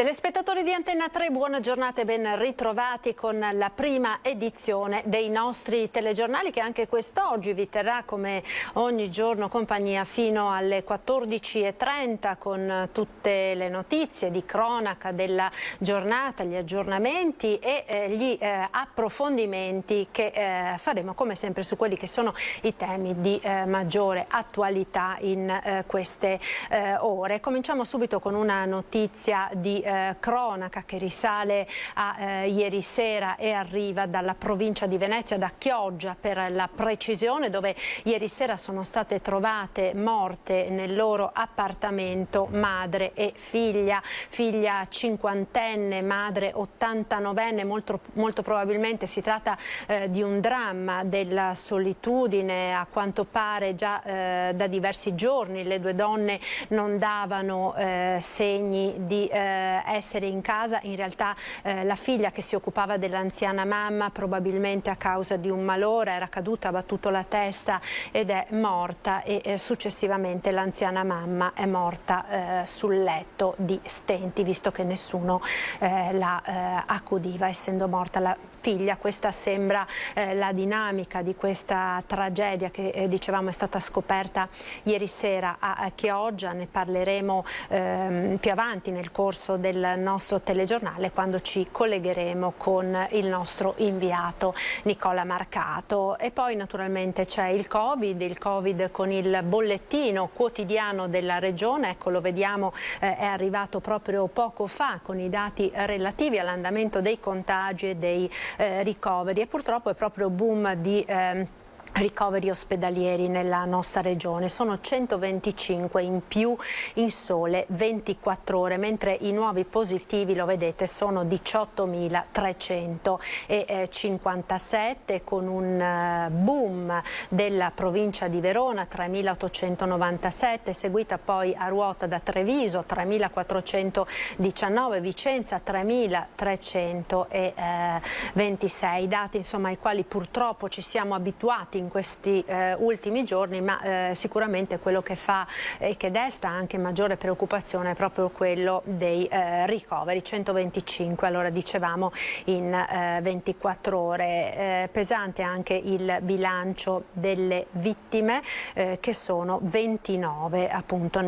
Telespettatori di Antenna 3, buona giornata e ben ritrovati con la prima edizione dei nostri telegiornali che anche quest'oggi vi terrà come ogni giorno compagnia fino alle 14:30 con tutte le notizie di cronaca della giornata, gli aggiornamenti e gli approfondimenti che faremo come sempre su quelli che sono i temi di maggiore attualità in queste ore. Cominciamo subito con una notizia di cronaca che risale a ieri sera e arriva dalla provincia di Venezia, da Chioggia per la precisione, dove ieri sera sono state trovate morte nel loro appartamento madre e figlia, figlia cinquantenne, madre 89enne. Molto probabilmente si tratta di un dramma della solitudine. A quanto pare già da diversi giorni le due donne non davano segni di essere in casa. In realtà la figlia, che si occupava dell'anziana mamma, probabilmente a causa di un malore era caduta, ha battuto la testa ed è morta, e successivamente l'anziana mamma è morta sul letto di stenti, visto che nessuno la accudiva, essendo morta la figlia. Questa sembra la dinamica di questa tragedia che dicevamo è stata scoperta ieri sera a Chioggia. Ne parleremo più avanti nel corso del nostro telegiornale, quando ci collegheremo con il nostro inviato Nicola Marcato. E poi naturalmente c'è il Covid con il bollettino quotidiano della regione. Ecco, lo vediamo, è arrivato proprio poco fa con i dati relativi all'andamento dei contagi e dei ricoveri, e purtroppo è proprio boom di ricoveri ospedalieri nella nostra regione. Sono 125 in più in sole 24 ore, mentre i nuovi positivi, lo vedete, sono 18.357, con un boom della provincia di Verona, 3.897, seguita poi a ruota da Treviso, 3.419, Vicenza 3.326, dati insomma ai quali purtroppo ci siamo abituati in questi ultimi giorni, ma sicuramente quello che fa e che desta anche maggiore preoccupazione è proprio quello dei ricoveri. 125, allora dicevamo, in 24 ore. Pesante anche il bilancio delle vittime, che sono 29 appunto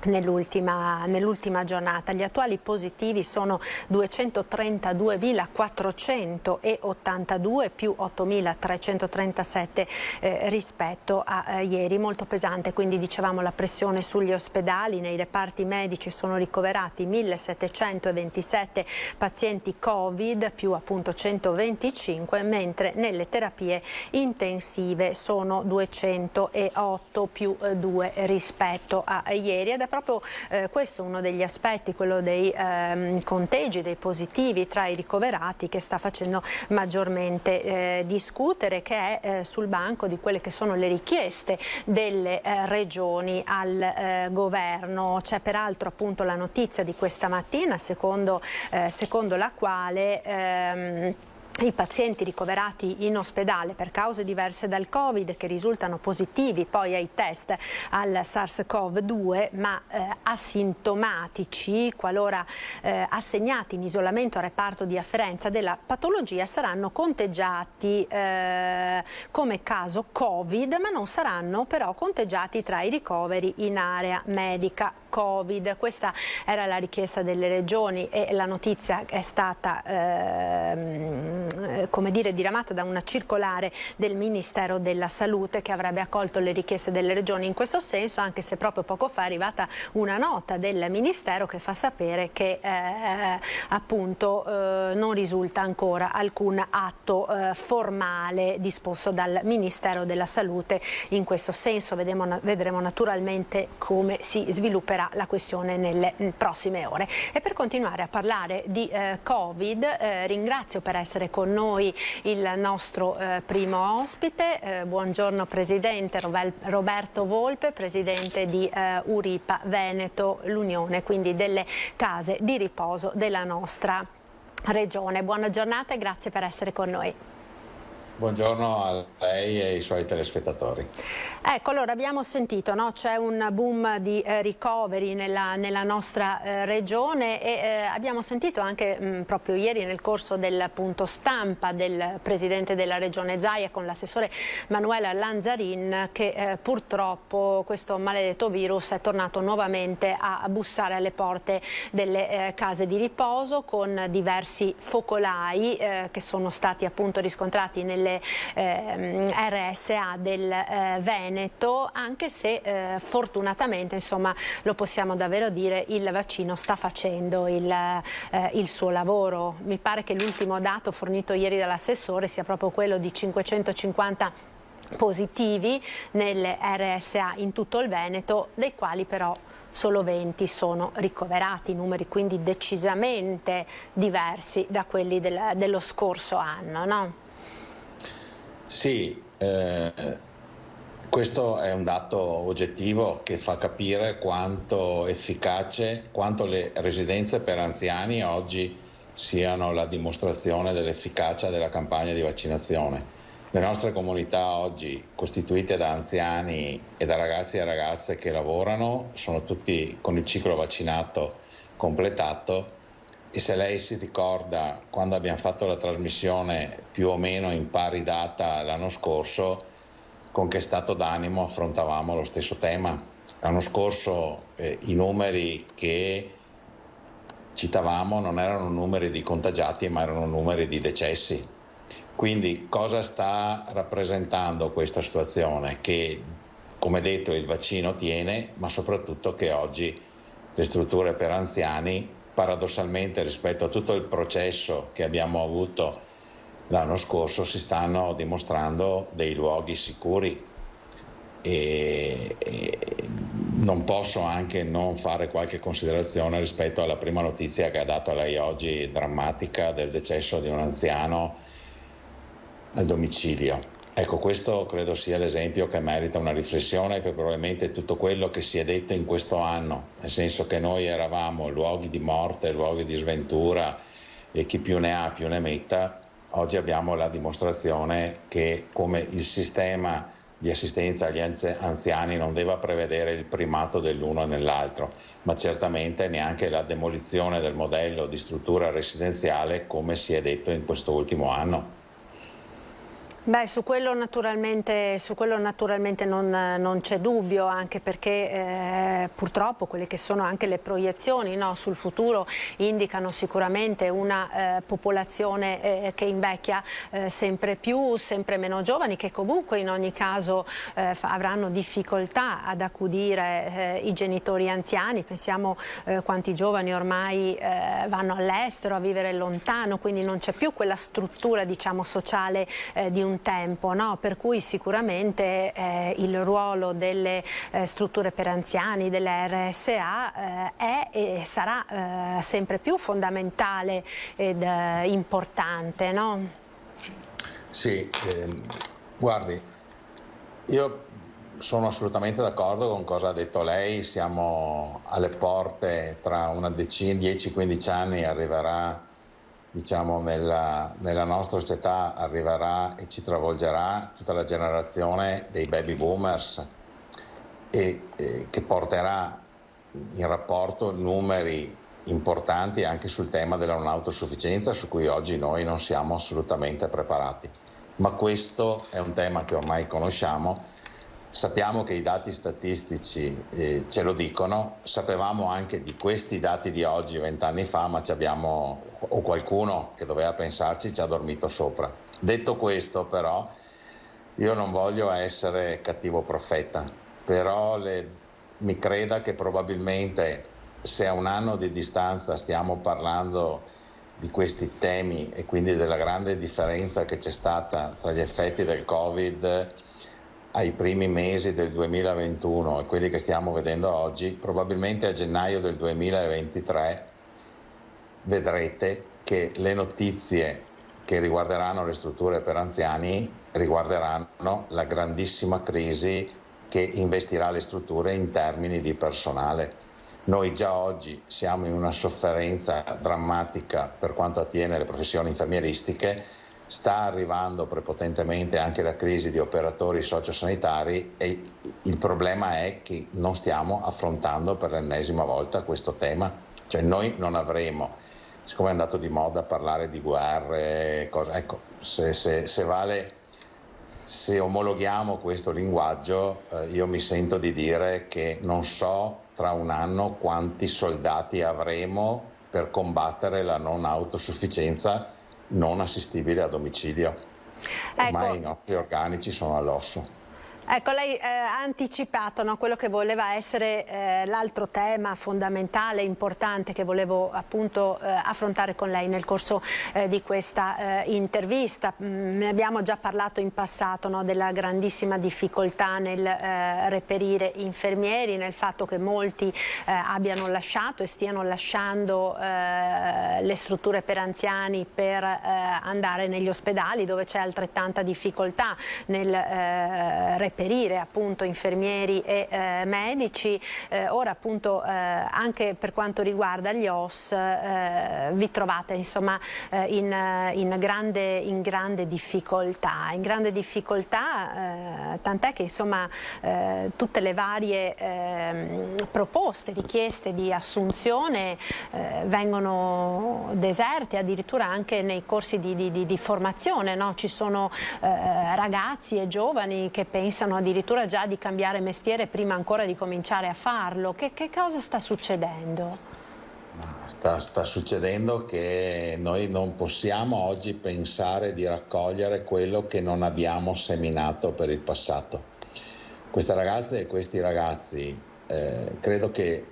nell'ultima giornata. Gli attuali positivi sono 232.482 più 8.337 rispetto a ieri. Molto pesante, quindi dicevamo, la pressione sugli ospedali. Nei reparti medici sono ricoverati 1.727 pazienti Covid più appunto 125, mentre nelle terapie intensive sono 208 più 2 rispetto a ieri. Ed è proprio questo uno degli aspetti, quello dei conteggi, dei positivi tra i ricoverati, che sta facendo maggiormente discutere, che è sul banco di quelle che sono le richieste delle regioni al governo. C'è peraltro appunto la notizia di questa mattina, secondo la quale i pazienti ricoverati in ospedale per cause diverse dal Covid, che risultano positivi poi ai test al SARS-CoV-2 ma asintomatici, qualora assegnati in isolamento al reparto di afferenza della patologia, saranno conteggiati come caso Covid, ma non saranno però conteggiati tra i ricoveri in area medica Covid. Questa era la richiesta delle regioni, e la notizia è stata come dire, diramata da una circolare del Ministero della Salute, che avrebbe accolto le richieste delle regioni in questo senso, anche se proprio poco fa è arrivata una nota del Ministero che fa sapere che appunto non risulta ancora alcun atto formale disposto dal Ministero della Salute in questo senso. Vedremo naturalmente come si svilupperà la questione nelle prossime ore. E per continuare a parlare di Covid, ringrazio per essere con noi il nostro primo ospite. Buongiorno Presidente Roberto Volpe, Presidente di URIPA Veneto, l'Unione quindi delle case di riposo della nostra regione. Buona giornata e grazie per essere con noi. Buongiorno a lei e ai suoi telespettatori. Ecco, allora abbiamo sentito, no? C'è un boom di ricoveri nella nostra regione e abbiamo sentito anche proprio ieri nel corso del punto stampa del Presidente della Regione Zaia con l'assessore Manuela Lanzarin che purtroppo questo maledetto virus è tornato nuovamente a bussare alle porte delle case di riposo con diversi focolai che sono stati appunto riscontrati nelle RSA del Veneto, anche se fortunatamente, insomma, lo possiamo davvero dire, il vaccino sta facendo il suo lavoro. Mi pare che l'ultimo dato fornito ieri dall'assessore sia proprio quello di 550 positivi nelle RSA in tutto il Veneto, dei quali però solo 20 sono ricoverati, numeri quindi decisamente diversi da quelli dello scorso anno, no? Sì, questo è un dato oggettivo che fa capire quanto efficace, quanto le residenze per anziani oggi siano la dimostrazione dell'efficacia della campagna di vaccinazione. Le nostre comunità oggi, costituite da anziani e da ragazzi e ragazze che lavorano, sono tutti con il ciclo vaccinato completato. E se lei si ricorda, quando abbiamo fatto la trasmissione più o meno in pari data l'anno scorso, con che stato d'animo affrontavamo lo stesso tema. L'anno scorso i numeri che citavamo non erano numeri di contagiati, ma erano numeri di decessi. Quindi cosa sta rappresentando questa situazione? Che, come detto, il vaccino tiene, ma soprattutto che oggi le strutture per anziani, paradossalmente rispetto a tutto il processo che abbiamo avuto l'anno scorso, si stanno dimostrando dei luoghi sicuri e non posso anche non fare qualche considerazione rispetto alla prima notizia che ha dato lei oggi, drammatica, del decesso di un anziano al domicilio. Ecco, questo credo sia l'esempio che merita una riflessione, che probabilmente tutto quello che si è detto in questo anno, nel senso che noi eravamo luoghi di morte, luoghi di sventura e chi più ne ha più ne metta, oggi abbiamo la dimostrazione che come il sistema di assistenza agli anziani non deve prevedere il primato dell'uno nell'altro, ma certamente neanche la demolizione del modello di struttura residenziale come si è detto in questo ultimo anno. Beh, su quello naturalmente non c'è dubbio, anche perché purtroppo quelle che sono anche le proiezioni, no, sul futuro indicano sicuramente una popolazione che invecchia sempre più, sempre meno giovani, che comunque in ogni caso avranno difficoltà ad accudire i genitori anziani. Pensiamo quanti giovani ormai vanno all'estero a vivere lontano, quindi non c'è più quella struttura, diciamo, sociale di un tempo, no? Per cui sicuramente il ruolo delle strutture per anziani, delle RSA è e sarà sempre più fondamentale ed importante, no? Sì, guardi, io sono assolutamente d'accordo con cosa ha detto lei, siamo alle porte, tra una decina, 10-15 anni arriverà, diciamo, nella nostra società arriverà e ci travolgerà tutta la generazione dei baby boomers e che porterà in rapporto numeri importanti anche sul tema della non autosufficienza, su cui oggi noi non siamo assolutamente preparati. Ma questo è un tema che ormai conosciamo. Sappiamo che i dati statistici ce lo dicono, sapevamo anche di questi dati di oggi 20 anni fa, ma o qualcuno che doveva pensarci ci ha dormito sopra. Detto questo, però, io non voglio essere cattivo profeta, però mi creda che probabilmente se a un anno di distanza stiamo parlando di questi temi e quindi della grande differenza che c'è stata tra gli effetti del Covid ai primi mesi del 2021 e quelli che stiamo vedendo oggi, probabilmente a gennaio del 2023 vedrete che le notizie che riguarderanno le strutture per anziani riguarderanno la grandissima crisi che investirà le strutture in termini di personale. Noi già oggi siamo in una sofferenza drammatica per quanto attiene le professioni infermieristiche. sta arrivando prepotentemente anche la crisi di operatori sociosanitari e il problema è che non stiamo affrontando per l'ennesima volta questo tema. Cioè noi non avremo, siccome è andato di moda parlare di guerre, ecco, se omologhiamo questo linguaggio, io mi sento di dire che non so tra un anno quanti soldati avremo per combattere la non autosufficienza non assistibile a domicilio. Ormai Ecco. i nostri organici sono all'osso. Ecco, lei ha anticipato, no, quello che voleva essere l'altro tema fondamentale, importante, che volevo appunto affrontare con lei nel corso di questa intervista. Ne abbiamo già parlato in passato, no, della grandissima difficoltà nel reperire infermieri, nel fatto che molti abbiano lasciato e stiano lasciando le strutture per anziani per andare negli ospedali, dove c'è altrettanta difficoltà nel reperire appunto infermieri e medici. Ora appunto anche per quanto riguarda gli OSS vi trovate insomma in grande difficoltà, tant'è che insomma tutte le varie proposte, richieste di assunzione vengono deserte, addirittura anche nei corsi di formazione, no? Ci sono ragazzi e giovani che pensano addirittura già di cambiare mestiere prima ancora di cominciare a farlo. Che cosa sta succedendo? Sta succedendo che noi non possiamo oggi pensare di raccogliere quello che non abbiamo seminato per il passato. Queste ragazze e questi ragazzi credo che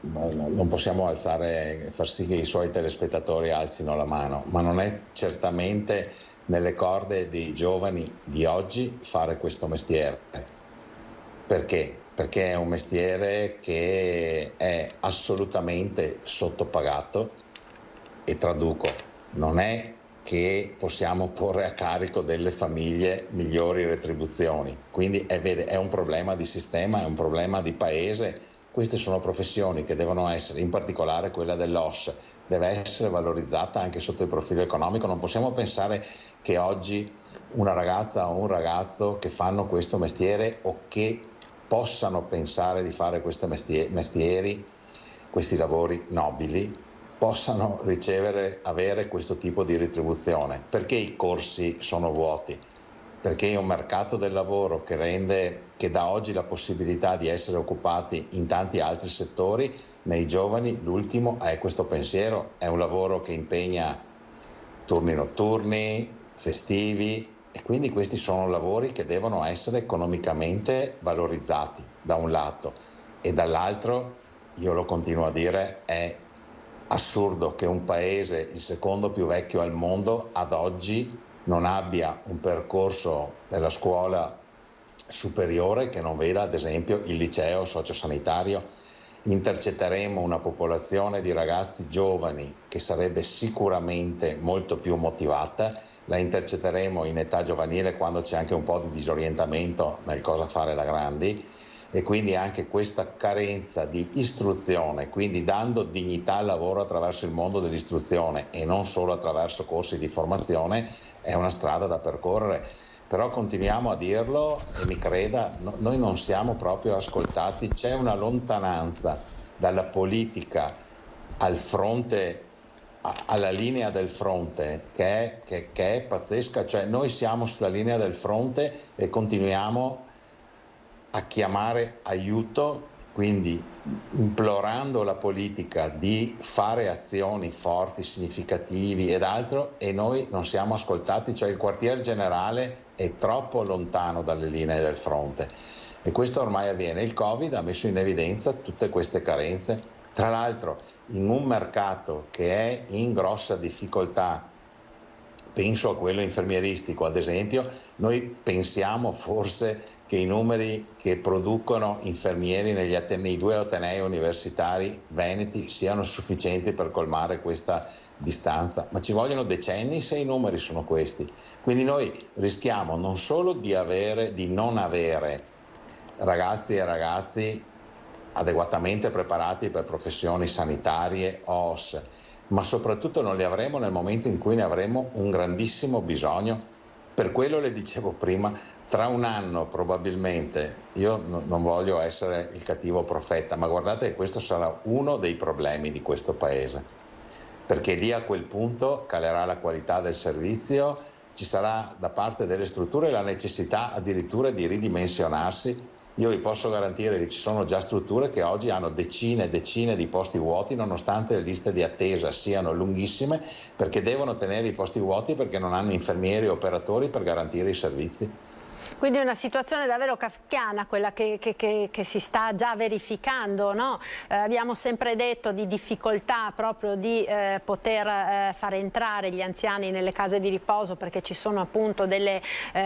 non possiamo far sì che i suoi telespettatori alzino la mano, ma non è certamente nelle corde dei giovani di oggi fare questo mestiere. Perché? Perché è un mestiere che è assolutamente sottopagato e traduco, non è che possiamo porre a carico delle famiglie migliori retribuzioni, quindi è un problema di sistema, è un problema di paese. Queste sono professioni che devono essere, in particolare quella dell'OSS, deve essere valorizzata anche sotto il profilo economico. Non possiamo pensare che oggi una ragazza o un ragazzo che fanno questo mestiere o che possano pensare di fare questi mestieri, questi lavori nobili, possano avere questo tipo di retribuzione. Perché i corsi sono vuoti? Perché è un mercato del lavoro che dà oggi la possibilità di essere occupati in tanti altri settori. Nei giovani l'ultimo è questo pensiero, è un lavoro che impegna turni notturni, festivi, e quindi questi sono lavori che devono essere economicamente valorizzati da un lato, e dall'altro, io lo continuo a dire, è assurdo che un paese, il secondo più vecchio al mondo, ad oggi non abbia un percorso della scuola superiore che non veda ad esempio il liceo sociosanitario. Intercetteremo una popolazione di ragazzi giovani che sarebbe sicuramente molto più motivata, la intercetteremo in età giovanile quando c'è anche un po' di disorientamento nel cosa fare da grandi, e quindi anche questa carenza di istruzione, quindi dando dignità al lavoro attraverso il mondo dell'istruzione e non solo attraverso corsi di formazione, è una strada da percorrere. Però continuiamo a dirlo e mi creda, noi non siamo proprio ascoltati, c'è una lontananza dalla politica al fronte, alla linea del fronte che è pazzesca. Cioè noi siamo sulla linea del fronte e continuiamo a chiamare aiuto, quindi implorando la politica di fare azioni forti, significativi ed altro, e noi non siamo ascoltati. Cioè il quartier generale è troppo lontano dalle linee del fronte, e questo ormai avviene. Il Covid ha messo in evidenza tutte queste carenze, tra l'altro in un mercato che è in grossa difficoltà. Penso a quello infermieristico, ad esempio. Noi pensiamo forse che i numeri che producono infermieri nei 2 atenei universitari veneti siano sufficienti per colmare questa distanza, ma ci vogliono decenni se i numeri sono questi. Quindi noi rischiamo non solo di non avere ragazzi e ragazzi adeguatamente preparati per professioni sanitarie, OSS, ma soprattutto non li avremo nel momento in cui ne avremo un grandissimo bisogno. Per quello le dicevo prima, tra un anno probabilmente, io non voglio essere il cattivo profeta, ma guardate che questo sarà uno dei problemi di questo Paese, perché lì a quel punto calerà la qualità del servizio, ci sarà da parte delle strutture la necessità addirittura di ridimensionarsi. Io vi posso garantire che ci sono già strutture che oggi hanno decine e decine di posti vuoti, nonostante le liste di attesa siano lunghissime, perché devono tenere i posti vuoti perché non hanno infermieri o operatori per garantire i servizi. Quindi è una situazione davvero kafkiana quella che si sta già verificando, no? Abbiamo sempre detto di difficoltà proprio di poter far entrare gli anziani nelle case di riposo perché ci sono appunto delle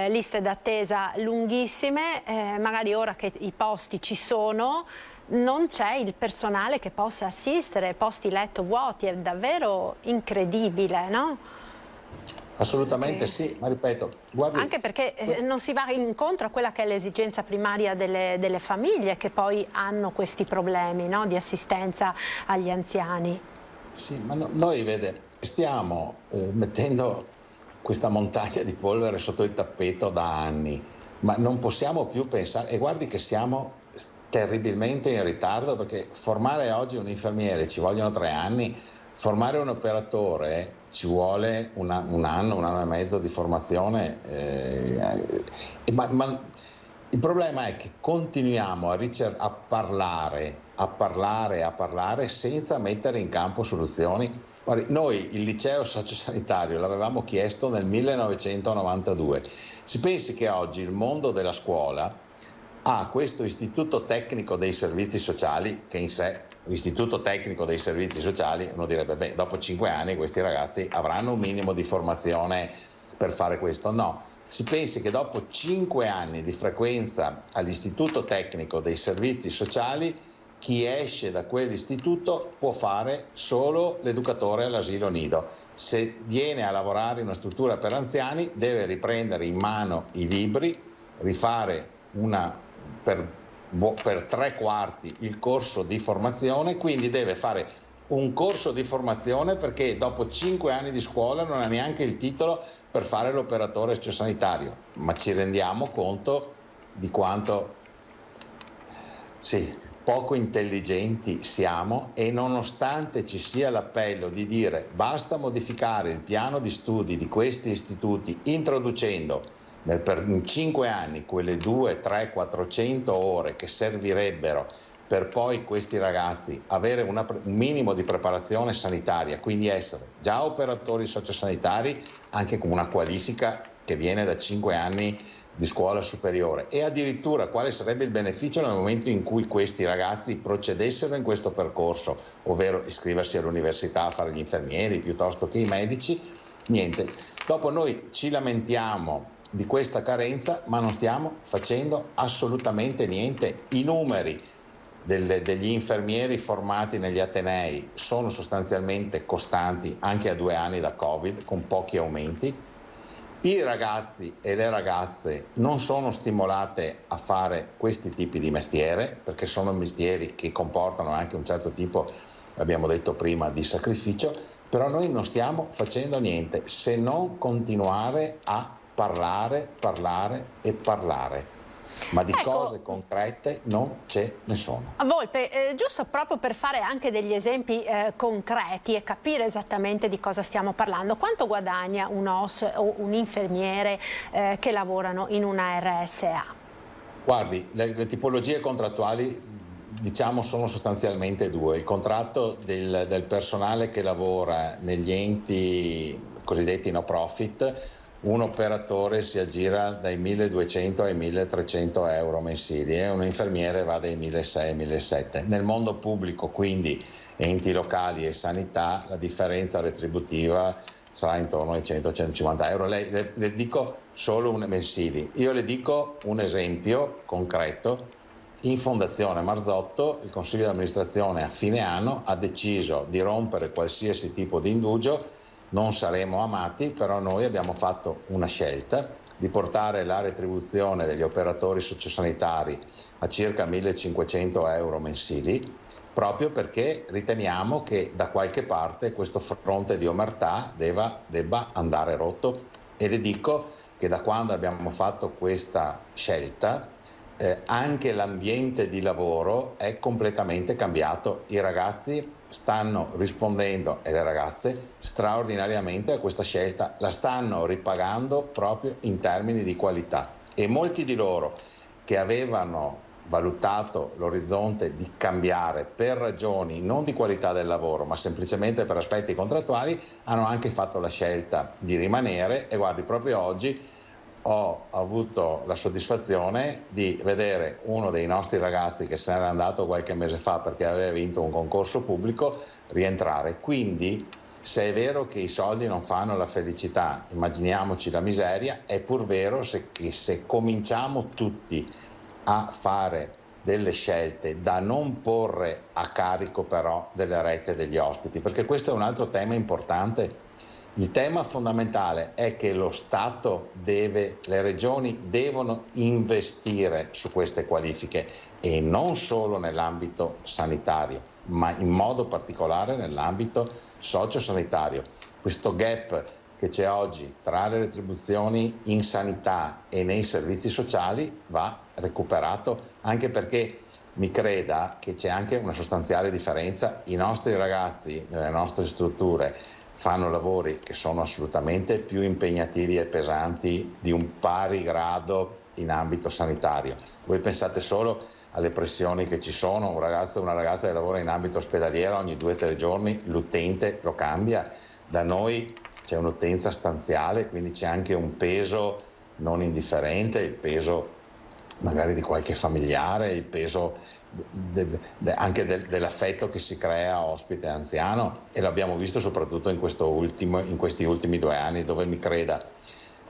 liste d'attesa lunghissime, magari ora che i posti ci sono non c'è il personale che possa assistere, posti letto vuoti, è davvero incredibile, no? Assolutamente sì, ma ripeto, guardi, anche perché non si va incontro a quella che è l'esigenza primaria delle famiglie che poi hanno questi problemi, no, di assistenza agli anziani. Sì, ma noi vede, stiamo mettendo questa montagna di polvere sotto il tappeto da anni, ma non possiamo più pensare, e guardi che siamo terribilmente in ritardo perché formare oggi un infermiere ci vogliono 3 anni. Formare un operatore ci vuole un anno e mezzo di formazione, ma il problema è che continuiamo a parlare senza mettere in campo soluzioni. Guardi, noi il liceo sociosanitario l'avevamo chiesto nel 1992. Si pensi che oggi il mondo della scuola ha questo istituto tecnico dei servizi sociali che in sé, l'istituto tecnico dei servizi sociali, uno direbbe beh, dopo 5 anni questi ragazzi avranno un minimo di formazione per fare questo. No, si pensi che dopo 5 anni di frequenza all'istituto tecnico dei servizi sociali chi esce da quell'istituto può fare solo l'educatore all'asilo nido. Se viene a lavorare in una struttura per anziani deve riprendere in mano i libri, rifare per 3/4 il corso di formazione, quindi deve fare un corso di formazione perché dopo 5 anni di scuola non ha neanche il titolo per fare l'operatore sociosanitario. Ma ci rendiamo conto di quanto poco intelligenti siamo, e nonostante ci sia l'appello di dire basta modificare il piano di studi di questi istituti introducendo in 5 anni quelle 200, 300, 400 ore che servirebbero per poi questi ragazzi avere un minimo di preparazione sanitaria, quindi essere già operatori sociosanitari anche con una qualifica che viene da 5 anni di scuola superiore, e addirittura quale sarebbe il beneficio nel momento in cui questi ragazzi procedessero in questo percorso, ovvero iscriversi all'università a fare gli infermieri piuttosto che i medici. Niente, dopo noi ci lamentiamo di questa carenza, ma non stiamo facendo assolutamente niente. I numeri degli infermieri formati negli atenei sono sostanzialmente costanti anche a 2 anni da Covid, con pochi aumenti. I ragazzi e le ragazze non sono stimolate a fare questi tipi di mestiere, perché sono mestieri che comportano anche un certo tipo, l'abbiamo detto prima, di sacrificio, però noi non stiamo facendo niente se non continuare a parlare, ma di cose concrete non ce ne sono. Volpe, giusto proprio per fare anche degli esempi concreti e capire esattamente di cosa stiamo parlando, quanto guadagna un OS o un infermiere che lavorano in una RSA? Guardi, le tipologie contrattuali diciamo sono sostanzialmente 2. Il contratto del personale che lavora negli enti cosiddetti no profit, un operatore si aggira dai 1.200 ai 1.300 euro mensili e un infermiere va dai 1.600 ai 1.700. Nel mondo pubblico, quindi enti locali e sanità, la differenza retributiva sarà intorno ai 100-150 euro. Le dico solo mensili. Io le dico un esempio concreto. In Fondazione Marzotto il Consiglio di amministrazione a fine anno ha deciso di rompere qualsiasi tipo di indugio. Non saremo amati, però noi abbiamo fatto una scelta, di portare la retribuzione degli operatori sociosanitari a circa 1.500 euro mensili, proprio perché riteniamo che da qualche parte questo fronte di omertà debba andare rotto. E le dico che da quando abbiamo fatto questa scelta anche l'ambiente di lavoro è completamente cambiato. I ragazzi stanno rispondendo, e le ragazze, straordinariamente a questa scelta, la stanno ripagando proprio in termini di qualità, e molti di loro che avevano valutato l'orizzonte di cambiare per ragioni non di qualità del lavoro ma semplicemente per aspetti contrattuali hanno anche fatto la scelta di rimanere. E guardi, proprio oggi ho avuto la soddisfazione di vedere uno dei nostri ragazzi che se n'era andato qualche mese fa perché aveva vinto un concorso pubblico rientrare. Quindi, se è vero che i soldi non fanno la felicità, immaginiamoci la miseria. È pur vero che se cominciamo tutti a fare delle scelte da non porre a carico però delle rette degli ospiti, perché questo è un altro tema importante. Il tema fondamentale è che lo Stato le regioni devono investire su queste qualifiche, e non solo nell'ambito sanitario, ma in modo particolare nell'ambito sociosanitario. Questo gap che c'è oggi tra le retribuzioni in sanità e nei servizi sociali va recuperato, anche perché mi creda che c'è anche una sostanziale differenza. I nostri ragazzi nelle nostre strutture fanno lavori che sono assolutamente più impegnativi e pesanti di un pari grado in ambito sanitario. Voi pensate solo alle pressioni che ci sono. Un ragazzo o una ragazza che lavora in ambito ospedaliero ogni 2 o 3 giorni l'utente lo cambia. Da noi c'è un'utenza stanziale, quindi c'è anche un peso non indifferente, il peso magari di qualche familiare, il peso anche dell'affetto che si crea ospite anziano, e l'abbiamo visto soprattutto in questi ultimi 2 anni, dove mi creda,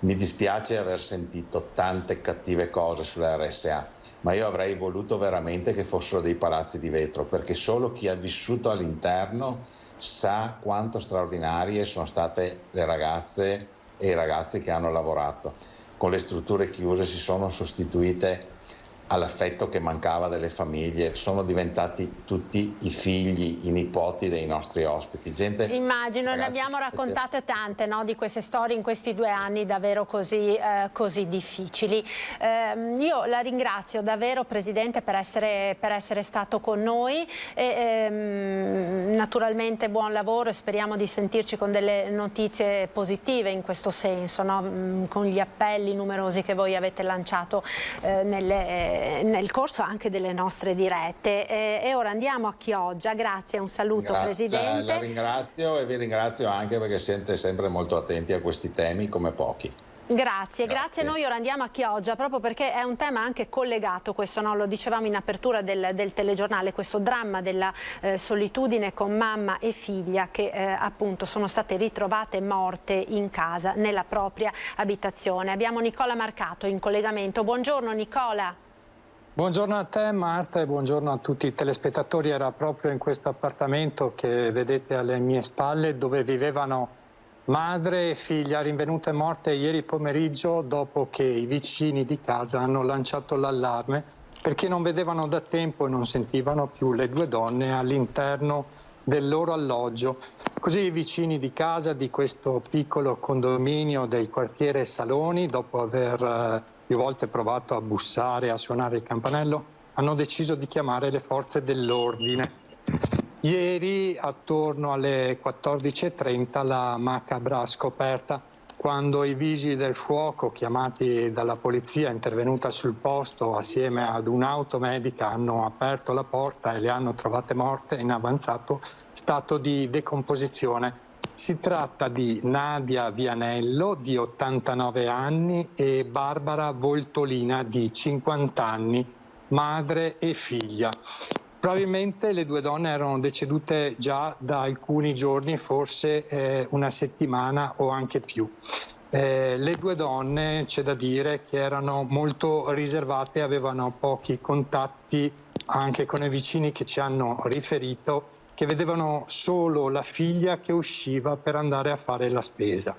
mi dispiace aver sentito tante cattive cose sulla RSA, ma io avrei voluto veramente che fossero dei palazzi di vetro, perché solo chi ha vissuto all'interno sa quanto straordinarie sono state le ragazze e i ragazzi che hanno lavorato. Con le strutture chiuse si sono sostituite all'affetto che mancava delle famiglie, sono diventati tutti i figli, i nipoti dei nostri ospiti. Immagino, ragazzi, ne abbiamo raccontate tante, no, di queste storie in questi 2 anni davvero così difficili. Io la ringrazio davvero, Presidente, per essere stato con noi, e naturalmente buon lavoro, e speriamo di sentirci con delle notizie positive in questo senso, no? Con gli appelli numerosi che voi avete lanciato nel corso anche delle nostre dirette. E ora andiamo a Chioggia. Grazie, un saluto, Presidente. La ringrazio, e vi ringrazio anche perché siete sempre molto attenti a questi temi come pochi. Grazie. Noi ora andiamo a Chioggia, proprio perché è un tema anche collegato, questo, no? Lo dicevamo in apertura del telegiornale, questo dramma della solitudine con mamma e figlia che appunto sono state ritrovate morte in casa, nella propria abitazione. Abbiamo Nicola Marcato in collegamento. Buongiorno Nicola. Buongiorno a te Marta, e buongiorno a tutti i telespettatori. Era proprio in questo appartamento che vedete alle mie spalle, dove vivevano madre e figlia, rinvenute morte ieri pomeriggio dopo che i vicini di casa hanno lanciato l'allarme perché non vedevano da tempo e non sentivano più le 2 donne all'interno del loro alloggio. Così i vicini di casa di questo piccolo condominio del quartiere Saloni, dopo aver più volte provato a bussare, a suonare il campanello, hanno deciso di chiamare le forze dell'ordine. Ieri, attorno alle 14:30, la macabra scoperta, quando i vigili del fuoco, chiamati dalla polizia intervenuta sul posto assieme ad un'auto medica, hanno aperto la porta e le hanno trovate morte in avanzato stato di decomposizione. Si tratta di Nadia Vianello, di 89 anni, e Barbara Voltolina, di 50 anni, madre e figlia. Probabilmente le 2 donne erano decedute già da alcuni giorni, forse 1 settimana o anche più. Le 2 donne, c'è da dire, che erano molto riservate, avevano pochi contatti anche con i vicini, che ci hanno riferito che vedevano solo la figlia che usciva per andare a fare la spesa.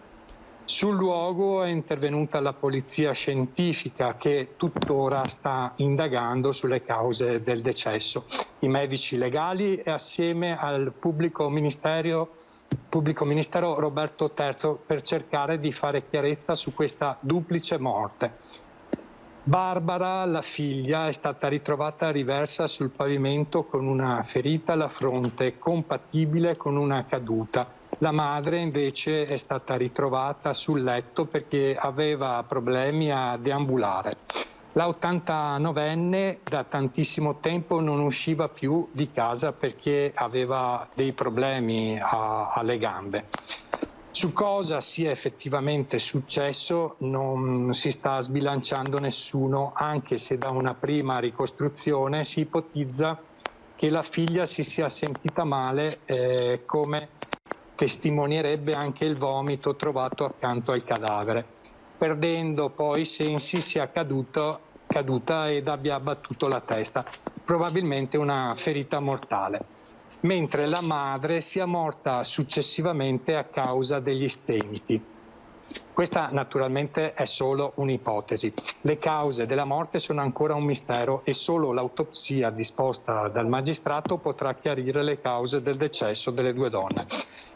Sul luogo è intervenuta la polizia scientifica che tuttora sta indagando sulle cause del decesso. I medici legali e assieme al pubblico ministero Roberto III per cercare di fare chiarezza su questa duplice morte. Barbara, la figlia, è stata ritrovata riversa sul pavimento con una ferita alla fronte compatibile con una caduta. La madre invece è stata ritrovata sul letto perché aveva problemi a deambulare. La 89enne da tantissimo tempo non usciva più di casa perché aveva dei problemi alle gambe. Su cosa sia effettivamente successo non si sta sbilanciando nessuno, anche se da una prima ricostruzione si ipotizza che la figlia si sia sentita male, come testimonierebbe anche il vomito trovato accanto al cadavere. Perdendo poi i sensi sia caduta ed abbia abbattuto la testa, probabilmente una ferita mortale, mentre la madre sia morta successivamente a causa degli stenti. Questa naturalmente è solo un'ipotesi. Le cause della morte sono ancora un mistero e solo l'autopsia disposta dal magistrato potrà chiarire le cause del decesso delle due donne.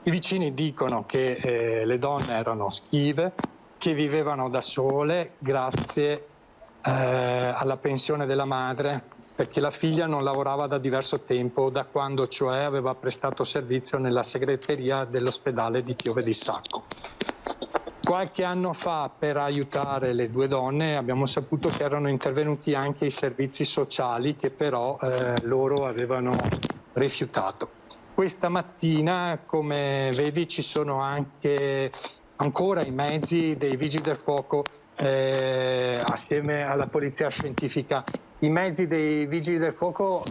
I vicini dicono che le donne erano schive, che vivevano da sole grazie alla pensione della madre, perché la figlia non lavorava da diverso tempo, da quando cioè aveva prestato servizio nella segreteria dell'ospedale di Pieve di Sacco. Qualche anno fa, per aiutare le due donne, abbiamo saputo che erano intervenuti anche i servizi sociali che però loro avevano rifiutato. Questa mattina, come vedi, ci sono anche ancora i mezzi dei Vigili del Fuoco assieme alla polizia scientifica. I mezzi dei Vigili del Fuoco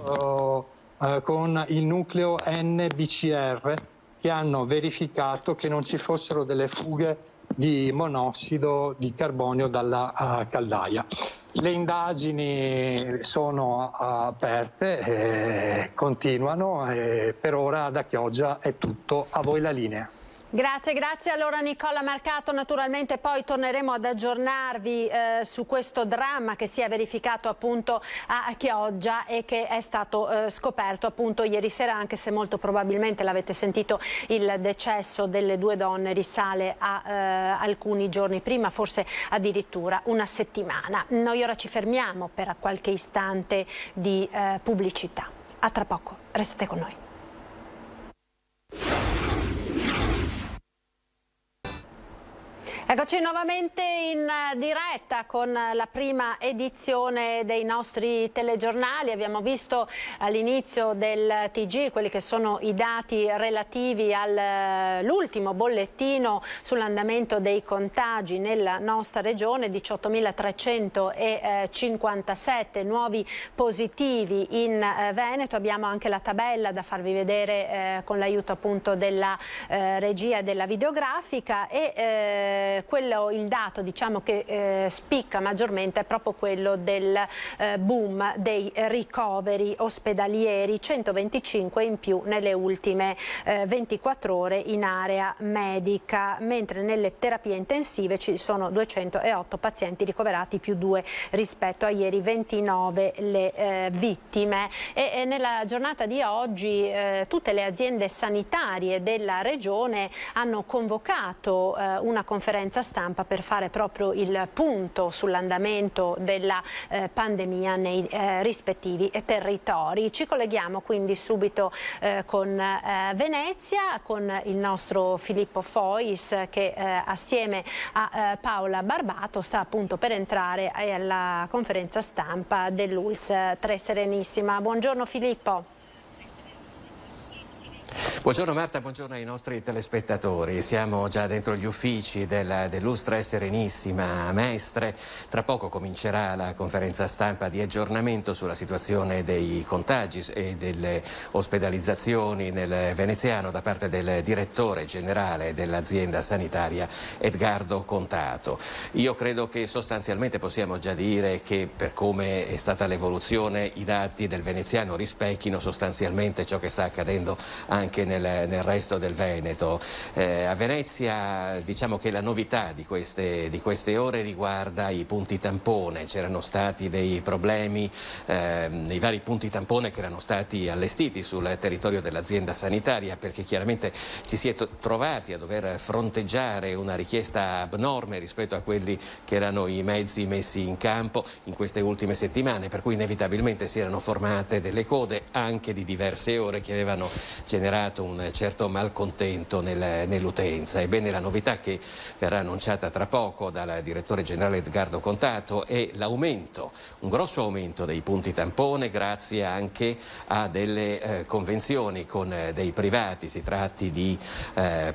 con il nucleo NBCR che hanno verificato che non ci fossero delle fughe di monossido di carbonio dalla caldaia. Le indagini sono aperte, continuano e per ora da Chioggia è tutto. A voi la linea. Grazie. Allora Nicola Marcato, naturalmente poi torneremo ad aggiornarvi su questo dramma che si è verificato appunto a Chioggia e che è stato scoperto appunto ieri sera, anche se molto probabilmente l'avete sentito, il decesso delle due donne risale a alcuni giorni prima, forse addirittura una settimana. Noi ora ci fermiamo per qualche istante di pubblicità. A tra poco, restate con noi. Eccoci nuovamente in diretta con la prima edizione dei nostri telegiornali. Abbiamo visto all'inizio del TG quelli che sono i dati relativi all'ultimo bollettino sull'andamento dei contagi nella nostra regione: 18.357 nuovi positivi in Veneto. Abbiamo anche la tabella da farvi vedere con l'aiuto appunto della regia della videografica e il dato diciamo che spicca maggiormente è proprio quello del boom dei ricoveri ospedalieri, 125 in più nelle ultime 24 ore in area medica, mentre nelle terapie intensive ci sono 208 pazienti ricoverati, più 2 rispetto a ieri, 29 le vittime. E nella giornata di oggi tutte le aziende sanitarie della regione hanno convocato una conferenza stampa per fare proprio il punto sull'andamento della pandemia nei rispettivi territori. Ci colleghiamo quindi subito con Venezia, con il nostro Filippo Fois che assieme a Paola Barbato sta appunto per entrare alla conferenza stampa dell'ULSS 3 Serenissima. Buongiorno Filippo. Buongiorno Marta, buongiorno ai nostri telespettatori. Siamo già dentro gli uffici dell'ULSS 3 Serenissima a Mestre. Tra poco comincerà la conferenza stampa di aggiornamento sulla situazione dei contagi e delle ospedalizzazioni nel veneziano da parte del direttore generale dell'azienda sanitaria Edgardo Contato. Io credo che sostanzialmente possiamo già dire che per come è stata l'evoluzione i dati del veneziano rispecchino sostanzialmente ciò che sta accadendo anche nel nel resto del Veneto. A Venezia diciamo che la novità di queste ore riguarda i punti tampone. C'erano stati dei problemi nei vari punti tampone che erano stati allestiti sul territorio dell'azienda sanitaria, perché chiaramente ci si è trovati a dover fronteggiare una richiesta abnorme rispetto a quelli che erano i mezzi messi in campo in queste ultime settimane, per cui inevitabilmente si erano formate delle code anche di diverse ore che avevano generato un certo malcontento nell'utenza. Ebbene, la novità che verrà annunciata tra poco dal direttore generale Edgardo Contato è l'aumento, un grosso aumento dei punti tampone, grazie anche a delle convenzioni con dei privati, si tratti di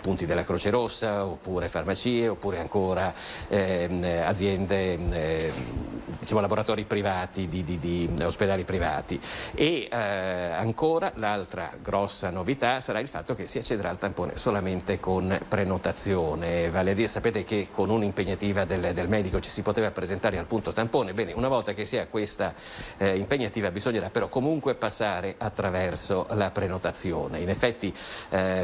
punti della Croce Rossa oppure farmacie oppure ancora aziende, diciamo laboratori privati, di ospedali privati. E ancora l'altra grossa novità sarà il fatto che si accederà al tampone solamente con prenotazione, vale a dire, sapete che con un'impegnativa del medico ci si poteva presentare al punto tampone. Bene, una volta che si ha questa impegnativa bisognerà però comunque passare attraverso la prenotazione. In effetti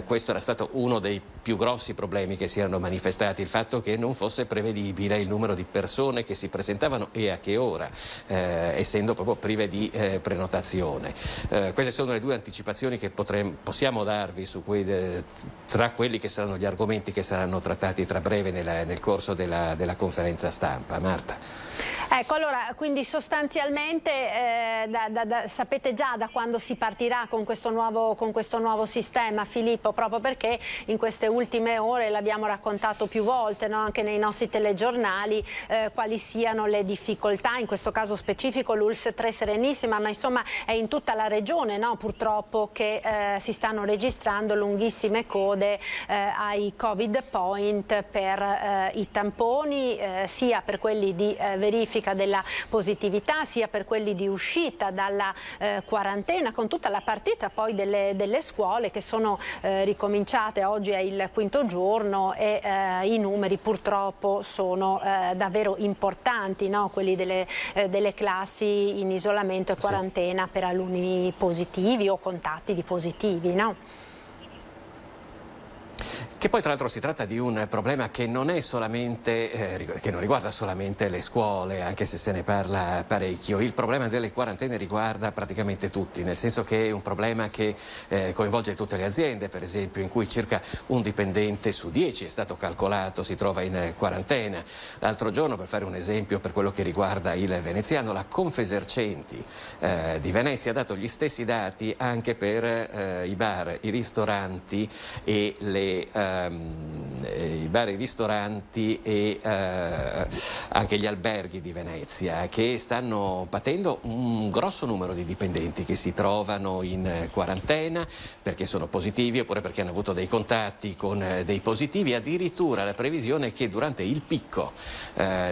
questo era stato uno dei più grossi problemi che si erano manifestati, il fatto che non fosse prevedibile il numero di persone che si presentavano e a che ora, essendo proprio prive di prenotazione. Queste sono le due anticipazioni che possiamo darvi tra quelli che saranno gli argomenti che saranno trattati tra breve nel corso della conferenza stampa. Marta. Ecco, allora, quindi sostanzialmente sapete già da quando si partirà con questo nuovo sistema, Filippo, proprio perché in queste ultime ore l'abbiamo raccontato più volte, no? Anche nei nostri telegiornali, quali siano le difficoltà, in questo caso specifico l'ULSS 3 Serenissima, ma insomma è in tutta la regione, no? Purtroppo che si stanno registrando lunghissime code ai Covid point per i tamponi, sia per quelli di verifica della positività, sia per quelli di uscita dalla quarantena, con tutta la partita poi delle scuole che sono ricominciate. Oggi è il quinto giorno e i numeri purtroppo sono davvero importanti, no? Quelli delle classi in isolamento e quarantena per alunni positivi o contatti di positivi, no? Che poi tra l'altro si tratta di un problema che non è solamente, che non riguarda solamente le scuole, anche se se ne parla parecchio. Il problema delle quarantene riguarda praticamente tutti, nel senso che è un problema che coinvolge tutte le aziende, per esempio, in cui circa un dipendente su 10 è stato calcolato, si trova in quarantena. L'altro giorno, per fare un esempio per quello che riguarda il veneziano, la Confesercenti di Venezia ha dato gli stessi dati anche per i bar, i ristoranti e i bar, i ristoranti e anche gli alberghi di Venezia, che stanno patendo un grosso numero di dipendenti che si trovano in quarantena perché sono positivi oppure perché hanno avuto dei contatti con dei positivi. Addirittura la previsione è che durante il picco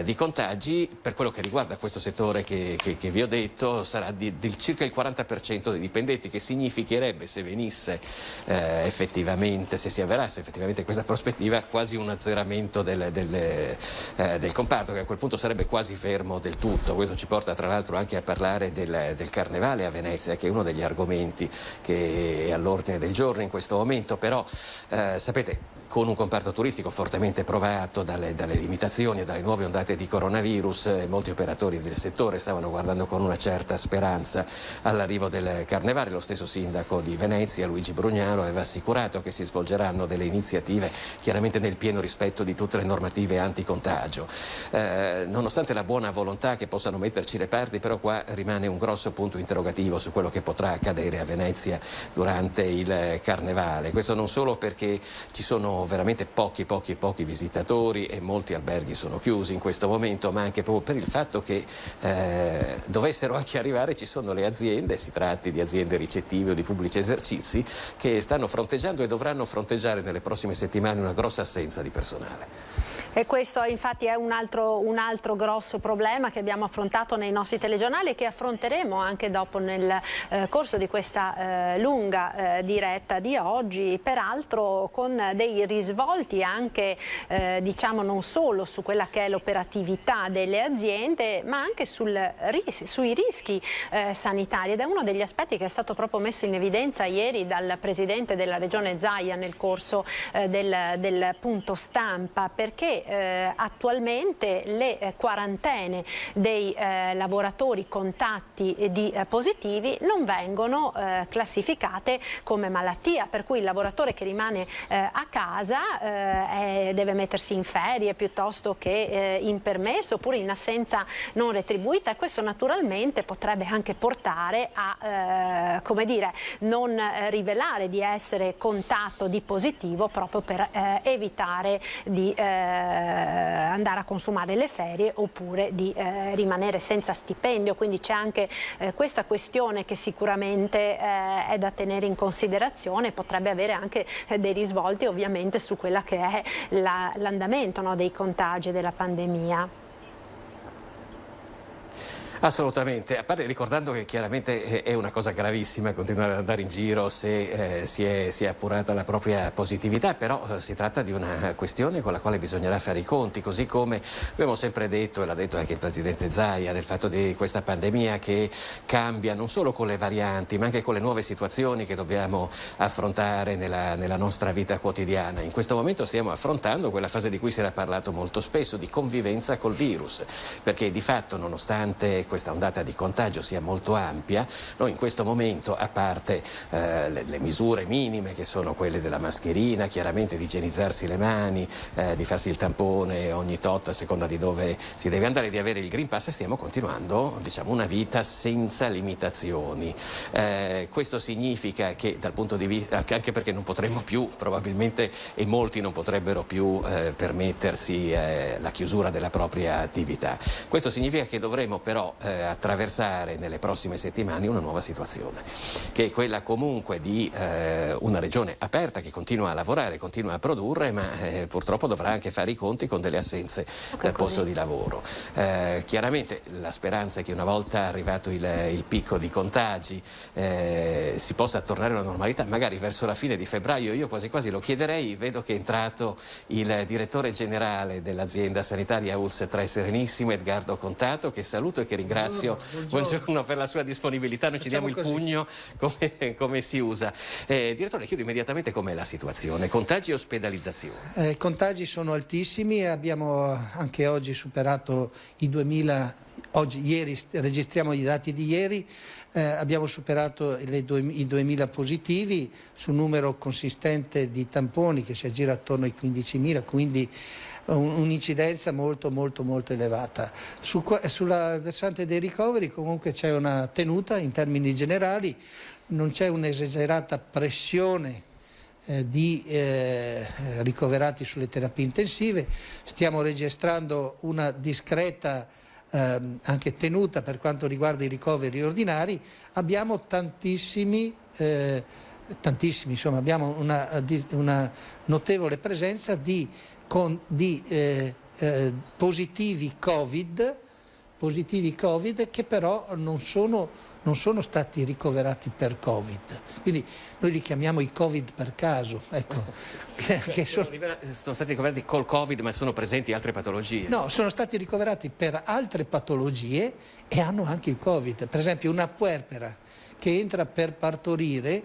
di contagi, per quello che riguarda questo settore che vi ho detto, sarà di circa il 40% dei dipendenti, che significherebbe, se venisse effettivamente, se si avverasse effettivamente questa prospettiva, quasi un azzeramento del comparto, che a quel punto sarebbe quasi fermo del tutto. Questo ci porta tra l'altro anche a parlare del carnevale a Venezia, che è uno degli argomenti che è all'ordine del giorno in questo momento. Però sapete, con un comparto turistico fortemente provato dalle limitazioni e dalle nuove ondate di coronavirus, molti operatori del settore stavano guardando con una certa speranza all'arrivo del carnevale. Lo stesso sindaco di Venezia, Luigi Brugnaro, aveva assicurato che si svolgeranno delle iniziative chiaramente nel pieno rispetto di tutte le normative anticontagio. Nonostante la buona volontà che possano metterci le parti, però qua rimane un grosso punto interrogativo su quello che potrà accadere a Venezia durante il carnevale. Questo non solo perché ci sono veramente pochi visitatori e molti alberghi sono chiusi in questo momento, ma anche proprio per il fatto che dovessero anche arrivare, ci sono le aziende, si tratti di aziende ricettive o di pubblici esercizi, che stanno fronteggiando e dovranno fronteggiare nelle prossime settimane una grossa assenza di personale. E questo infatti è un altro grosso problema che abbiamo affrontato nei nostri telegiornali e che affronteremo anche dopo nel corso di questa lunga diretta di oggi, peraltro con dei risvolti anche diciamo non solo su quella che è l'operatività delle aziende, ma anche sui rischi sanitari, ed è uno degli aspetti che è stato proprio messo in evidenza ieri dal presidente della regione Zaia nel corso del punto stampa, perché attualmente le quarantene dei lavoratori contatti di positivi non vengono classificate come malattia, per cui il lavoratore che rimane a casa deve mettersi in ferie piuttosto che in permesso oppure in assenza non retribuita, e questo naturalmente potrebbe anche portare a come dire, non rivelare di essere contatto di positivo, proprio per evitare di andare a consumare le ferie oppure di rimanere senza stipendio. Quindi c'è anche questa questione che sicuramente è da tenere in considerazione, potrebbe avere anche dei risvolti ovviamente su quella che è l'andamento, no, dei contagi della pandemia. Assolutamente, a parte ricordando che chiaramente è una cosa gravissima continuare ad andare in giro se si è appurata la propria positività, però si tratta di una questione con la quale bisognerà fare i conti, così come abbiamo sempre detto, e l'ha detto anche il presidente Zaia, del fatto di questa pandemia che cambia non solo con le varianti ma anche con le nuove situazioni che dobbiamo affrontare nella nostra vita quotidiana. In questo momento stiamo affrontando quella fase di cui si era parlato molto spesso, di convivenza col virus, perché di fatto nonostante questa ondata di contagio sia molto ampia, noi in questo momento, a parte le misure minime che sono quelle della mascherina, chiaramente di igienizzarsi le mani, di farsi il tampone ogni tot a seconda di dove si deve andare, di avere il Green Pass, stiamo continuando, diciamo, una vita senza limitazioni. Questo significa che dal punto di vista, anche perché non potremmo più probabilmente, e molti non potrebbero più permettersi la chiusura della propria attività, questo significa che dovremo però attraversare nelle prossime settimane una nuova situazione, che è quella comunque di una regione aperta che continua a lavorare, continua a produrre, ma purtroppo dovrà anche fare i conti con delle assenze dal posto di lavoro. Chiaramente la speranza è che una volta arrivato il picco di contagi si possa tornare alla normalità, magari verso la fine di febbraio. Io quasi quasi lo chiederei. Vedo che è entrato il direttore generale dell'azienda sanitaria ULSS 3 Serenissimo, Edgardo Contato, che saluto e che ringrazio. Buongiorno per la sua disponibilità. Noi ci diamo il pugno come si usa. Direttore, chiedo immediatamente com'è la situazione, contagi e ospedalizzazione. I contagi sono altissimi e abbiamo anche oggi superato i 2000, ieri registriamo i dati di ieri, abbiamo superato i 2000 positivi su un numero consistente di tamponi che si aggira attorno ai 15.000, quindi un'incidenza molto elevata. Sulla versante dei ricoveri comunque c'è una tenuta in termini generali, non c'è un'esagerata pressione di ricoverati sulle terapie intensive, stiamo registrando una discreta anche tenuta per quanto riguarda i ricoveri ordinari. Abbiamo tantissimi, insomma, abbiamo una notevole presenza di positivi Covid che però non sono stati ricoverati per Covid, quindi noi li chiamiamo i Covid per caso, ecco. Sono stati ricoverati col Covid ma sono presenti altre patologie? No, sono stati ricoverati per altre patologie e hanno anche il Covid. Per esempio una puerpera che entra per partorire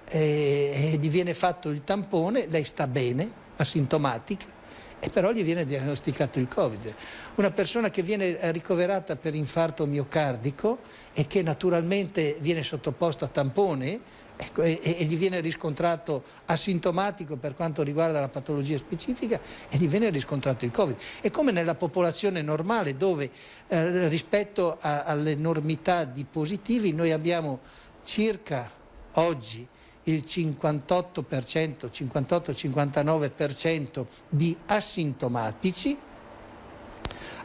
e gli viene fatto il tampone, lei sta bene, asintomatica, e però gli viene diagnosticato il Covid. Una persona che viene ricoverata per infarto miocardico e che naturalmente viene sottoposta a tampone, ecco, e gli viene riscontrato asintomatico per quanto riguarda la patologia specifica e gli viene riscontrato il Covid. È come nella popolazione normale dove rispetto all'enormità di positivi noi abbiamo circa oggi il 58-59% di asintomatici,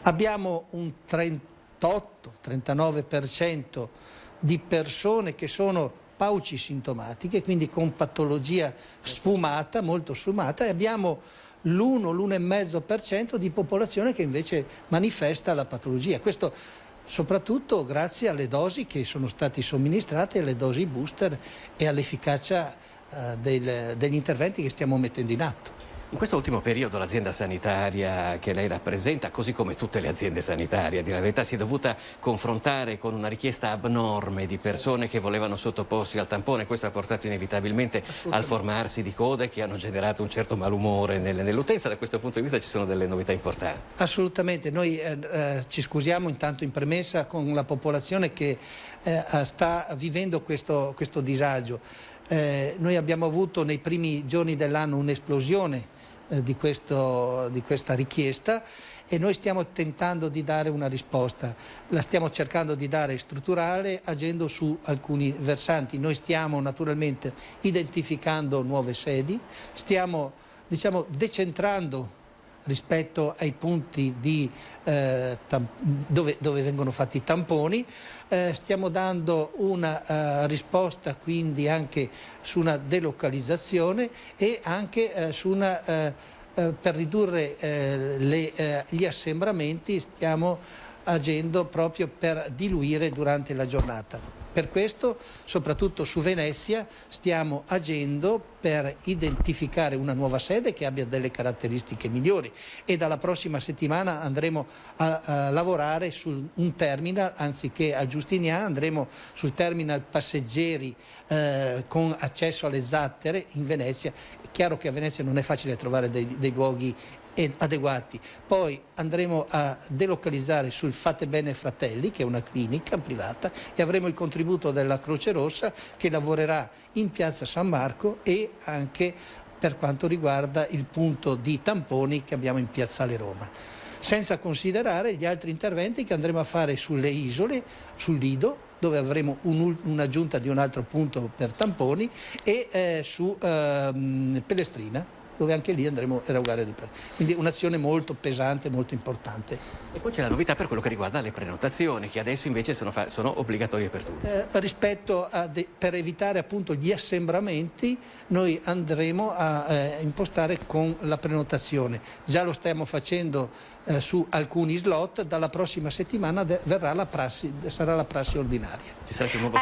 abbiamo un 38-39% di persone che sono paucisintomatiche, quindi con patologia sfumata, molto sfumata, e abbiamo l'1-1,5% di popolazione che invece manifesta la patologia. Questo soprattutto grazie alle dosi che sono state somministrate, alle dosi booster e all'efficacia degli interventi che stiamo mettendo in atto. In questo ultimo periodo l'azienda sanitaria che lei rappresenta, così come tutte le aziende sanitarie, a dire la verità, si è dovuta confrontare con una richiesta abnorme di persone che volevano sottoporsi al tampone. Questo ha portato inevitabilmente al formarsi di code che hanno generato un certo malumore nell'utenza. Da questo punto di vista ci sono delle novità importanti. Assolutamente, noi ci scusiamo intanto in premessa con la popolazione che sta vivendo questo disagio. Noi abbiamo avuto nei primi giorni dell'anno un'esplosione di questa richiesta e noi stiamo tentando di dare una risposta. La stiamo cercando di dare strutturale agendo su alcuni versanti. Noi stiamo naturalmente identificando nuove sedi, stiamo decentrando rispetto ai punti dove vengono fatti i tamponi, stiamo dando una risposta quindi anche su una delocalizzazione e anche su per ridurre gli assembramenti stiamo agendo proprio per diluire durante la giornata. Per questo, soprattutto su Venezia, stiamo agendo per identificare una nuova sede che abbia delle caratteristiche migliori e dalla prossima settimana andremo a lavorare su un terminal, anziché al Giustinian, andremo sul terminal passeggeri con accesso alle zattere in Venezia. È chiaro che a Venezia non è facile trovare dei luoghi adeguati. Poi andremo a delocalizzare sul Fate Bene Fratelli, che è una clinica privata, e avremo il contributo della Croce Rossa che lavorerà in piazza San Marco e anche per quanto riguarda il punto di tamponi che abbiamo in piazzale Roma. Senza considerare gli altri interventi che andremo a fare sulle isole, sul Lido, dove avremo un'aggiunta di un altro punto per tamponi, e su Pellestrina, dove anche lì andremo a erogare dei prezzi. Quindi un'azione molto pesante, molto importante. E poi c'è la novità per quello che riguarda le prenotazioni, che adesso invece sono obbligatorie per tutti. Per evitare appunto gli assembramenti, noi andremo a impostare con la prenotazione. Già lo stiamo facendo su alcuni slot, dalla prossima settimana sarà la prassi ordinaria.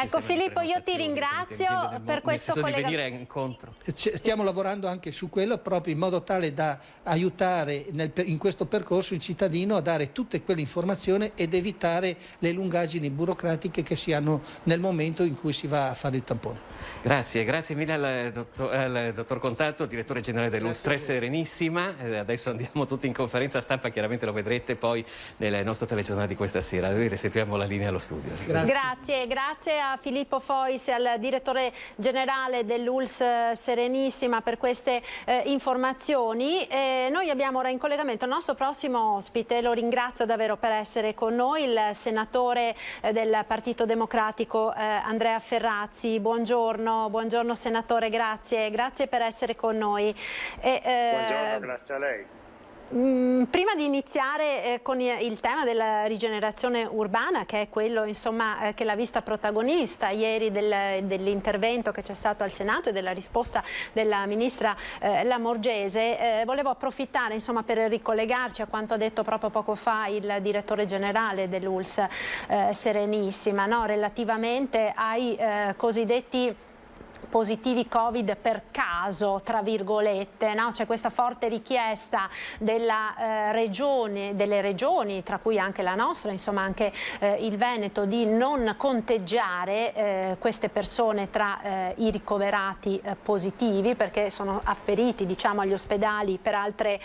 Ecco Filippo, io ti ringrazio per questo collegamento. Stiamo lavorando anche su quello, proprio in modo tale da aiutare in questo percorso il cittadino a dare tutte quelle informazioni ed evitare le lungaggini burocratiche che si hanno nel momento in cui si va a fare il tampone. Grazie mille al dottor Contatto, direttore generale dell'Ulstre Serenissima. Adesso andiamo tutti in conferenza stampa, chiaramente lo vedrete poi nel nostro telegiornale di questa sera. Noi restituiamo la linea allo studio. Grazie a Filippo Fois e al direttore generale dell'Uls Serenissima per queste informazioni. Noi abbiamo ora in collegamento il nostro prossimo ospite, lo ringrazio davvero per essere con noi, il senatore del Partito Democratico Andrea Ferrazzi. Buongiorno senatore, grazie per essere con noi. Buongiorno, grazie a lei. Prima di iniziare con il tema della rigenerazione urbana, che è quello insomma, che l'ha vista protagonista ieri dell'intervento che c'è stato al Senato e della risposta della ministra Lamorgese, volevo approfittare insomma, per ricollegarci a quanto ha detto proprio poco fa il direttore generale dell'Uls Serenissima, no? Relativamente ai cosiddetti positivi Covid per caso, tra virgolette, no? C'è questa forte richiesta delle regioni, tra cui anche la nostra, insomma anche il Veneto, di non conteggiare queste persone tra i ricoverati positivi, perché sono afferiti, diciamo, agli ospedali per altre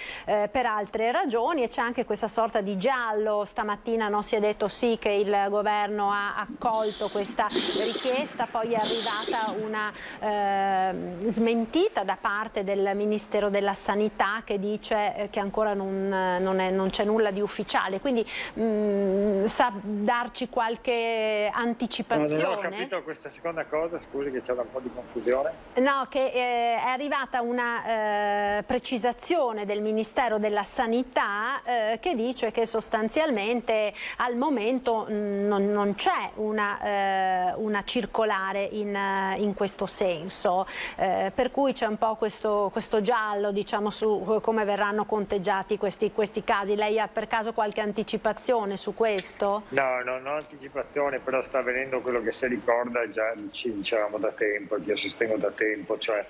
ragioni, e c'è anche questa sorta di giallo. Stamattina si è detto sì che il governo ha accolto questa richiesta, poi è arrivata una smentita da parte del Ministero della Sanità, che dice che ancora non c'è nulla di ufficiale, quindi sa darci qualche anticipazione? Non ho capito questa seconda cosa, scusi che c'è un po' di confusione. No, che è arrivata una precisazione del Ministero della Sanità che dice che sostanzialmente al momento non c'è una circolare in questo senso, per cui c'è un po' questo giallo, diciamo, su come verranno conteggiati questi casi. Lei ha per caso qualche anticipazione su questo? No, non ho anticipazione, però sta avvenendo quello che si ricorda, già ci dicevamo da tempo, che io sostengo da tempo, cioè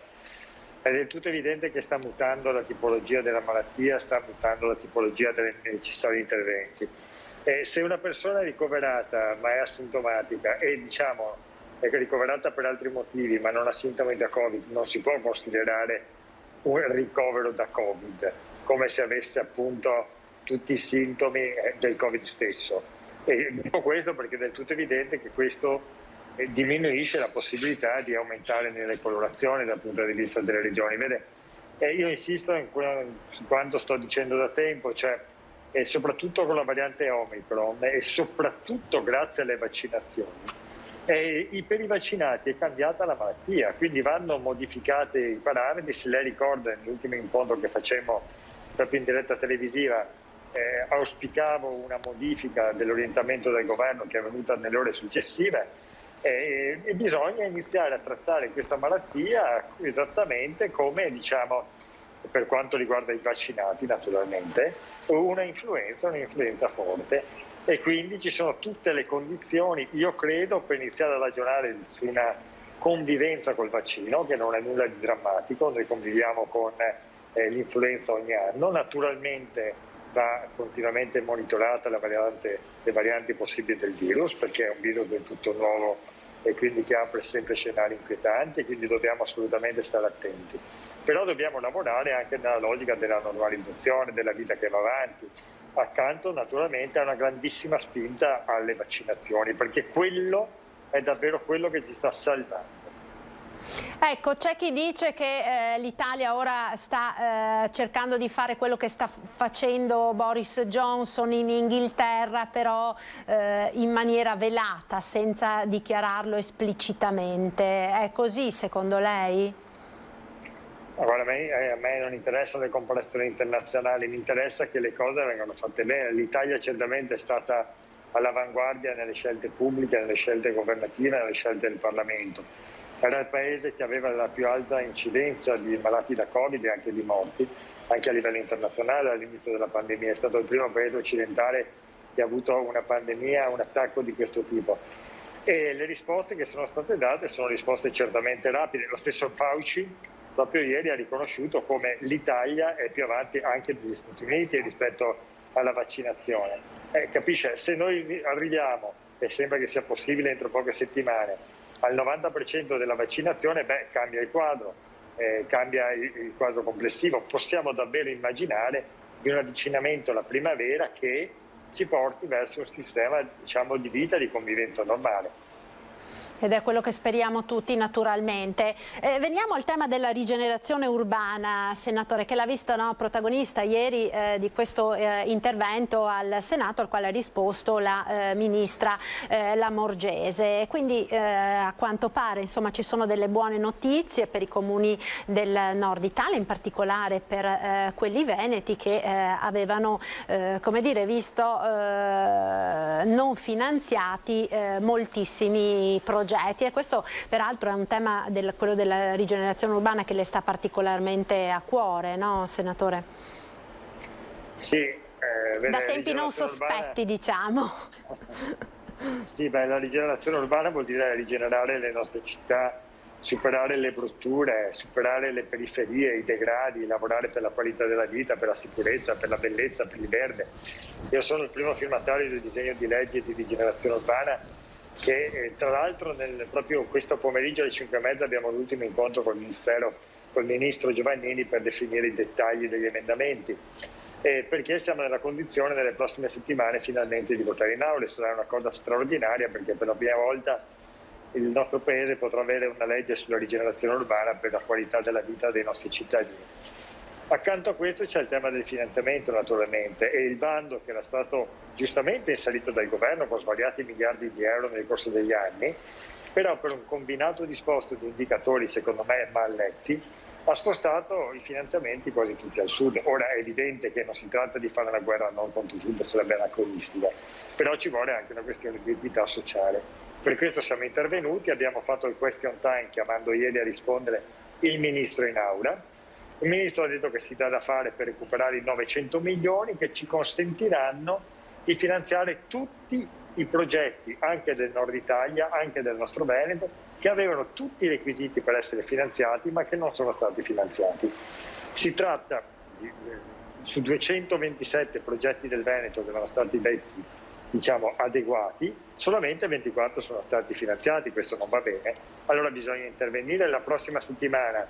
è del tutto evidente che sta mutando la tipologia della malattia, sta mutando la tipologia dei necessari interventi. Se una persona è ricoverata ma è asintomatica e diciamo è ricoverata per altri motivi ma non ha sintomi da Covid, non si può considerare un ricovero da Covid, come se avesse appunto tutti i sintomi del Covid stesso. E dico questo perché è del tutto evidente che questo diminuisce la possibilità di aumentare nelle colorazioni dal punto di vista delle regioni. Vede, io insisto su quanto sto dicendo da tempo, cioè soprattutto con la variante Omicron e soprattutto grazie alle vaccinazioni, per i vaccinati è cambiata la malattia, quindi vanno modificati i parametri. Se lei ricorda nell'ultimo incontro che facemmo proprio in diretta televisiva, auspicavo una modifica dell'orientamento del governo che è venuta nelle ore successive, e bisogna iniziare a trattare questa malattia esattamente come, diciamo, per quanto riguarda i vaccinati naturalmente, una influenza forte, e quindi ci sono tutte le condizioni, io credo, per iniziare a ragionare su una convivenza col vaccino, che non è nulla di drammatico. Noi conviviamo con l'influenza ogni anno, naturalmente va continuamente monitorata le varianti possibili del virus, perché è un virus del tutto nuovo e quindi che apre sempre scenari inquietanti, e quindi dobbiamo assolutamente stare attenti. Però dobbiamo lavorare anche nella logica della normalizzazione, della vita che va avanti, accanto naturalmente a una grandissima spinta alle vaccinazioni, perché quello è davvero quello che ci sta salvando. Ecco, c'è chi dice che l'Italia ora sta cercando di fare quello che sta facendo Boris Johnson in Inghilterra, però in maniera velata, senza dichiararlo esplicitamente. È così secondo lei? Guarda, a me non interessano le comparazioni internazionali, mi interessa che le cose vengano fatte bene. L'Italia certamente è stata all'avanguardia nelle scelte pubbliche, nelle scelte governative, nelle scelte del Parlamento. Era il paese che aveva la più alta incidenza di malati da Covid e anche di morti, anche a livello internazionale all'inizio della pandemia. È stato il primo paese occidentale che ha avuto una pandemia, un attacco di questo tipo. E le risposte che sono state date sono risposte certamente rapide. Lo stesso Fauci proprio ieri ha riconosciuto come l'Italia è più avanti anche degli Stati Uniti rispetto alla vaccinazione. Capisce, se noi arriviamo, e sembra che sia possibile entro poche settimane, al 90% della vaccinazione, cambia il quadro, cambia il quadro complessivo. Possiamo davvero immaginare di un avvicinamento alla primavera che ci porti verso un sistema, diciamo, di vita, di convivenza normale. Ed è quello che speriamo tutti, naturalmente. Veniamo al tema della rigenerazione urbana, senatore, che l'ha visto, no, protagonista ieri di questo intervento al Senato, al quale ha risposto la ministra Lamorgese. Quindi a quanto pare, insomma, ci sono delle buone notizie per i comuni del nord Italia, in particolare per quelli veneti che avevano, come dire, visto non finanziati moltissimi progetti. E questo peraltro è un tema, quello della rigenerazione urbana, che le sta particolarmente a cuore, no, senatore? Sì, da tempi non sospetti, diciamo. Sì, la rigenerazione urbana vuol dire rigenerare le nostre città, superare le brutture, superare le periferie, i degradi, lavorare per la qualità della vita, per la sicurezza, per la bellezza, per il verde. Io sono il primo firmatario del disegno di legge di rigenerazione urbana, che tra l'altro proprio questo pomeriggio alle 5:30 abbiamo l'ultimo incontro col ministro Giovannini per definire i dettagli degli emendamenti, perché siamo nella condizione nelle prossime settimane finalmente di votare in aula. Sarà una cosa straordinaria, perché per la prima volta il nostro Paese potrà avere una legge sulla rigenerazione urbana per la qualità della vita dei nostri cittadini. Accanto a questo c'è il tema del finanziamento naturalmente, e il bando che era stato giustamente inserito dal governo con svariati miliardi di euro nel corso degli anni, però per un combinato disposto di indicatori secondo me mal letti ha spostato i finanziamenti quasi tutti al sud. Ora è evidente che non si tratta di fare una guerra non contro il sud, sarebbe anacronistica, però ci vuole anche una questione di equità sociale. Per questo siamo intervenuti, abbiamo fatto il question time chiamando ieri a rispondere il Ministro in aula. Il Ministro ha detto che si dà da fare per recuperare i 900 milioni che ci consentiranno di finanziare tutti i progetti, anche del Nord Italia, anche del nostro Veneto, che avevano tutti i requisiti per essere finanziati ma che non sono stati finanziati. Si tratta su 227 progetti del Veneto che erano stati detti adeguati, solamente 24 sono stati finanziati, questo non va bene, allora bisogna intervenire. La prossima settimana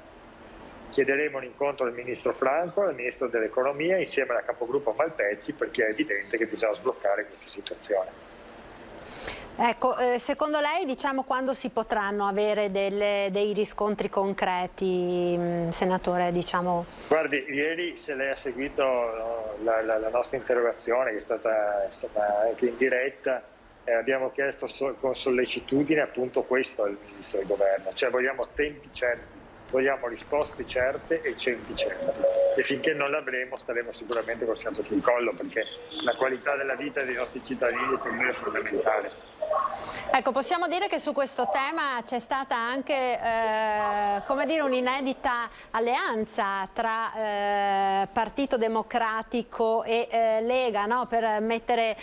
chiederemo un incontro al Ministro Franco, al Ministro dell'Economia, insieme alla capogruppo Malpezzi, perché è evidente che bisogna sbloccare questa situazione. Ecco, secondo lei quando si potranno avere dei riscontri concreti, Senatore? Guardi, ieri, se lei ha seguito la nostra interrogazione, che è stata anche in diretta, abbiamo chiesto con sollecitudine appunto questo al Ministro del Governo, cioè vogliamo tempi certi, vogliamo risposte certe e tempi certi, e finché non l'avremo staremo sicuramente col fiato sul collo, perché la qualità della vita dei nostri cittadini per noi è fondamentale. Ecco, possiamo dire che su questo tema c'è stata anche un'inedita alleanza tra Partito Democratico e Lega, no? Per mettere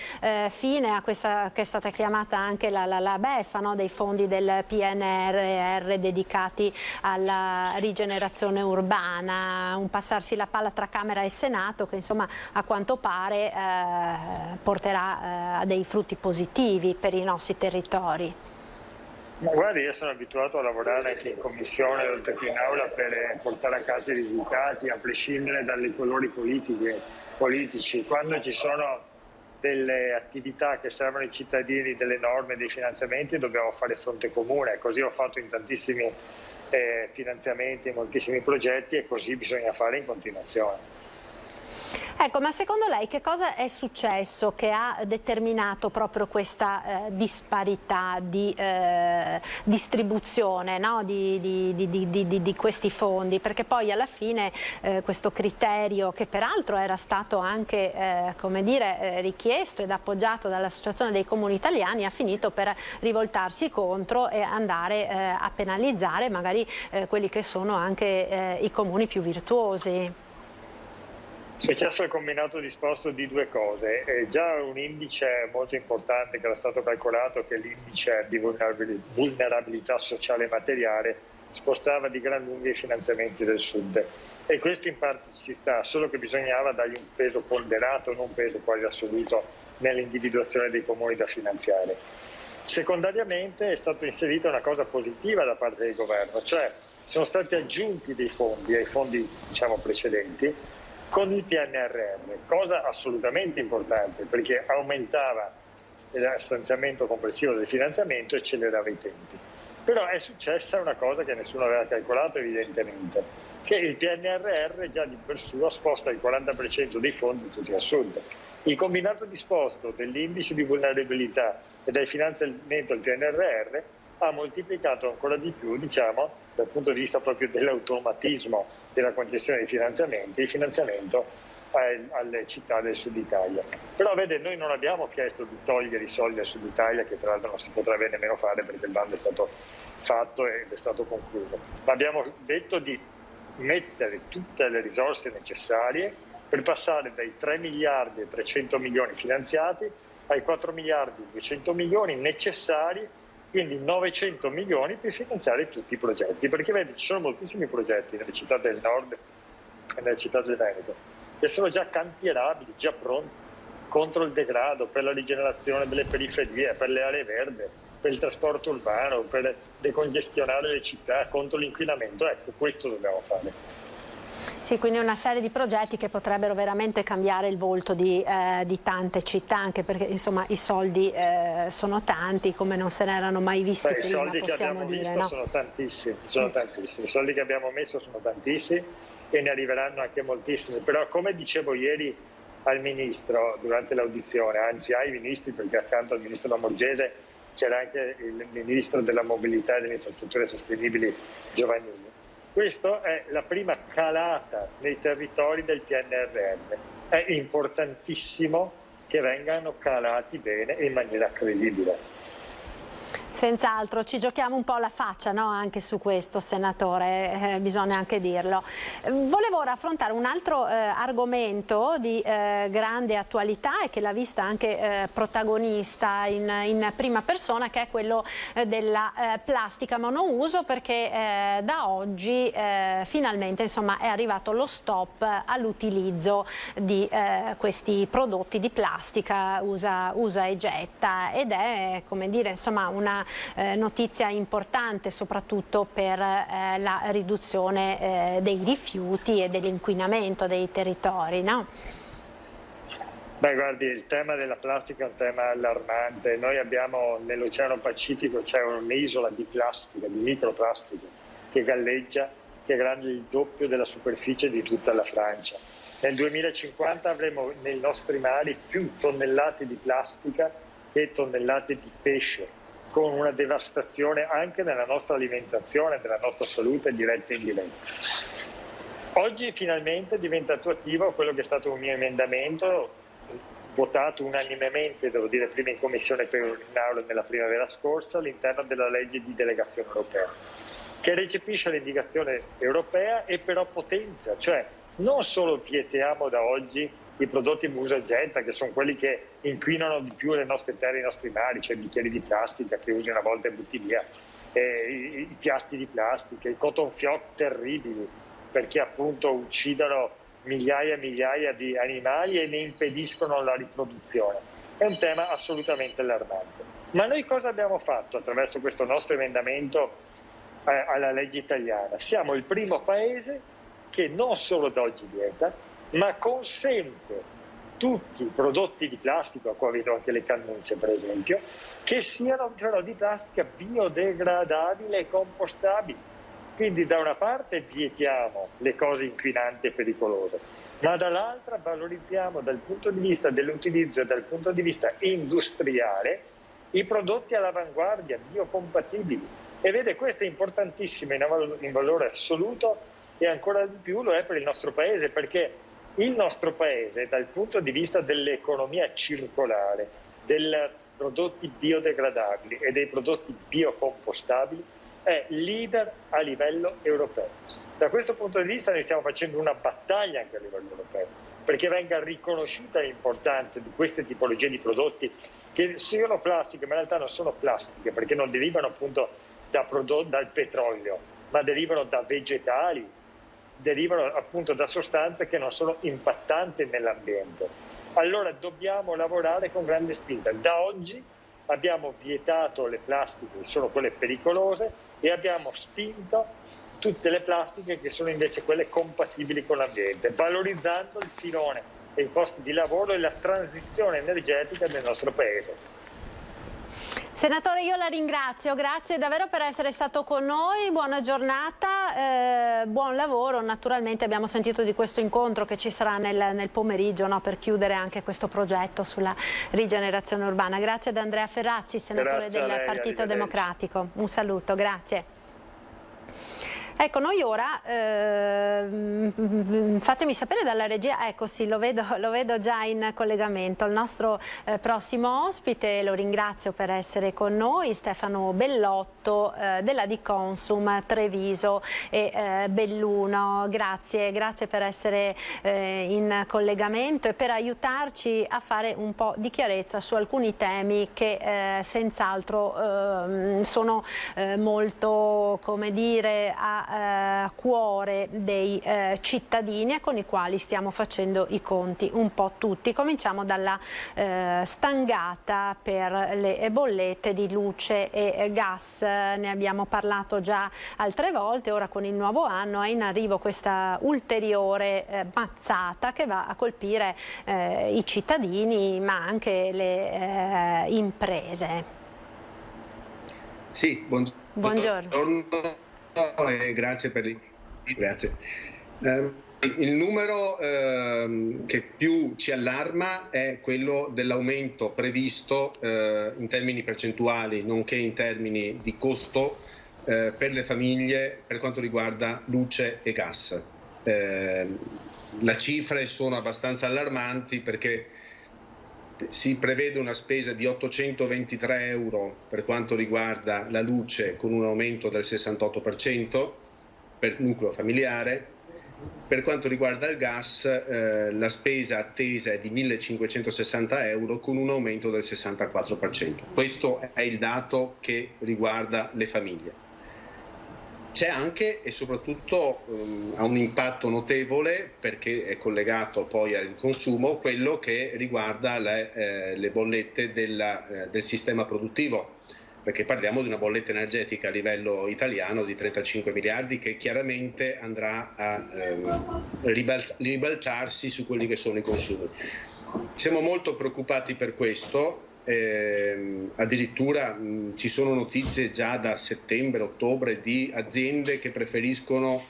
fine a questa che è stata chiamata anche la beffa, no? Dei fondi del PNRR dedicati alla rigenerazione urbana, un passarsi la palla tra Camera e Senato che insomma a quanto pare porterà a dei frutti positivi per i nostri territori. Ma guardi, io sono abituato a lavorare anche in commissione oltre che in aula per portare a casa i risultati, a prescindere dai colori politici. Quando ci sono delle attività che servono ai cittadini, delle norme, dei finanziamenti, dobbiamo fare fronte comune. Così ho fatto in tantissimi finanziamenti, in moltissimi progetti, e così bisogna fare in continuazione. Ecco, ma secondo lei che cosa è successo che ha determinato proprio questa disparità di distribuzione, no? di questi fondi? Perché poi alla fine questo criterio, che peraltro era stato anche richiesto ed appoggiato dall'Associazione dei Comuni Italiani, ha finito per rivoltarsi contro e andare a penalizzare magari quelli che sono anche i comuni più virtuosi. È successo il combinato disposto di due cose. Già un indice molto importante che era stato calcolato, che è l'indice di vulnerabilità sociale e materiale, spostava di gran lunga i finanziamenti del Sud. E questo in parte ci sta, solo che bisognava dargli un peso ponderato, non un peso quasi assoluto, nell'individuazione dei comuni da finanziare. Secondariamente è stata inserita una cosa positiva da parte del governo, cioè sono stati aggiunti dei fondi ai fondi precedenti, con il PNRR, cosa assolutamente importante perché aumentava il stanziamento complessivo del finanziamento e accelerava i tempi. Però è successa una cosa che nessuno aveva calcolato evidentemente, che il PNRR già di per sé sposta il 40% dei fondi tutti al sud. Il combinato disposto dell'indice di vulnerabilità e del finanziamento del PNRR ha moltiplicato ancora di più, dal punto di vista proprio dell'automatismo della concessione dei finanziamenti, il finanziamento alle città del Sud Italia. Però vede, noi non abbiamo chiesto di togliere i soldi al Sud Italia, che tra l'altro non si potrebbe nemmeno fare perché il bando è stato fatto ed è stato concluso, ma abbiamo detto di mettere tutte le risorse necessarie per passare dai 3 miliardi e 300 milioni finanziati ai 4 miliardi e 200 milioni necessari, quindi 900 milioni per finanziare tutti i progetti, perché vedi, ci sono moltissimi progetti nelle città del nord e nelle città del Veneto che sono già cantierabili, già pronti, contro il degrado, per la rigenerazione delle periferie, per le aree verdi, per il trasporto urbano, per decongestionare le città, contro l'inquinamento. Ecco, questo dobbiamo fare. Sì, quindi una serie di progetti che potrebbero veramente cambiare il volto di tante città, anche perché insomma i soldi sono tanti, come non se ne erano mai visti prima, i soldi che abbiamo dire, visto no? sono tantissimi, i soldi che abbiamo messo sono tantissimi e ne arriveranno anche moltissimi, però come dicevo ieri al Ministro durante l'audizione, anzi ai Ministri, perché accanto al Ministro Lamorgese c'era anche il Ministro della Mobilità e delle Infrastrutture Sostenibili Giovannini. Questa è la prima calata nei territori del PNRR. È importantissimo che vengano calati bene e in maniera credibile. Senz'altro, ci giochiamo un po' la faccia, no? Anche su questo, senatore, bisogna anche dirlo. Volevo ora affrontare un altro argomento di grande attualità e che l'ha vista anche protagonista in prima persona, che è quello della plastica monouso, perché da oggi finalmente insomma, è arrivato lo stop all'utilizzo di questi prodotti di plastica usa e getta, ed è, come dire, insomma, una notizia importante soprattutto per la riduzione dei rifiuti e dell'inquinamento dei territori, no? Beh, guardi, il tema della plastica è un tema allarmante. Noi abbiamo nell'Oceano Pacifico c'è un'isola di plastica, di microplastica, che galleggia, che è grande il doppio della superficie di tutta la Francia. Nel 2050 avremo nei nostri mari più tonnellate di plastica che tonnellate di pesce, con una devastazione anche nella nostra alimentazione, nella nostra salute diretta e indiretta. Oggi finalmente diventa attuativo quello che è stato un mio emendamento, votato unanimemente, devo dire, prima in Commissione per in Aula nella primavera scorsa, all'interno della legge di delegazione europea, che recepisce l'indicazione europea e però potenzia, cioè non solo vietiamo da oggi i prodotti usa e getta, che sono quelli che inquinano di più le nostre terre, i nostri mari, cioè i bicchieri di plastica che usi una volta e butti via, i piatti di plastica, i cotton fioc terribili, perché appunto uccidono migliaia e migliaia di animali e ne impediscono la riproduzione. È un tema assolutamente allarmante. Ma noi cosa abbiamo fatto attraverso questo nostro emendamento alla legge italiana? Siamo il primo paese che non solo da oggi vieta, ma consente tutti i prodotti di plastica, qua vedo anche le cannucce per esempio, che siano però di plastica biodegradabile e compostabile. Quindi da una parte vietiamo le cose inquinanti e pericolose, ma dall'altra valorizziamo dal punto di vista dell'utilizzo e dal punto di vista industriale i prodotti all'avanguardia, biocompatibili. E vede, questo è importantissimo in valore assoluto e ancora di più lo è per il nostro Paese, perché il nostro Paese, dal punto di vista dell'economia circolare, dei prodotti biodegradabili e dei prodotti biocompostabili, è leader a livello europeo. Da questo punto di vista noi stiamo facendo una battaglia anche a livello europeo, perché venga riconosciuta l'importanza di queste tipologie di prodotti che siano plastiche, ma in realtà non sono plastiche, perché non derivano appunto dal petrolio, ma derivano da vegetali, derivano appunto da sostanze che non sono impattanti nell'ambiente. Allora dobbiamo lavorare con grande spinta. Da oggi abbiamo vietato le plastiche che sono quelle pericolose e abbiamo spinto tutte le plastiche che sono invece quelle compatibili con l'ambiente, valorizzando il filone e i posti di lavoro e la transizione energetica del nostro Paese. Senatore, io la ringrazio, grazie davvero per essere stato con noi, buona giornata, buon lavoro. Naturalmente abbiamo sentito di questo incontro che ci sarà nel pomeriggio, no, per chiudere anche questo progetto sulla rigenerazione urbana. Grazie ad Andrea Ferrazzi, senatore del Partito Democratico. Un saluto, grazie. Ecco, noi ora, fatemi sapere dalla regia, ecco sì, lo vedo già in collegamento, il nostro prossimo ospite, lo ringrazio per essere con noi, Stefano Bellotto della Diconsum Treviso e Belluno. Grazie per essere in collegamento e per aiutarci a fare un po' di chiarezza su alcuni temi che senz'altro sono molto, come dire, a cuore dei cittadini e con i quali stiamo facendo i conti un po' tutti. Cominciamo dalla stangata per le bollette di luce e gas. Ne abbiamo parlato già altre volte. Ora con il nuovo anno è in arrivo questa ulteriore mazzata che va a colpire i cittadini ma anche le imprese. Sì, buongiorno e grazie per grazie. Il numero che più ci allarma è quello dell'aumento previsto in termini percentuali, nonché in termini di costo per le famiglie per quanto riguarda luce e gas. Le cifre sono abbastanza allarmanti perché si prevede una spesa di 823 euro per quanto riguarda la luce con un aumento del 68% per nucleo familiare. Per quanto riguarda il gas la spesa attesa è di 1560 euro con un aumento del 64%. Questo è il dato che riguarda le famiglie. C'è anche e soprattutto ha un impatto notevole perché è collegato poi al consumo quello che riguarda le bollette del sistema produttivo, perché parliamo di una bolletta energetica a livello italiano di 35 miliardi che chiaramente andrà a ribaltarsi su quelli che sono i consumi. Siamo molto preoccupati per questo. Addirittura ci sono notizie già da settembre-ottobre di aziende che preferiscono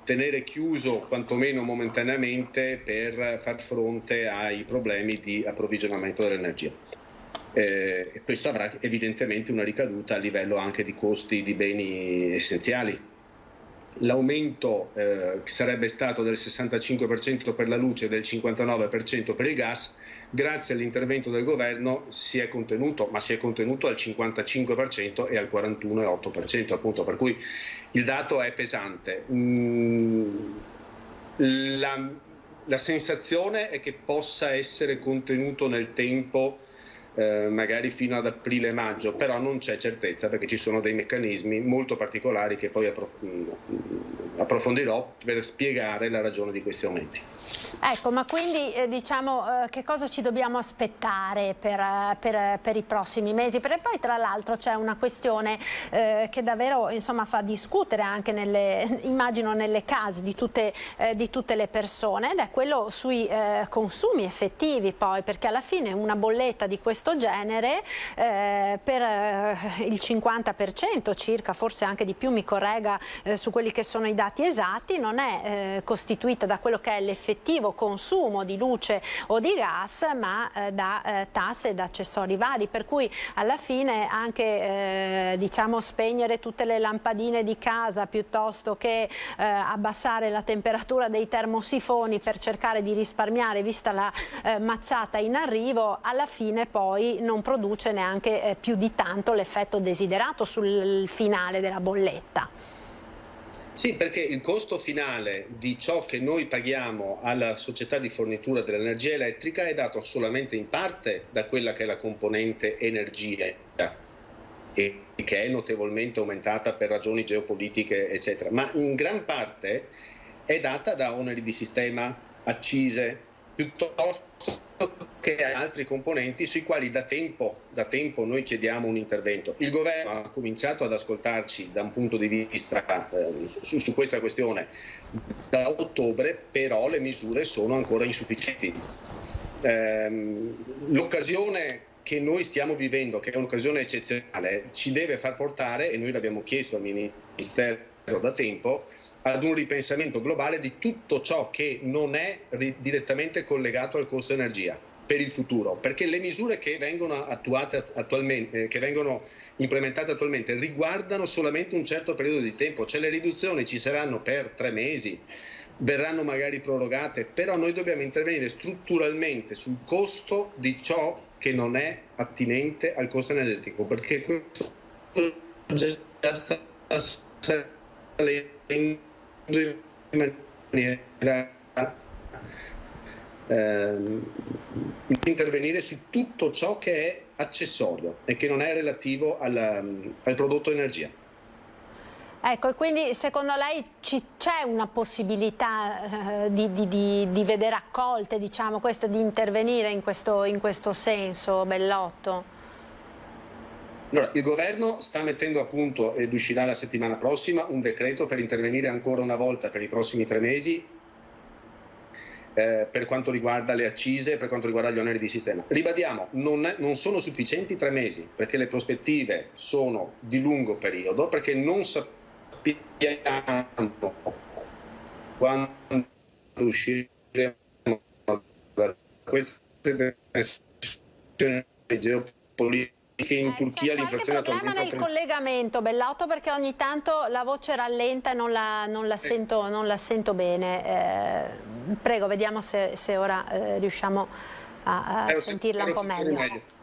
tenere chiuso quantomeno momentaneamente per far fronte ai problemi di approvvigionamento dell'energia. E questo avrà evidentemente una ricaduta a livello anche di costi di beni essenziali. L'aumento sarebbe stato del 65% per la luce e del 59% per il gas. Grazie all'intervento del governo si è contenuto, ma si è contenuto al 55% e al 41,8%, appunto, per cui il dato è pesante. La sensazione è che possa essere contenuto nel tempo magari fino ad aprile-maggio, però non c'è certezza perché ci sono dei meccanismi molto particolari che poi approfondirò per spiegare la ragione di questi aumenti. Ecco, ma quindi diciamo che cosa ci dobbiamo aspettare per i prossimi mesi? Perché poi tra l'altro c'è una questione che davvero insomma fa discutere anche immagino nelle case di tutte le persone, ed è quello sui consumi effettivi poi, perché alla fine una bolletta di questo genere per il 50% circa, forse anche di più, mi corregga su quelli che sono i dati esatti, non è costituita da quello che è l'effettivo consumo di luce o di gas, ma da tasse ed accessori vari, per cui alla fine anche diciamo spegnere tutte le lampadine di casa piuttosto che abbassare la temperatura dei termosifoni per cercare di risparmiare vista la mazzata in arrivo, alla fine poi non produce neanche più di tanto l'effetto desiderato sul finale della bolletta. Sì, perché il costo finale di ciò che noi paghiamo alla società di fornitura dell'energia elettrica è dato solamente in parte da quella che è la componente energia e che è notevolmente aumentata per ragioni geopolitiche, eccetera, ma in gran parte è data da oneri di sistema, accise, piuttosto che altri componenti sui quali da tempo noi chiediamo un intervento. Il governo ha cominciato ad ascoltarci da un punto di vista su questa questione da ottobre, però le misure sono ancora insufficienti. L'occasione che noi stiamo vivendo, che è un'occasione eccezionale, ci deve far portare, e noi l'abbiamo chiesto al Ministero da tempo, ad un ripensamento globale di tutto ciò che non è direttamente collegato al costo energia per il futuro, perché le misure che vengono attuate attualmente, che vengono implementate attualmente, riguardano solamente un certo periodo di tempo, cioè le riduzioni ci saranno per 3 mesi, verranno magari prorogate, però noi dobbiamo intervenire strutturalmente sul costo di ciò che non è attinente al costo energetico, perché questo già sta salendo in maniera intervenire su tutto ciò che è accessorio e che non è relativo al prodotto energia. Ecco, e quindi secondo lei c'è una possibilità di vedere accolte, diciamo, questo, di intervenire in questo senso, Bellotto? Allora, il governo sta mettendo a punto, ed uscirà la settimana prossima, un decreto per intervenire ancora una volta per i prossimi 3 mesi per quanto riguarda le accise, per quanto riguarda gli oneri di sistema. Ribadiamo, non sono sufficienti 3 mesi, perché le prospettive sono di lungo periodo, perché non sappiamo quando usciremo da queste tensioni geopolitiche. In Turchia l'inflazione attualmente... C'è qualche problema nel collegamento, Bellotto, perché ogni tanto la voce rallenta e non la sento bene. Prego, vediamo se ora riusciamo a sentirla un po' meglio.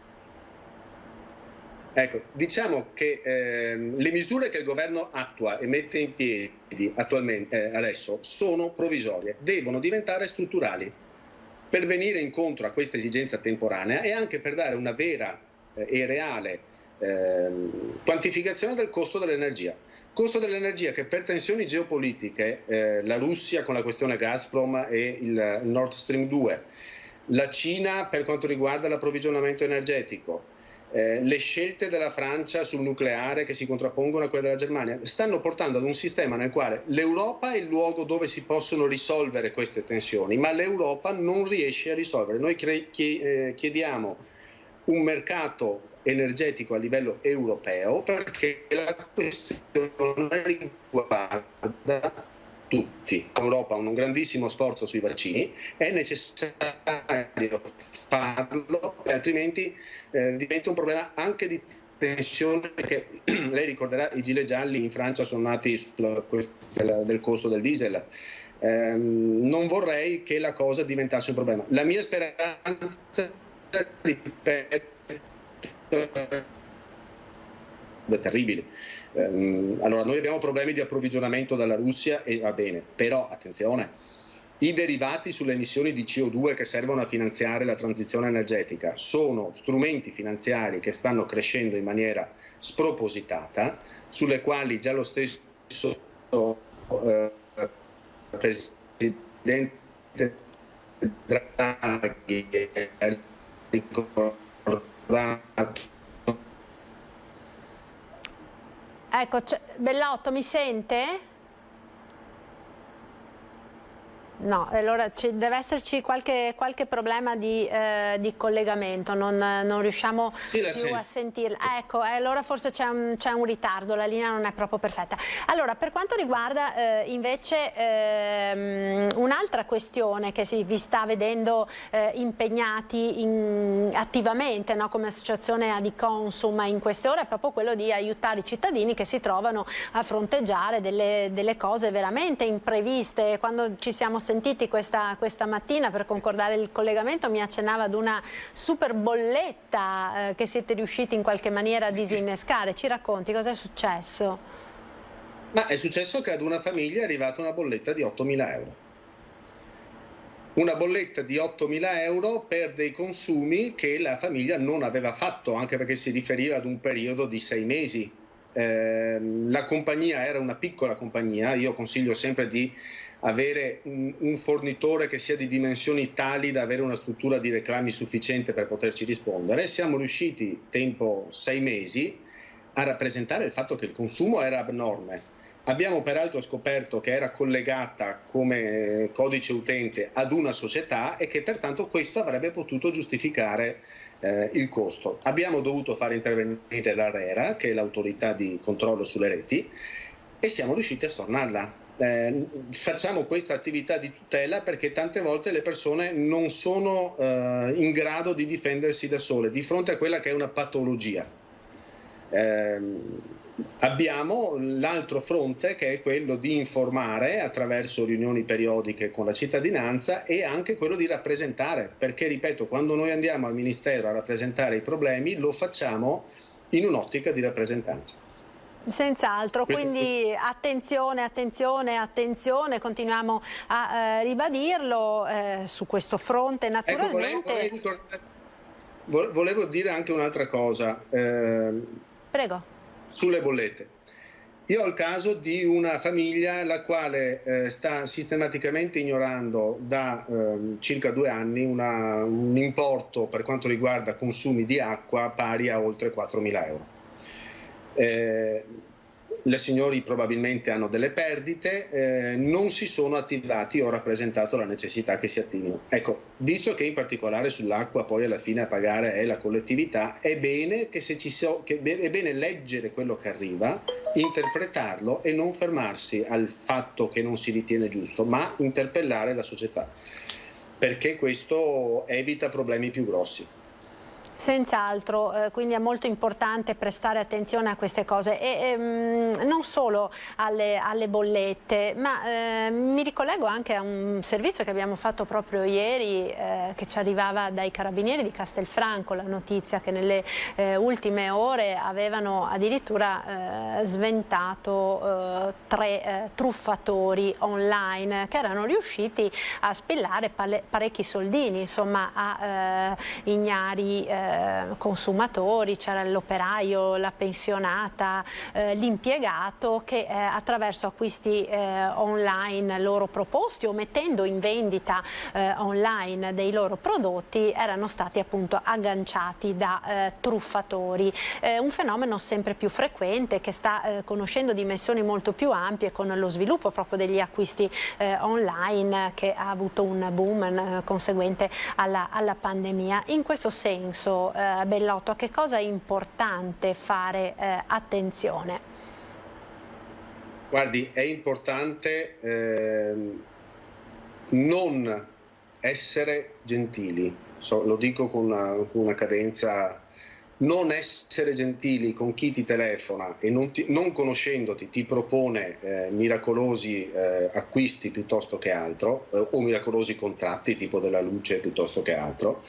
Ecco, diciamo che le misure che il governo attua e mette in piedi attualmente, adesso, sono provvisorie, devono diventare strutturali per venire incontro a questa esigenza temporanea e anche per dare una vera e reale quantificazione del costo dell'energia. Costo dell'energia che per tensioni geopolitiche, la Russia con la questione Gazprom e il Nord Stream 2, la Cina per quanto riguarda l'approvvigionamento energetico, le scelte della Francia sul nucleare che si contrappongono a quelle della Germania, stanno portando ad un sistema nel quale l'Europa è il luogo dove si possono risolvere queste tensioni, ma l'Europa non riesce a risolvere. Noi chiediamo un mercato energetico a livello europeo perché la questione riguarda tutti. L'Europa ha un grandissimo sforzo sui vaccini, è necessario farlo, altrimenti diventa un problema anche di tensione, perché lei ricorderà i gilet gialli in Francia sono nati del costo del diesel. Non vorrei che la cosa diventasse un problema. La mia speranza, ripeto, è terribile. Allora, noi abbiamo problemi di approvvigionamento dalla Russia e va bene, però attenzione, i derivati sulle emissioni di CO2 che servono a finanziare la transizione energetica sono strumenti finanziari che stanno crescendo in maniera spropositata, sulle quali già lo stesso Presidente Draghi ha ricordato. Ecco, Bellotto, mi sente? No, allora deve esserci qualche problema di collegamento, non riusciamo più a sentirla. Ecco, allora forse c'è un ritardo, la linea non è proprio perfetta. Allora, per quanto riguarda invece un'altra questione che vi sta vedendo impegnati attivamente, no, come associazione Adiconsum in queste ore, è proprio quello di aiutare i cittadini che si trovano a fronteggiare delle cose veramente impreviste. Quando ci siamo sentiti questa mattina per concordare il collegamento mi accennava ad una super bolletta che siete riusciti in qualche maniera a disinnescare. Ci racconti cosa è successo? Ma è successo che ad una famiglia è arrivata una bolletta di 8.000 euro. Una bolletta di 8.000 euro per dei consumi che la famiglia non aveva fatto, anche perché si riferiva ad un periodo di 6 mesi. La compagnia era una piccola compagnia, io consiglio sempre di avere un fornitore che sia di dimensioni tali da avere una struttura di reclami sufficiente per poterci rispondere. Siamo riusciti, tempo 6 mesi, a rappresentare il fatto che il consumo era abnorme. Abbiamo peraltro scoperto che era collegata come codice utente ad una società e che pertanto questo avrebbe potuto giustificare il costo. Abbiamo dovuto fare intervenire l'ARERA, che è l'autorità di controllo sulle reti, e siamo riusciti a stornarla. Facciamo questa attività di tutela perché tante volte le persone non sono in grado di difendersi da sole di fronte a quella che è una patologia. Abbiamo l'altro fronte che è quello di informare attraverso riunioni periodiche con la cittadinanza e anche quello di rappresentare, perché ripeto, quando noi andiamo al Ministero a rappresentare i problemi lo facciamo in un'ottica di rappresentanza. Senz'altro, quindi attenzione, continuiamo a ribadirlo su questo fronte naturalmente. Ecco, volevo dire anche un'altra cosa. Prego. Sulle bollette. Io ho il caso di una famiglia la quale sta sistematicamente ignorando da circa 2 anni un importo per quanto riguarda consumi di acqua pari a oltre 4.000 euro. Le signori probabilmente hanno delle perdite, non si sono attivati, ho rappresentato la necessità che si attivino. Ecco, visto che in particolare sull'acqua poi alla fine a pagare è la collettività, è bene, è bene leggere quello che arriva, interpretarlo e non fermarsi al fatto che non si ritiene giusto, ma interpellare la società, perché questo evita problemi più grossi. Senz'altro, quindi è molto importante prestare attenzione a queste cose e non solo alle bollette, ma mi ricollego anche a un servizio che abbiamo fatto proprio ieri che ci arrivava dai Carabinieri di Castelfranco, la notizia che nelle ultime ore avevano addirittura sventato 3 truffatori online che erano riusciti a spillare parecchi soldini, insomma, a ignari consumatori. C'era l'operaio, la pensionata, l'impiegato che attraverso acquisti online loro proposti o mettendo in vendita online dei loro prodotti erano stati appunto agganciati da truffatori. Un fenomeno sempre più frequente che sta conoscendo dimensioni molto più ampie con lo sviluppo proprio degli acquisti online che ha avuto un boom conseguente alla pandemia. In questo senso, Bellotto, a che cosa è importante fare attenzione? Guardi, è importante non essere gentili, lo dico con una cadenza, non essere gentili con chi ti telefona e non conoscendoti ti propone miracolosi acquisti piuttosto che altro, o miracolosi contratti tipo della luce piuttosto che altro.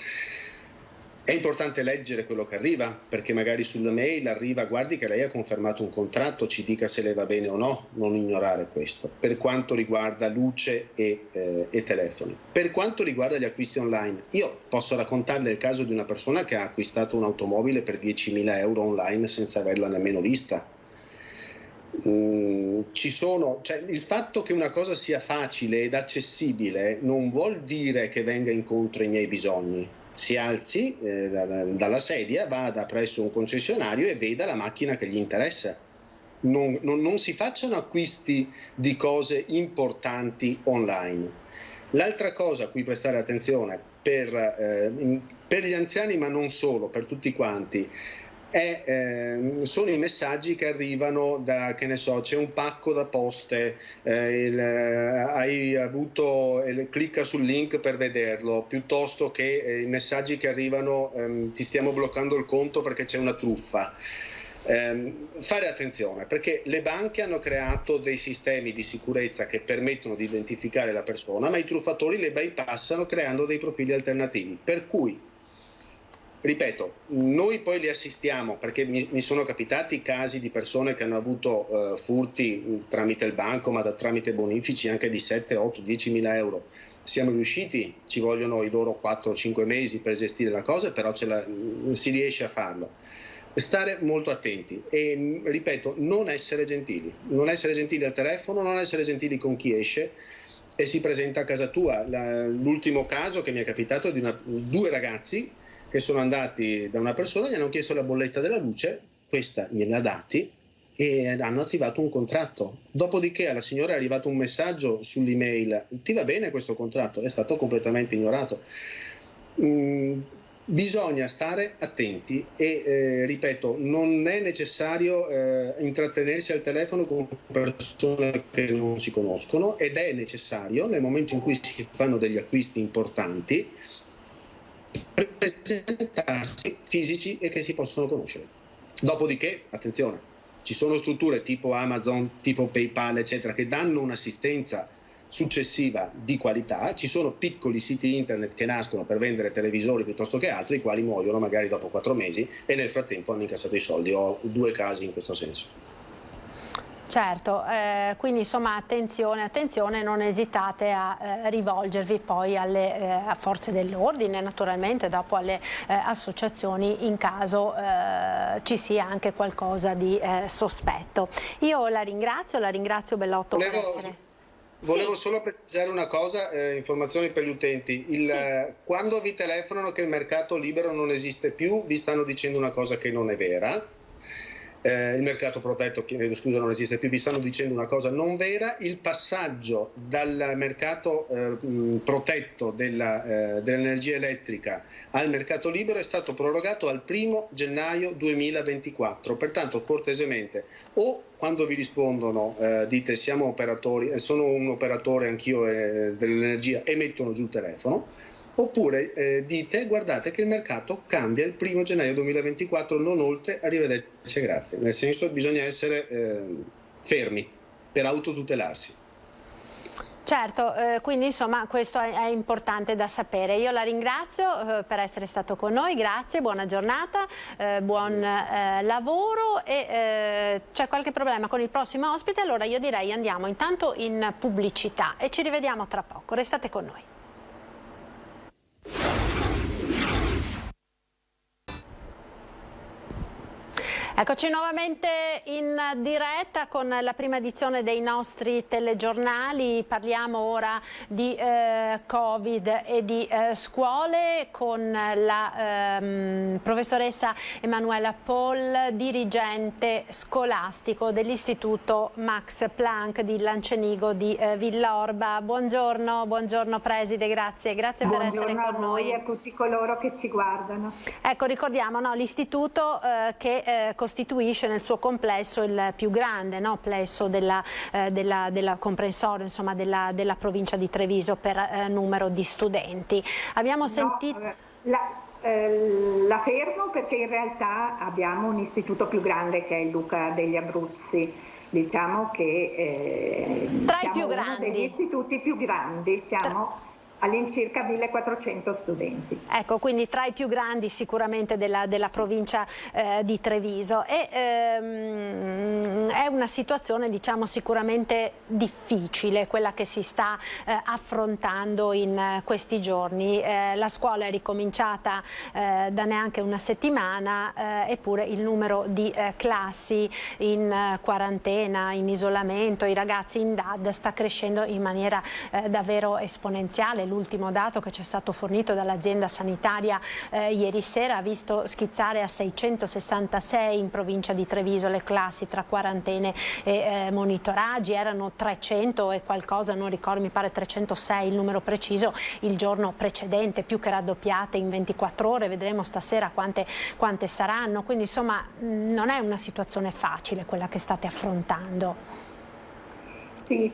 È importante leggere quello che arriva, perché magari sulla mail arriva: guardi che lei ha confermato un contratto, ci dica se le va bene o no. Non ignorare questo, per quanto riguarda luce e telefoni. Per quanto riguarda gli acquisti online, io posso raccontarle il caso di una persona che ha acquistato un'automobile per 10.000 euro online senza averla nemmeno vista. Il fatto che una cosa sia facile ed accessibile non vuol dire che venga incontro ai miei bisogni. Si alzi dalla sedia, vada presso un concessionario e veda la macchina che gli interessa. Non si facciano acquisti di cose importanti online. L'altra cosa a cui prestare attenzione per gli anziani, ma non solo, per tutti quanti, sono i messaggi che arrivano da, che ne so, c'è un pacco da poste, clicca sul link per vederlo, piuttosto che i messaggi che arrivano, ti stiamo bloccando il conto perché c'è una truffa. Fare attenzione, perché le banche hanno creato dei sistemi di sicurezza che permettono di identificare la persona, ma i truffatori le bypassano creando dei profili alternativi, per cui, ripeto, noi poi li assistiamo, perché mi sono capitati casi di persone che hanno avuto furti tramite il banco, ma tramite bonifici anche di 7, 8, 10.000 euro. Siamo riusciti, ci vogliono i loro 4-5 mesi per gestire la cosa, però si riesce a farlo. Stare molto attenti e, ripeto, non essere gentili al telefono, non essere gentili con chi esce e si presenta a casa tua. L'ultimo caso che mi è capitato è di 2 ragazzi che sono andati da una persona, gli hanno chiesto la bolletta della luce, questa gliel'ha dati e hanno attivato un contratto. Dopodiché alla signora è arrivato un messaggio sull'email: ti va bene questo contratto? È stato completamente ignorato. Bisogna stare attenti e, ripeto, non è necessario intrattenersi al telefono con persone che non si conoscono, ed è necessario, nel momento in cui si fanno degli acquisti importanti, presentarsi fisici e che si possono conoscere. Dopodiché, attenzione, ci sono strutture tipo Amazon, tipo PayPal, eccetera, che danno un'assistenza successiva di qualità. Ci sono piccoli siti internet che nascono per vendere televisori piuttosto che altri, i quali muoiono magari dopo 4 mesi e nel frattempo hanno incassato i soldi. Ho 2 casi in questo senso. Certo, quindi insomma attenzione, non esitate a rivolgervi poi alle forze dell'ordine, naturalmente dopo alle associazioni in caso ci sia anche qualcosa di sospetto. Io la ringrazio Bellotto per essere... Volevo solo precisare una cosa, informazioni per gli utenti. Quando vi telefonano che il mercato libero non esiste più, vi stanno dicendo una cosa che non è vera. Il mercato protetto, chiedo scusa, non esiste più, vi stanno dicendo una cosa non vera. Il passaggio dal mercato protetto dell'energia elettrica al mercato libero è stato prorogato al 1° gennaio 2024. Pertanto, cortesemente, o quando vi rispondono dite siamo operatori, sono un operatore anch'io dell'energia, e mettono giù il telefono, oppure dite guardate che il mercato cambia il 1° gennaio 2024, non oltre, arrivederci, grazie. Nel senso, bisogna essere fermi per autotutelarsi. Certo, quindi insomma questo è importante da sapere. Io la ringrazio per essere stato con noi, grazie, buona giornata, buon lavoro, e c'è qualche problema con il prossimo ospite, allora io direi andiamo intanto in pubblicità e ci rivediamo tra poco, restate con noi. Eccoci nuovamente in diretta con la prima edizione dei nostri telegiornali. Parliamo ora di Covid e di scuole con la professoressa Emanuela Paul, dirigente scolastico dell'Istituto Max Planck di Lancenigo di Villorba. Buongiorno preside, grazie per essere con noi. Buongiorno a voi e a tutti coloro che ci guardano. Ecco, ricordiamo l'istituto che costituisce nel suo complesso il più grande plesso della comprensorio, insomma, della provincia di Treviso per numero di studenti. Abbiamo sentito... La fermo perché in realtà abbiamo un istituto più grande che è il Luca degli Abruzzi. Diciamo che siamo uno degli istituti più grandi, siamo all'incirca 1400 studenti. Ecco, quindi tra i più grandi sicuramente della provincia di Treviso. È una situazione, diciamo, sicuramente difficile quella che si sta affrontando in questi giorni. La scuola è ricominciata da neanche una settimana, eppure il numero di classi in quarantena, in isolamento, i ragazzi in DAD sta crescendo in maniera davvero esponenziale. L'ultimo dato che ci è stato fornito dall'azienda sanitaria ieri sera ha visto schizzare a 666 in provincia di Treviso le classi tra quarantene e monitoraggi. Erano 300 e qualcosa, non ricordo, mi pare 306 il numero preciso il giorno precedente, più che raddoppiate in 24 ore, vedremo stasera quante saranno, quindi insomma non è una situazione facile quella che state affrontando. Sì,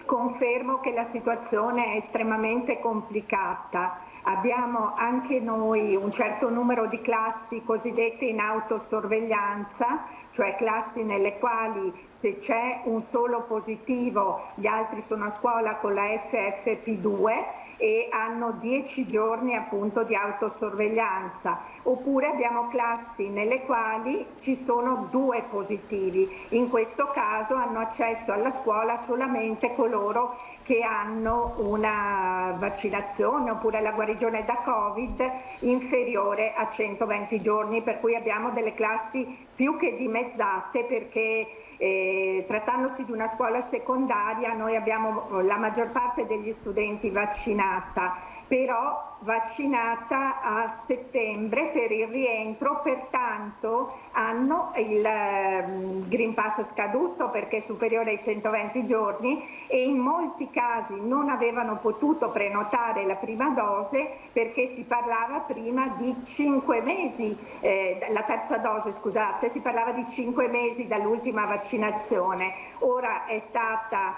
confermo che la situazione è estremamente complicata. Abbiamo anche noi un certo numero di classi cosiddette in autosorveglianza, cioè classi nelle quali se c'è un solo positivo gli altri sono a scuola con la FFP2 e hanno 10 giorni appunto di autosorveglianza. Oppure abbiamo classi nelle quali ci sono 2 positivi. In questo caso hanno accesso alla scuola solamente coloro che hanno una vaccinazione oppure la guarigione da Covid inferiore a 120 giorni, per cui abbiamo delle classi più che dimezzate perché trattandosi di una scuola secondaria noi abbiamo la maggior parte degli studenti vaccinata, però vaccinata a settembre per il rientro, pertanto hanno il Green Pass scaduto perché è superiore ai 120 giorni e in molti casi non avevano potuto prenotare la prima dose perché si parlava prima di 5 mesi, la terza dose scusate, si parlava di 5 mesi dall'ultima vaccinazione. Ora è stata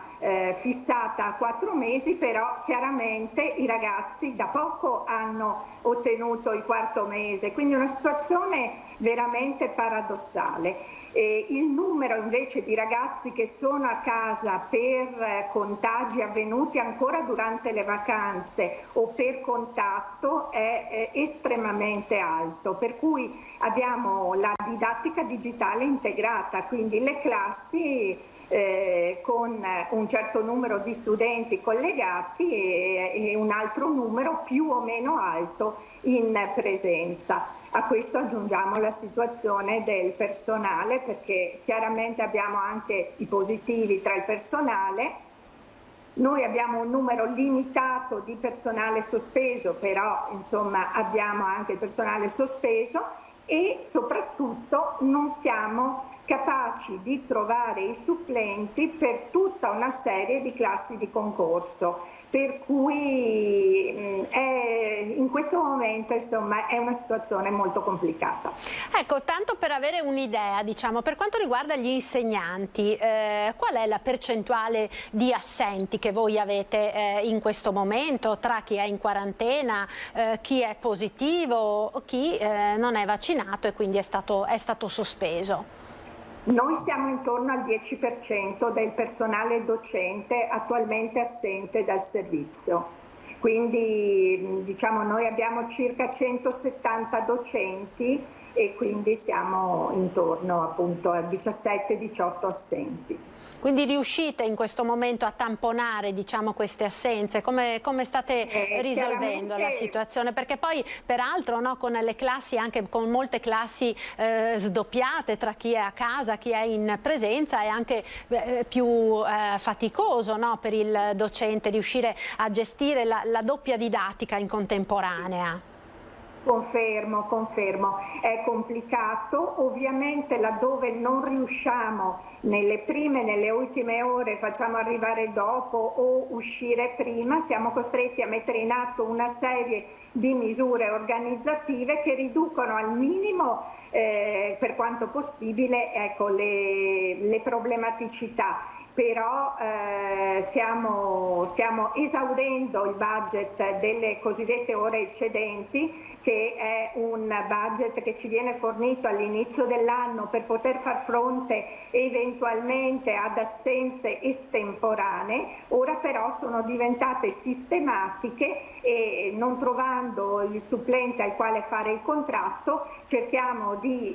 fissata a 4 mesi, però chiaramente i ragazzi da poco hanno ottenuto il 4º mese, quindi una situazione veramente paradossale. Il numero invece di ragazzi che sono a casa per contagi avvenuti ancora durante le vacanze o per contatto è estremamente alto, per cui abbiamo la didattica digitale integrata, quindi le classi con un certo numero di studenti collegati e un altro numero più o meno alto in presenza. A questo aggiungiamo la situazione del personale, perché chiaramente abbiamo anche i positivi tra il personale. Noi abbiamo un numero limitato di personale sospeso, però insomma abbiamo anche il personale sospeso e soprattutto non siamo capaci di trovare i supplenti per tutta una serie di classi di concorso, per cui in questo momento insomma è una situazione molto complicata. Ecco, tanto per avere un'idea, diciamo, per quanto riguarda gli insegnanti, qual è la percentuale di assenti che voi avete in questo momento tra chi è in quarantena, chi è positivo, chi non è vaccinato e quindi è stato sospeso? Noi siamo intorno al 10% del personale docente attualmente assente dal servizio, quindi diciamo noi abbiamo circa 170 docenti e quindi siamo intorno appunto a 17-18 assenti. Quindi riuscite in questo momento a tamponare, diciamo, queste assenze? Come state risolvendo la situazione? Perché poi peraltro, no, con le classi, anche con molte classi sdoppiate tra chi è a casa, chi è in presenza, è anche più faticoso, no, per il docente riuscire a gestire la doppia didattica in contemporanea. Confermo, è complicato, ovviamente laddove non riusciamo nelle prime e nelle ultime ore facciamo arrivare dopo o uscire prima, siamo costretti a mettere in atto una serie di misure organizzative che riducono al minimo per quanto possibile, ecco, le problematicità. Però stiamo esaurendo il budget delle cosiddette ore eccedenti, che è un budget che ci viene fornito all'inizio dell'anno per poter far fronte eventualmente ad assenze estemporanee. Ora però sono diventate sistematiche e non trovando il supplente al quale fare il contratto cerchiamo di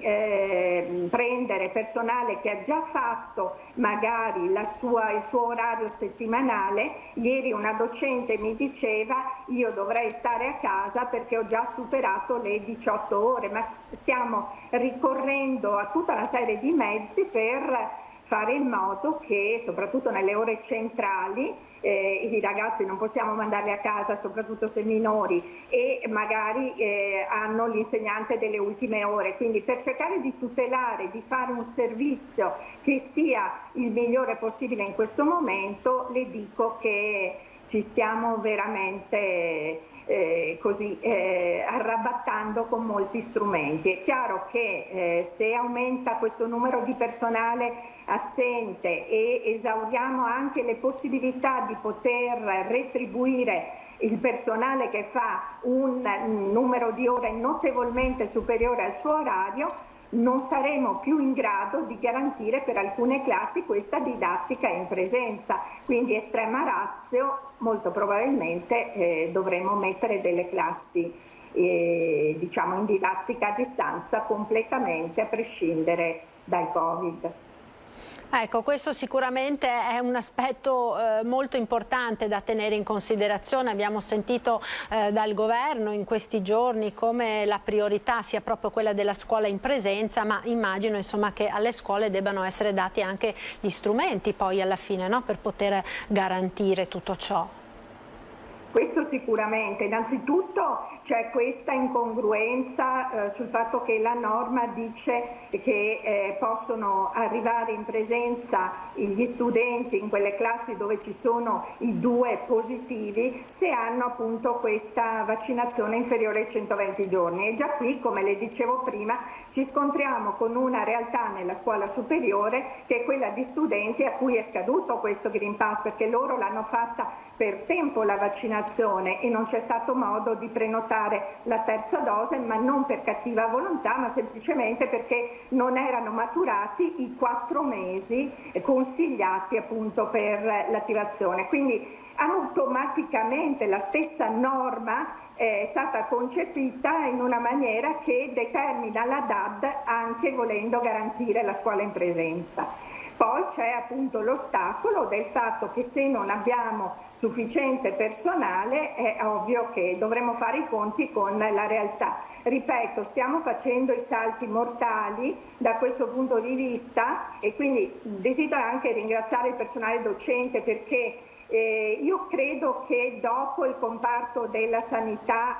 prendere personale che ha già fatto magari il suo orario settimanale. Ieri una docente mi diceva: io dovrei stare a casa perché ho già superato le 18 ore, ma stiamo ricorrendo a tutta una serie di mezzi per fare in modo che soprattutto nelle ore centrali i ragazzi non possiamo mandarli a casa, soprattutto se minori, e magari hanno l'insegnante delle ultime ore, quindi per cercare di tutelare, di fare un servizio che sia il migliore possibile in questo momento, le dico che ci stiamo veramente arrabattando con molti strumenti. È chiaro che se aumenta questo numero di personale assente e esauriamo anche le possibilità di poter retribuire il personale che fa un numero di ore notevolmente superiore al suo orario, non saremo più in grado di garantire per alcune classi questa didattica in presenza, quindi estrema ratio molto probabilmente dovremo mettere delle classi diciamo in didattica a distanza completamente a prescindere dal Covid. Ecco, questo sicuramente è un aspetto molto importante da tenere in considerazione. Abbiamo sentito dal governo in questi giorni come la priorità sia proprio quella della scuola in presenza, ma immagino insomma che alle scuole debbano essere dati anche gli strumenti poi alla fine, no? Per poter garantire tutto ciò. Questo sicuramente. Innanzitutto c'è questa incongruenza sul fatto che la norma dice che possono arrivare in presenza gli studenti in quelle classi dove ci sono i 2 positivi se hanno appunto questa vaccinazione inferiore ai 120 giorni. E già qui, come le dicevo prima, ci scontriamo con una realtà nella scuola superiore che è quella di studenti a cui è scaduto questo Green Pass, perché loro l'hanno fatta per tempo la vaccinazione e non c'è stato modo di prenotare la terza dose, ma non per cattiva volontà, ma semplicemente perché non erano maturati i 4 mesi consigliati appunto per l'attivazione. Quindi automaticamente la stessa norma è stata concepita in una maniera che determina la DAD anche volendo garantire la scuola in presenza. Poi c'è appunto l'ostacolo del fatto che se non abbiamo sufficiente personale è ovvio che dovremo fare i conti con la realtà. Ripeto, stiamo facendo i salti mortali da questo punto di vista e quindi desidero anche ringraziare il personale docente perché io credo che dopo il comparto della sanità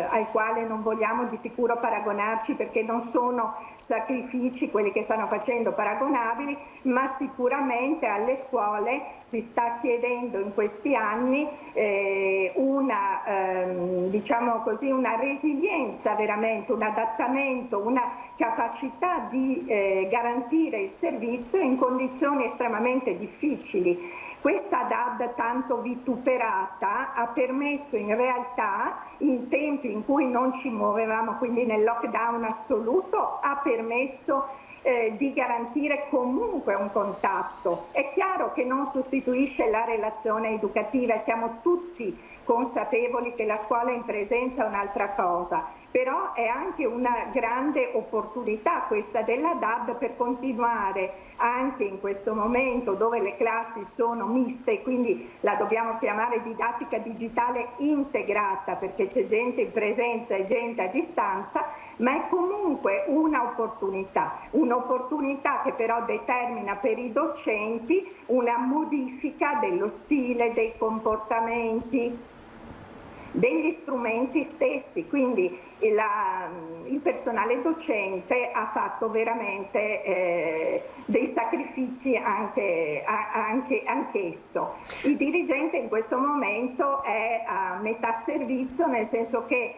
al quale non vogliamo di sicuro paragonarci perché non sono sacrifici quelli che stanno facendo paragonabili, ma sicuramente alle scuole si sta chiedendo in questi anni diciamo così, una resilienza veramente, un adattamento, una capacità di garantire il servizio in condizioni estremamente difficili. Questa DAD tanto vituperata ha permesso in realtà, in tempi in cui non ci muovevamo, quindi nel lockdown assoluto, ha permesso di garantire comunque un contatto. È chiaro che non sostituisce la relazione educativa e siamo tutti consapevoli che la scuola in presenza è un'altra cosa, però è anche una grande opportunità questa della DAD per continuare anche in questo momento dove le classi sono miste, quindi la dobbiamo chiamare didattica digitale integrata perché c'è gente in presenza e gente a distanza, ma è comunque un'opportunità che però determina per i docenti una modifica dello stile, dei comportamenti, degli strumenti stessi, quindi il personale docente ha fatto veramente dei sacrifici anch'esso. Il dirigente in questo momento è a metà servizio, nel senso che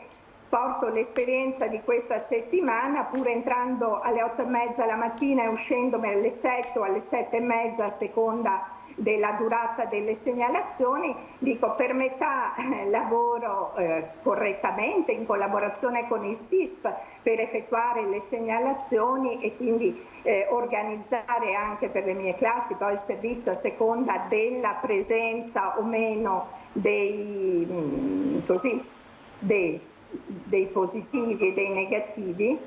porto l'esperienza di questa settimana, pur entrando alle 8:30 la mattina e uscendomi alle 7 o alle 7:30 a seconda della durata delle segnalazioni, dico per metà lavoro correttamente in collaborazione con il SISP per effettuare le segnalazioni e quindi organizzare anche per le mie classi poi il servizio a seconda della presenza o meno dei positivi e dei negativi.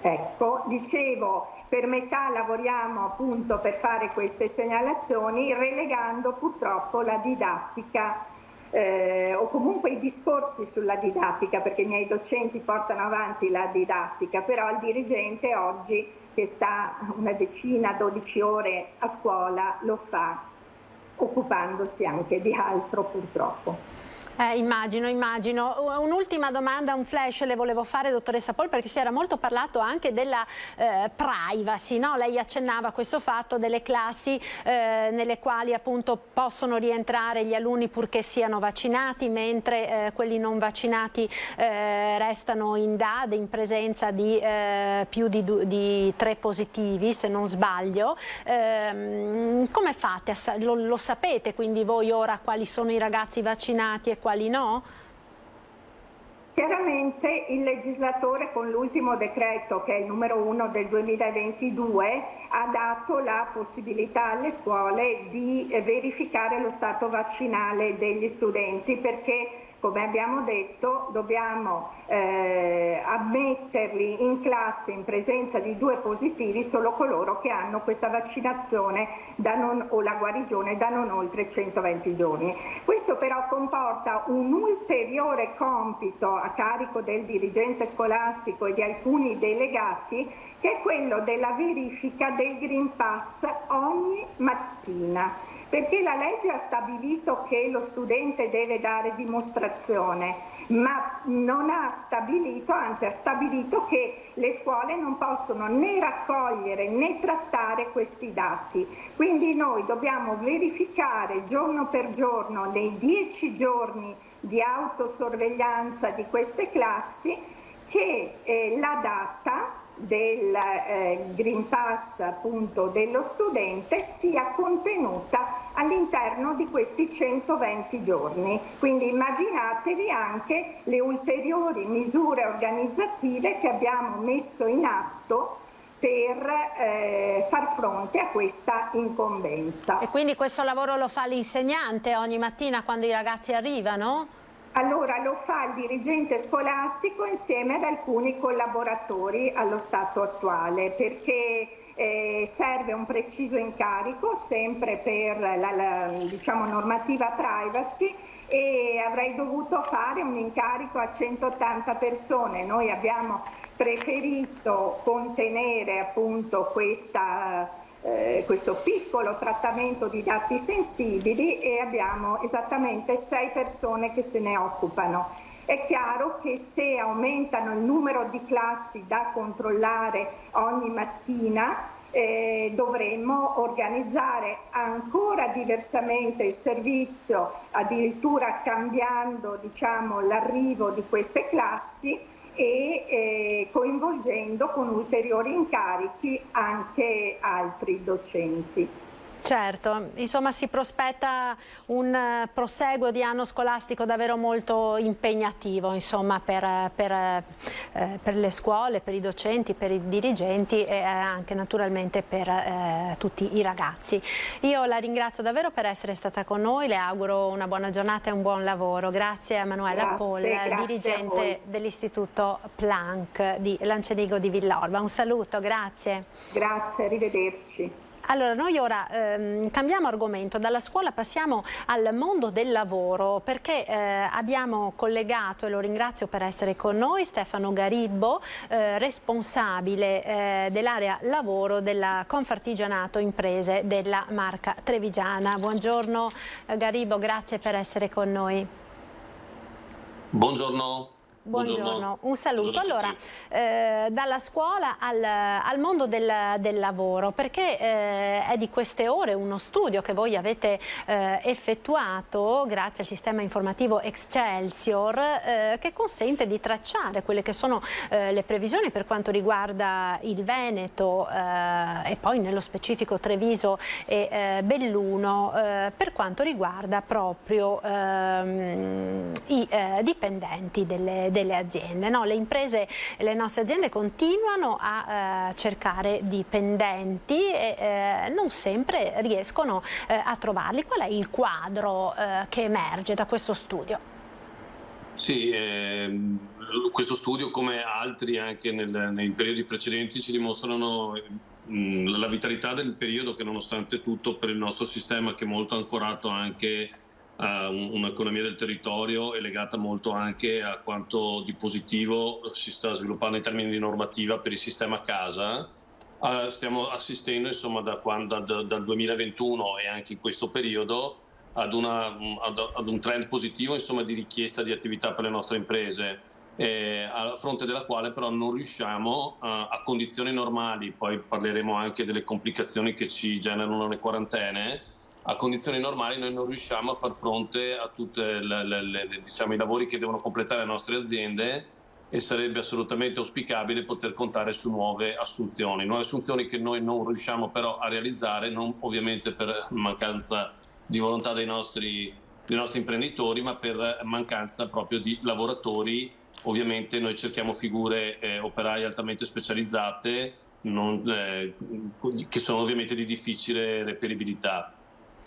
Ecco, dicevo, per metà lavoriamo appunto per fare queste segnalazioni, relegando purtroppo la didattica o comunque i discorsi sulla didattica, perché i miei docenti portano avanti la didattica, però il dirigente oggi che sta una decina, 12 ore a scuola lo fa occupandosi anche di altro purtroppo. Immagino. Un'ultima domanda, un flash le volevo fare, dottoressa Paul, perché si era molto parlato anche della privacy, no? Lei accennava a questo fatto delle classi nelle quali appunto possono rientrare gli alunni purché siano vaccinati, mentre quelli non vaccinati restano in DAD in presenza di più di 3 positivi, se non sbaglio. Come fate? Lo sapete quindi voi ora quali sono i ragazzi vaccinati e quali no? Chiaramente il legislatore con l'ultimo decreto, che è il numero 1 del 2022, ha dato la possibilità alle scuole di verificare lo stato vaccinale degli studenti, perché come abbiamo detto dobbiamo ammetterli in classe in presenza di 2 positivi solo coloro che hanno questa vaccinazione o la guarigione da non oltre 120 giorni. Questo però comporta un ulteriore compito a carico del dirigente scolastico e di alcuni delegati, che è quello della verifica del Green Pass ogni mattina. Perché la legge ha stabilito che lo studente deve dare dimostrazione, ma non ha stabilito, anzi ha stabilito che le scuole non possono né raccogliere né trattare questi dati. Quindi noi dobbiamo verificare giorno per giorno, nei 10 giorni di autosorveglianza di queste classi, che la data del Green Pass appunto dello studente sia contenuta all'interno di questi 120 giorni. Quindi immaginatevi anche le ulteriori misure organizzative che abbiamo messo in atto per far fronte a questa incombenza. E quindi questo lavoro lo fa l'insegnante ogni mattina quando i ragazzi arrivano? Allora lo fa il dirigente scolastico insieme ad alcuni collaboratori allo stato attuale, perché serve un preciso incarico sempre per la diciamo, normativa privacy, e avrei dovuto fare un incarico a 180 persone. Noi abbiamo preferito contenere appunto questo piccolo trattamento di dati sensibili e abbiamo esattamente 6 persone che se ne occupano. È chiaro che se aumentano il numero di classi da controllare ogni mattina dovremmo organizzare ancora diversamente il servizio, addirittura cambiando diciamo, l'arrivo di queste classi e coinvolgendo con ulteriori incarichi anche altri docenti. Certo, insomma si prospetta un proseguo di anno scolastico davvero molto impegnativo, insomma, per le scuole, per i docenti, per i dirigenti e anche naturalmente per tutti i ragazzi. Io la ringrazio davvero per essere stata con noi, le auguro una buona giornata e un buon lavoro. Grazie a Manuela Polla, dirigente dell'Istituto Planck di Lancenigo di Villorba. Un saluto, grazie. Grazie, arrivederci. Allora, noi ora cambiamo argomento, dalla scuola passiamo al mondo del lavoro, perché abbiamo collegato, e lo ringrazio per essere con noi, Stefano Garibbo, responsabile dell'area lavoro della Confartigianato Imprese della Marca Trevigiana. Buongiorno Garibbo, grazie per essere con noi. Buongiorno. Buongiorno, un saluto. Allora, dalla scuola al mondo del lavoro, perché è di queste ore uno studio che voi avete effettuato grazie al sistema informativo Excelsior che consente di tracciare quelle che sono le previsioni per quanto riguarda il Veneto e poi nello specifico Treviso e Belluno per quanto riguarda proprio i dipendenti delle aziende. No? Le imprese, le nostre aziende continuano a cercare dipendenti e non sempre riescono a trovarli. Qual è il quadro che emerge da questo studio? Sì, questo studio come altri anche nei periodi precedenti ci dimostrano la vitalità del periodo che nonostante tutto per il nostro sistema, che è molto ancorato anche a un'economia del territorio, è legata molto anche a quanto di positivo si sta sviluppando in termini di normativa per il sistema casa. Stiamo assistendo insomma dal 2021 e anche in questo periodo ad un trend positivo insomma di richiesta di attività per le nostre imprese, a fronte della quale però non riusciamo a condizioni normali, poi parleremo anche delle complicazioni che ci generano le quarantene. A condizioni normali noi non riusciamo a far fronte a tutti diciamo, i lavori che devono completare le nostre aziende, e sarebbe assolutamente auspicabile poter contare su nuove assunzioni che noi non riusciamo però a realizzare, non ovviamente per mancanza di volontà dei nostri imprenditori, ma per mancanza proprio di lavoratori. Ovviamente noi cerchiamo figure operai altamente specializzate che sono ovviamente di difficile reperibilità.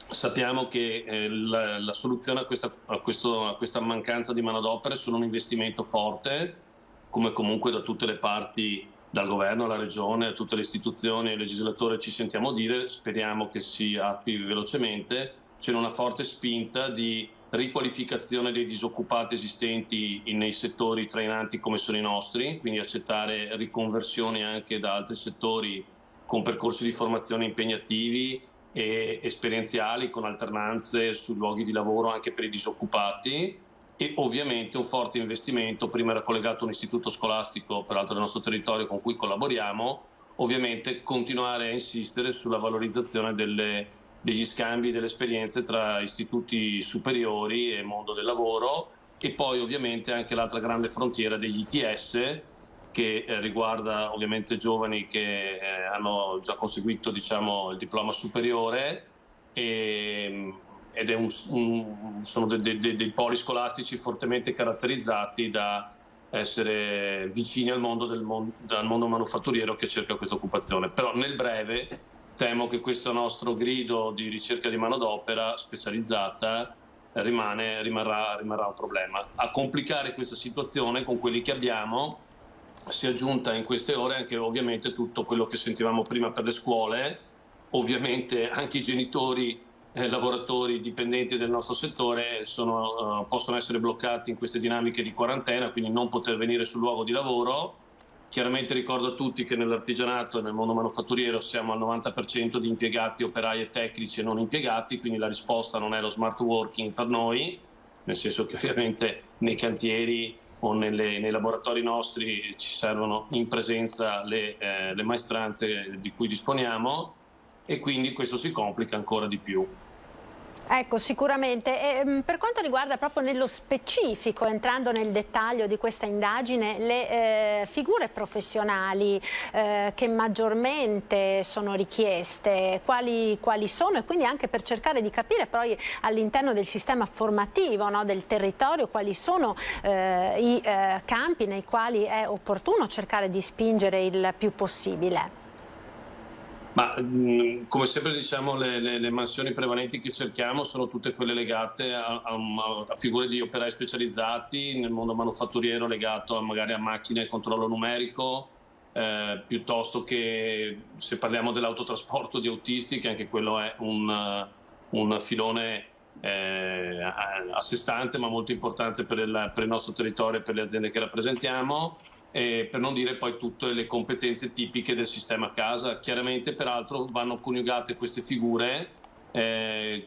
Sappiamo che la soluzione a questa mancanza di manodopera sono un investimento forte, come comunque da tutte le parti, dal governo alla regione, a tutte le istituzioni e il legislatore ci sentiamo dire, speriamo che si attivi velocemente. C'è una forte spinta di riqualificazione dei disoccupati esistenti nei settori trainanti come sono i nostri, quindi accettare riconversioni anche da altri settori con percorsi di formazione impegnativi e esperienziali con alternanze sui luoghi di lavoro anche per i disoccupati, e ovviamente un forte investimento. Prima era collegato a un istituto scolastico, peraltro del nostro territorio, con cui collaboriamo. Ovviamente continuare a insistere sulla valorizzazione degli scambi, delle esperienze tra istituti superiori e mondo del lavoro, e poi ovviamente anche l'altra grande frontiera degli ITS, che riguarda ovviamente giovani che hanno già conseguito, diciamo, il diploma superiore, ed sono dei poli scolastici fortemente caratterizzati da essere vicini al mondo manufatturiero che cerca questa occupazione. Però nel breve temo che questo nostro grido di ricerca di manodopera specializzata rimarrà un problema. A complicare questa situazione con quelli che abbiamo si è aggiunta in queste ore anche ovviamente tutto quello che sentivamo prima per le scuole. Ovviamente anche i genitori, lavoratori, dipendenti del nostro settore possono essere bloccati in queste dinamiche di quarantena, quindi non poter venire sul luogo di lavoro. Chiaramente ricordo a tutti che nell'artigianato e nel mondo manufatturiero siamo al 90% di impiegati, operai e tecnici e non impiegati, quindi la risposta non è lo smart working per noi, nel senso che ovviamente nei cantieri o nei laboratori nostri ci servono in presenza le maestranze di cui disponiamo, e quindi questo si complica ancora di più. Ecco, sicuramente. E, per quanto riguarda proprio nello specifico, entrando nel dettaglio di questa indagine, le figure professionali che maggiormente sono richieste, quali sono, e quindi anche per cercare di capire poi all'interno del sistema formativo, no, del territorio, quali sono i campi nei quali è opportuno cercare di spingere il più possibile. Ma come sempre diciamo, le mansioni prevalenti che cerchiamo sono tutte quelle legate a figure di operai specializzati nel mondo manufatturiero, legato magari a macchine e controllo numerico, piuttosto che, se parliamo dell'autotrasporto di autisti, che anche quello è un filone a sé stante ma molto importante per il nostro territorio e per le aziende che rappresentiamo. Per non dire poi tutte le competenze tipiche del sistema casa. Chiaramente peraltro vanno coniugate queste figure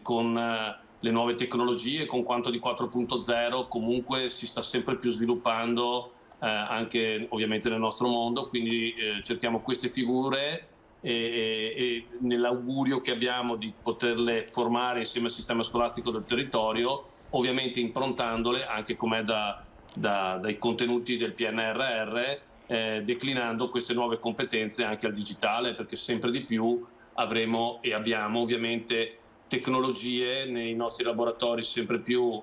con le nuove tecnologie, con quanto di 4.0 comunque si sta sempre più sviluppando anche ovviamente nel nostro mondo, quindi cerchiamo queste figure e nell'augurio che abbiamo di poterle formare insieme al sistema scolastico del territorio, ovviamente improntandole anche come dai contenuti del PNRR, declinando queste nuove competenze anche al digitale, perché sempre di più avremo e abbiamo ovviamente tecnologie nei nostri laboratori sempre più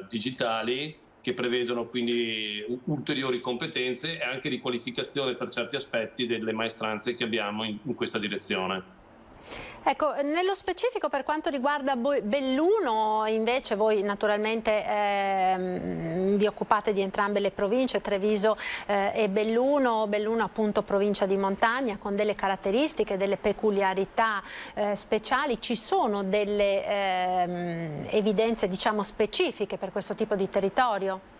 digitali, che prevedono quindi ulteriori competenze e anche riqualificazione per certi aspetti delle maestranze che abbiamo in questa direzione. Ecco, nello specifico per quanto riguarda Belluno, invece voi naturalmente vi occupate di entrambe le province, Treviso e Belluno appunto provincia di montagna, con delle caratteristiche, delle peculiarità speciali. Ci sono delle evidenze, diciamo, specifiche per questo tipo di territorio?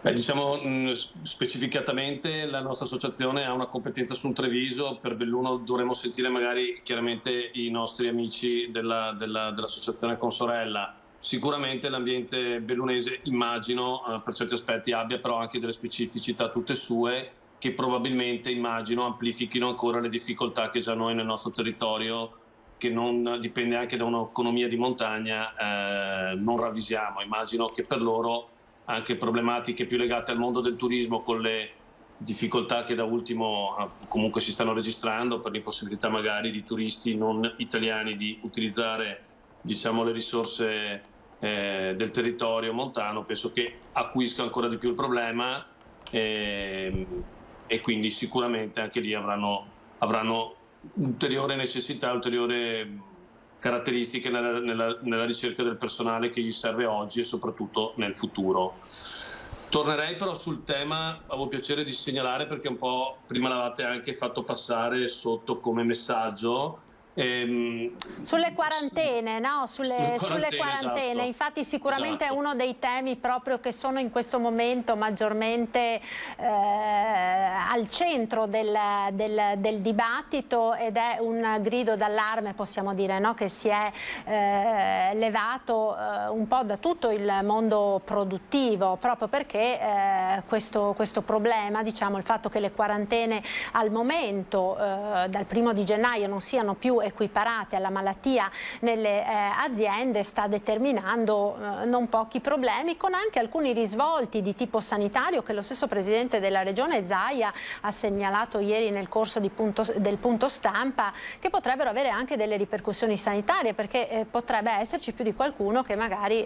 Diciamo specificatamente la nostra associazione ha una competenza sul Treviso. Per Belluno dovremmo sentire magari chiaramente i nostri amici dell'associazione Consorella. Sicuramente l'ambiente bellunese, immagino, per certi aspetti abbia però anche delle specificità tutte sue, che probabilmente, immagino, amplifichino ancora le difficoltà che già noi nel nostro territorio, che non dipende anche da un'economia di montagna, non ravvisiamo. Immagino che per loro anche problematiche più legate al mondo del turismo, con le difficoltà che da ultimo comunque si stanno registrando per l'impossibilità magari di turisti non italiani di utilizzare, diciamo, le risorse del territorio montano, penso che acuisca ancora di più il problema, e quindi sicuramente anche lì avranno ulteriore necessità, ulteriore caratteristiche nella ricerca del personale che gli serve oggi e soprattutto nel futuro. Tornerei però sul tema, avevo piacere di segnalare, perché un po' prima l'avete anche fatto passare sotto come messaggio, Sulle quarantene, no? Sulle quarantene. Esatto. Infatti sicuramente Esatto. è uno dei temi proprio che sono in questo momento maggiormente al centro del dibattito, ed è un grido d'allarme, possiamo dire, no? Che si è levato un po' da tutto il mondo produttivo, proprio perché questo problema, diciamo, il fatto che le quarantene al momento dal 1° gennaio non siano più equiparate alla malattia nelle aziende, sta determinando non pochi problemi, con anche alcuni risvolti di tipo sanitario che lo stesso Presidente della Regione Zaia ha segnalato ieri nel corso del punto stampa, che potrebbero avere anche delle ripercussioni sanitarie, perché potrebbe esserci più di qualcuno che magari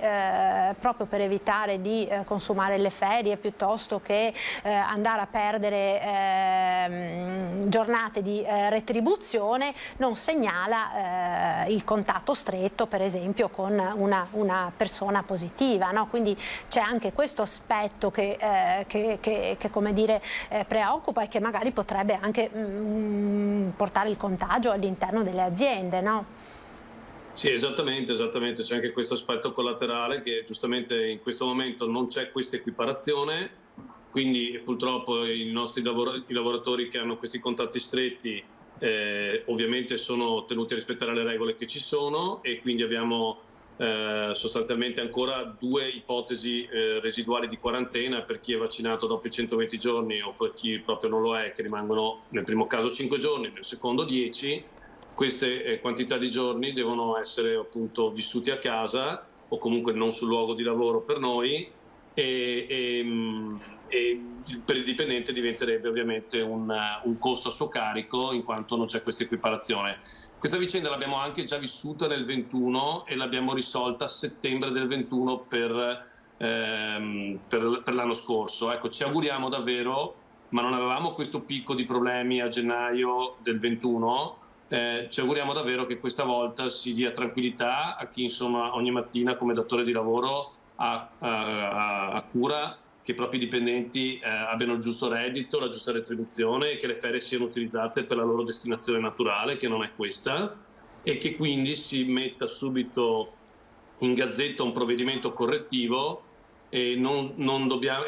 proprio per evitare di consumare le ferie piuttosto che andare a perdere giornate di retribuzione non segnala il contatto stretto, per esempio, con una persona positiva, no? Quindi c'è anche questo aspetto che come dire, preoccupa e che magari potrebbe anche portare il contagio all'interno delle aziende, no? Sì, esattamente, c'è anche questo aspetto collaterale, che giustamente in questo momento non c'è questa equiparazione, quindi purtroppo i nostri lavoratori che hanno questi contatti stretti ovviamente sono tenuti a rispettare le regole che ci sono, e quindi abbiamo sostanzialmente ancora 2 ipotesi residuali di quarantena per chi è vaccinato dopo i 120 giorni o per chi proprio non lo è, che rimangono nel primo caso 5 giorni, nel secondo 10. Queste quantità di giorni devono essere appunto vissuti a casa o comunque non sul luogo di lavoro per noi, e per il dipendente diventerebbe ovviamente un costo a suo carico, in quanto non c'è questa equiparazione. Questa vicenda l'abbiamo anche già vissuta nel 21 e l'abbiamo risolta a settembre del 21 per l'anno scorso. Ecco, ci auguriamo davvero, ma non avevamo questo picco di problemi a gennaio del 21, ci auguriamo davvero che questa volta si dia tranquillità a chi, insomma, ogni mattina come datore di lavoro ha cura che i propri dipendenti abbiano il giusto reddito, la giusta retribuzione, e che le ferie siano utilizzate per la loro destinazione naturale, che non è questa, e che quindi si metta subito in gazzetta un provvedimento correttivo e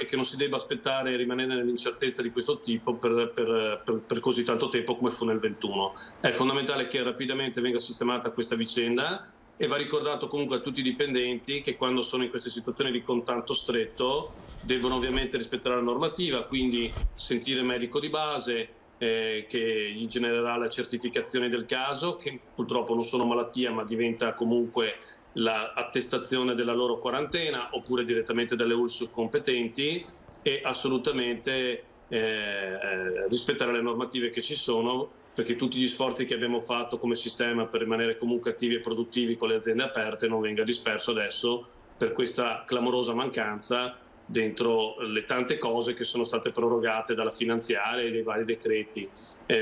che non si debba aspettare e rimanere nell'incertezza di questo tipo per così tanto tempo come fu nel 21. È fondamentale che rapidamente venga sistemata questa vicenda, e va ricordato comunque a tutti i dipendenti che quando sono in queste situazioni di contatto stretto devono ovviamente rispettare la normativa, quindi sentire il medico di base che gli genererà la certificazione del caso, che purtroppo non sono malattia ma diventa comunque l'attestazione della loro quarantena, oppure direttamente dalle ULSS competenti, e assolutamente rispettare le normative che ci sono, perché tutti gli sforzi che abbiamo fatto come sistema per rimanere comunque attivi e produttivi con le aziende aperte non venga disperso adesso per questa clamorosa mancanza dentro le tante cose che sono state prorogate dalla finanziaria e dei vari decreti.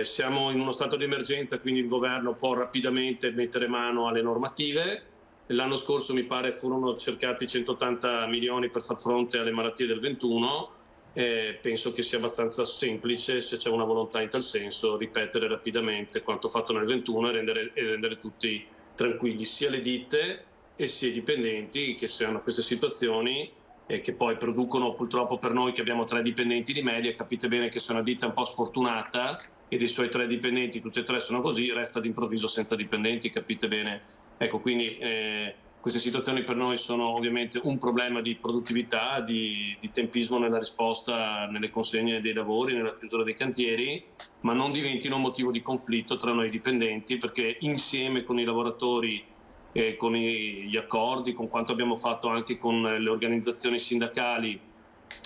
Siamo in uno stato di emergenza, quindi il governo può rapidamente mettere mano alle normative. L'anno scorso mi pare furono cercati 180 milioni per far fronte alle malattie del 21. Penso che sia abbastanza semplice, se c'è una volontà in tal senso, ripetere rapidamente quanto fatto nel 21 e rendere tutti tranquilli, sia le ditte e sia i dipendenti che se hanno queste situazioni che poi producono, purtroppo per noi che abbiamo 3 dipendenti di media, capite bene che se una ditta un po' sfortunata e dei suoi 3 dipendenti tutti e 3 sono così, resta d'improvviso senza dipendenti, capite bene? Ecco, quindi queste situazioni per noi sono ovviamente un problema di produttività, di tempismo nella risposta, nelle consegne dei lavori, nella chiusura dei cantieri, ma non diventino un motivo di conflitto tra noi dipendenti, perché insieme con i lavoratori, con gli accordi, con quanto abbiamo fatto anche con le organizzazioni sindacali,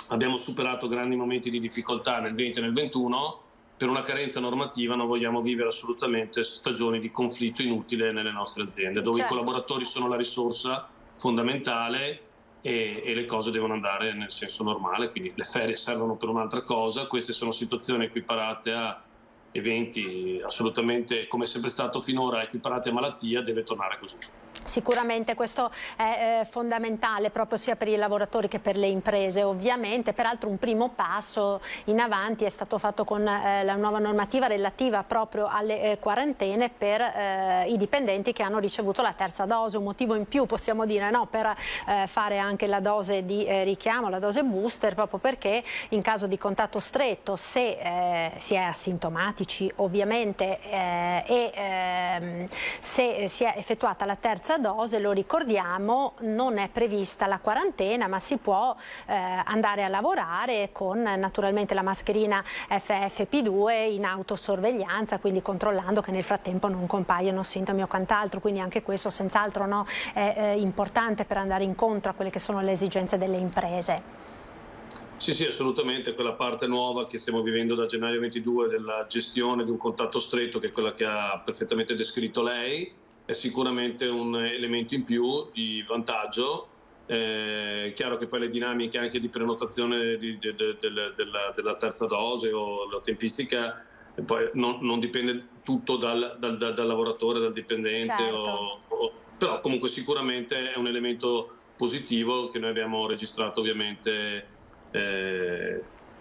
abbiamo superato grandi momenti di difficoltà nel 20 e nel 21. Per una carenza normativa non vogliamo vivere assolutamente stagioni di conflitto inutile nelle nostre aziende, dove i collaboratori sono la risorsa fondamentale e le cose devono andare nel senso normale, quindi le ferie servono per un'altra cosa. Queste sono situazioni equiparate a eventi assolutamente, come è sempre stato finora, equiparate a malattia, deve tornare così. Sicuramente questo è fondamentale proprio sia per i lavoratori che per le imprese, ovviamente. Peraltro un primo passo in avanti è stato fatto con la nuova normativa relativa proprio alle quarantene per i dipendenti che hanno ricevuto la terza dose, un motivo in più possiamo dire, no? Per fare anche la dose di richiamo, la dose booster, proprio perché in caso di contatto stretto, se si è asintomatici ovviamente se si è effettuata la terza dose, lo ricordiamo, non è prevista la quarantena, ma si può andare a lavorare con naturalmente la mascherina FFP2 in autosorveglianza, quindi controllando che nel frattempo non compaiono sintomi o quant'altro, quindi anche questo senz'altro, no, è importante per andare incontro a quelle che sono le esigenze delle imprese. Sì, assolutamente, quella parte nuova che stiamo vivendo da gennaio 22 della gestione di un contatto stretto, che è quella che ha perfettamente descritto lei, è sicuramente un elemento in più di vantaggio. Chiaro che poi le dinamiche anche di prenotazione della terza dose o la tempistica poi non dipende tutto dal lavoratore, dal dipendente, certo. Però comunque sicuramente è un elemento positivo che noi abbiamo registrato ovviamente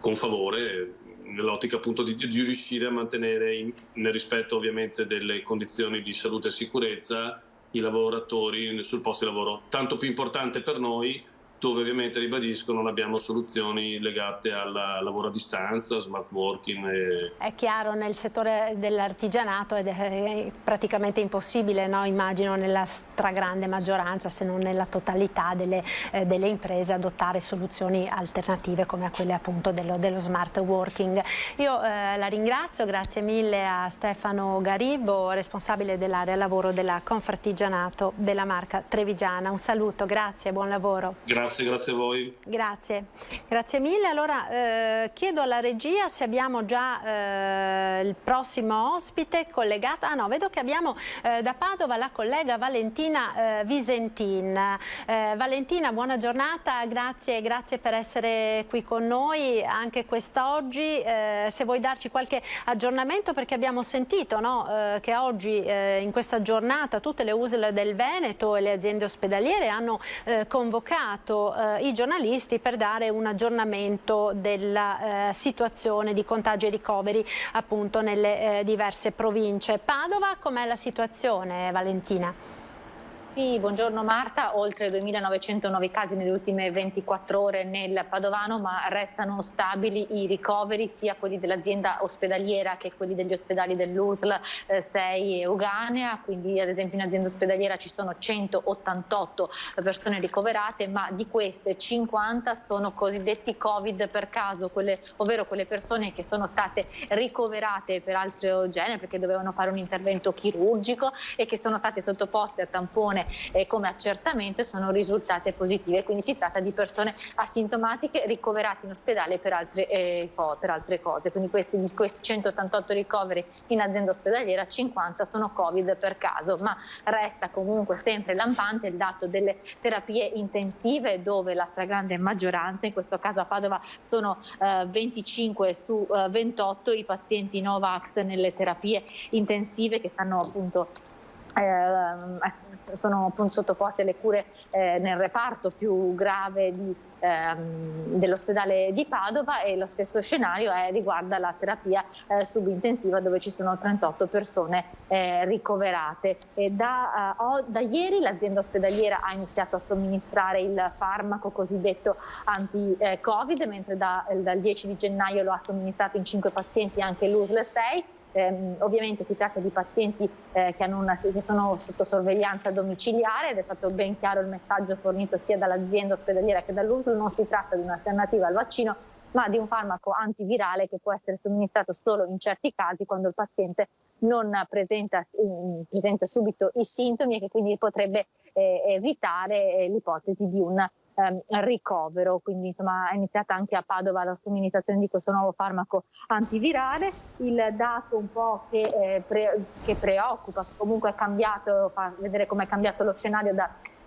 con favore, nell'ottica appunto di riuscire a mantenere nel rispetto ovviamente delle condizioni di salute e sicurezza i lavoratori sul posto di lavoro. Tanto più importante per noi, dove ovviamente, ribadisco, non abbiamo soluzioni legate al lavoro a distanza, smart working. È chiaro, nel settore dell'artigianato è praticamente impossibile, no? Immagino nella stragrande maggioranza, se non nella totalità delle imprese, adottare soluzioni alternative come a quelle appunto dello smart working. Io la ringrazio, grazie mille a Stefano Garibbo, responsabile dell'area lavoro della Confartigianato della Marca Trevigiana. Un saluto, grazie, buon lavoro. Grazie a voi. Grazie mille. Allora chiedo alla regia se abbiamo già il prossimo ospite collegato. Ah no, vedo che abbiamo da Padova la collega Valentina Visentin. Valentina, buona giornata, grazie per essere qui con noi anche quest'oggi. Se vuoi darci qualche aggiornamento, perché abbiamo sentito, no, che oggi in questa giornata tutte le USL del Veneto e le aziende ospedaliere hanno convocato i giornalisti per dare un aggiornamento della situazione di contagi e ricoveri appunto nelle diverse province. Padova, com'è la situazione, Valentina? Sì, buongiorno Marta, oltre 2.900 nuovi casi nelle ultime 24 ore nel Padovano, ma restano stabili i ricoveri, sia quelli dell'azienda ospedaliera che quelli degli ospedali dell'USL 6 e Uganea. Quindi ad esempio in azienda ospedaliera ci sono 188 persone ricoverate, ma di queste 50 sono cosiddetti Covid per caso, ovvero quelle persone che sono state ricoverate per altro genere, perché dovevano fare un intervento chirurgico e che sono state sottoposte a tampone come accertamento e sono risultate positive. Quindi si tratta di persone asintomatiche ricoverate in ospedale per altre cose. Quindi di questi 188 ricoveri in azienda ospedaliera, 50 sono Covid per caso, ma resta comunque sempre lampante il dato delle terapie intensive, dove la stragrande maggioranza, in questo caso a Padova sono 25 su 28 i pazienti Novax nelle terapie intensive, che stanno appunto sono appunto sottoposti alle cure nel reparto più grave dell'ospedale di Padova, e lo stesso scenario riguarda la terapia subintensiva, dove ci sono 38 persone ricoverate. E da ieri l'azienda ospedaliera ha iniziato a somministrare il farmaco cosiddetto anti-Covid, mentre dal 10 di gennaio lo ha somministrato in 5 pazienti anche l'USL 6. Ovviamente si tratta di pazienti che sono sotto sorveglianza domiciliare, ed è stato ben chiaro il messaggio fornito sia dall'azienda ospedaliera che dall'USL: non si tratta di un'alternativa al vaccino, ma di un farmaco antivirale che può essere somministrato solo in certi casi, quando il paziente non presenta subito i sintomi, e che quindi potrebbe evitare l'ipotesi di un ricovero. Quindi insomma è iniziata anche a Padova la somministrazione di questo nuovo farmaco antivirale. Il dato un po' che preoccupa, che comunque è cambiato, fa vedere come è cambiato lo scenario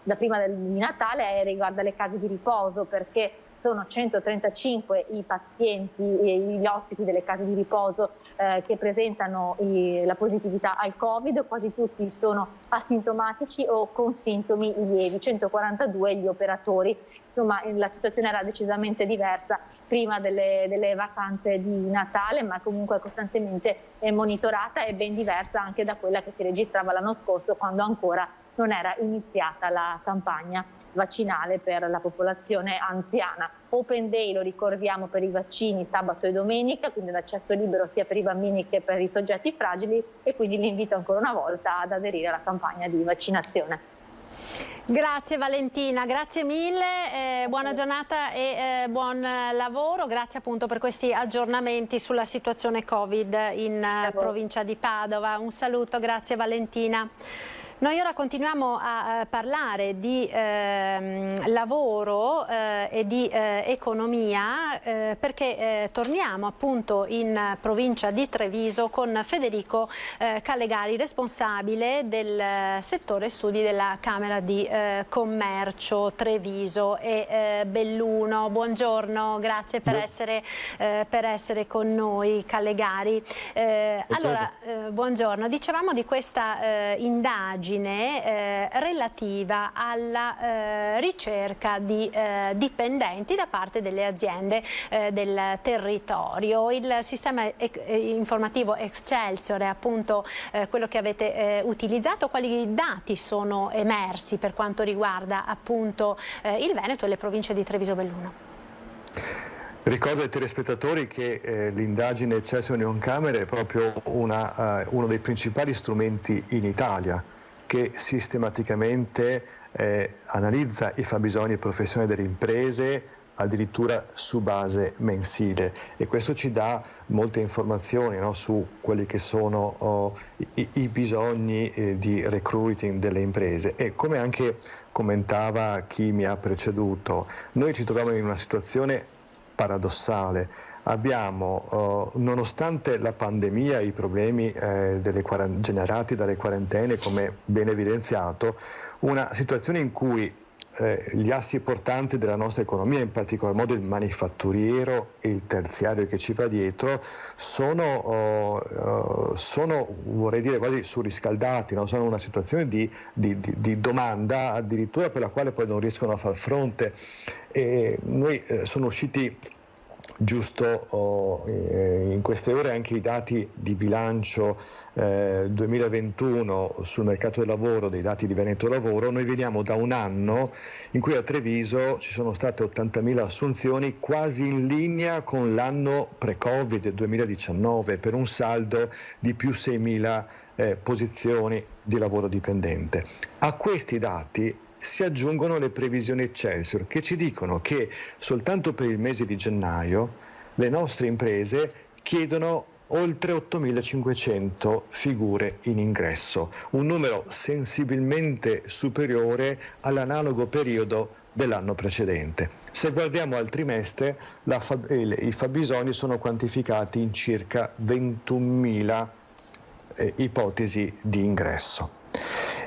da prima di Natale riguarda le case di riposo, perché sono 135 i pazienti e gli ospiti delle case di riposo che presentano la positività al Covid, quasi tutti sono asintomatici o con sintomi lievi, 142 gli operatori. Insomma, la situazione era decisamente diversa prima delle vacanze di Natale, ma comunque costantemente monitorata e ben diversa anche da quella che si registrava l'anno scorso, quando ancora non era iniziata la campagna vaccinale per la popolazione anziana. Open Day, lo ricordiamo, per i vaccini sabato e domenica, quindi l'accesso libero sia per i bambini che per i soggetti fragili, e quindi l'invito ancora una volta ad aderire alla campagna di vaccinazione. Grazie Valentina, grazie mille, buona giornata e buon lavoro, grazie appunto per questi aggiornamenti sulla situazione Covid in provincia di Padova. Un saluto, grazie Valentina. Noi ora continuiamo a parlare di lavoro e di economia perché torniamo appunto in provincia di Treviso con Federico Callegari, responsabile del settore studi della Camera di Commercio Treviso e Belluno. Buongiorno, grazie per essere con noi, Callegari. Allora, buongiorno, dicevamo di questa indagine relativa alla ricerca di dipendenti da parte delle aziende del territorio. Il sistema informativo Excelsior è appunto quello che avete utilizzato. Quali dati sono emersi per quanto riguarda appunto il Veneto e le province di Treviso e Belluno? Ricordo ai telespettatori che l'indagine Excelsior Unioncamere è proprio uno dei principali strumenti in Italia che sistematicamente analizza i fabbisogni professionali delle imprese addirittura su base mensile, e questo ci dà molte informazioni, no, su quelli che sono i bisogni di recruiting delle imprese. E come anche commentava chi mi ha preceduto, noi ci troviamo in una situazione paradossale. Abbiamo, nonostante la pandemia e i problemi generati dalle quarantene, come ben evidenziato, una situazione in cui gli assi portanti della nostra economia, in particolar modo il manifatturiero e il terziario che ci va dietro, sono vorrei dire quasi surriscaldati, no? Sono una situazione di domanda addirittura per la quale poi non riescono a far fronte. E noi sono usciti giusto in queste ore anche i dati di bilancio 2021 sul mercato del lavoro, dei dati di Veneto Lavoro. Noi veniamo da un anno in cui a Treviso ci sono state 80.000 assunzioni, quasi in linea con l'anno pre-Covid 2019, per un saldo di più 6.000 posizioni di lavoro dipendente. A questi dati si aggiungono le previsioni Excelsior che ci dicono che soltanto per il mese di gennaio le nostre imprese chiedono oltre 8.500 figure in ingresso, un numero sensibilmente superiore all'analogo periodo dell'anno precedente. Se guardiamo al trimestre, i fabbisogni sono quantificati in circa 21.000 ipotesi di ingresso.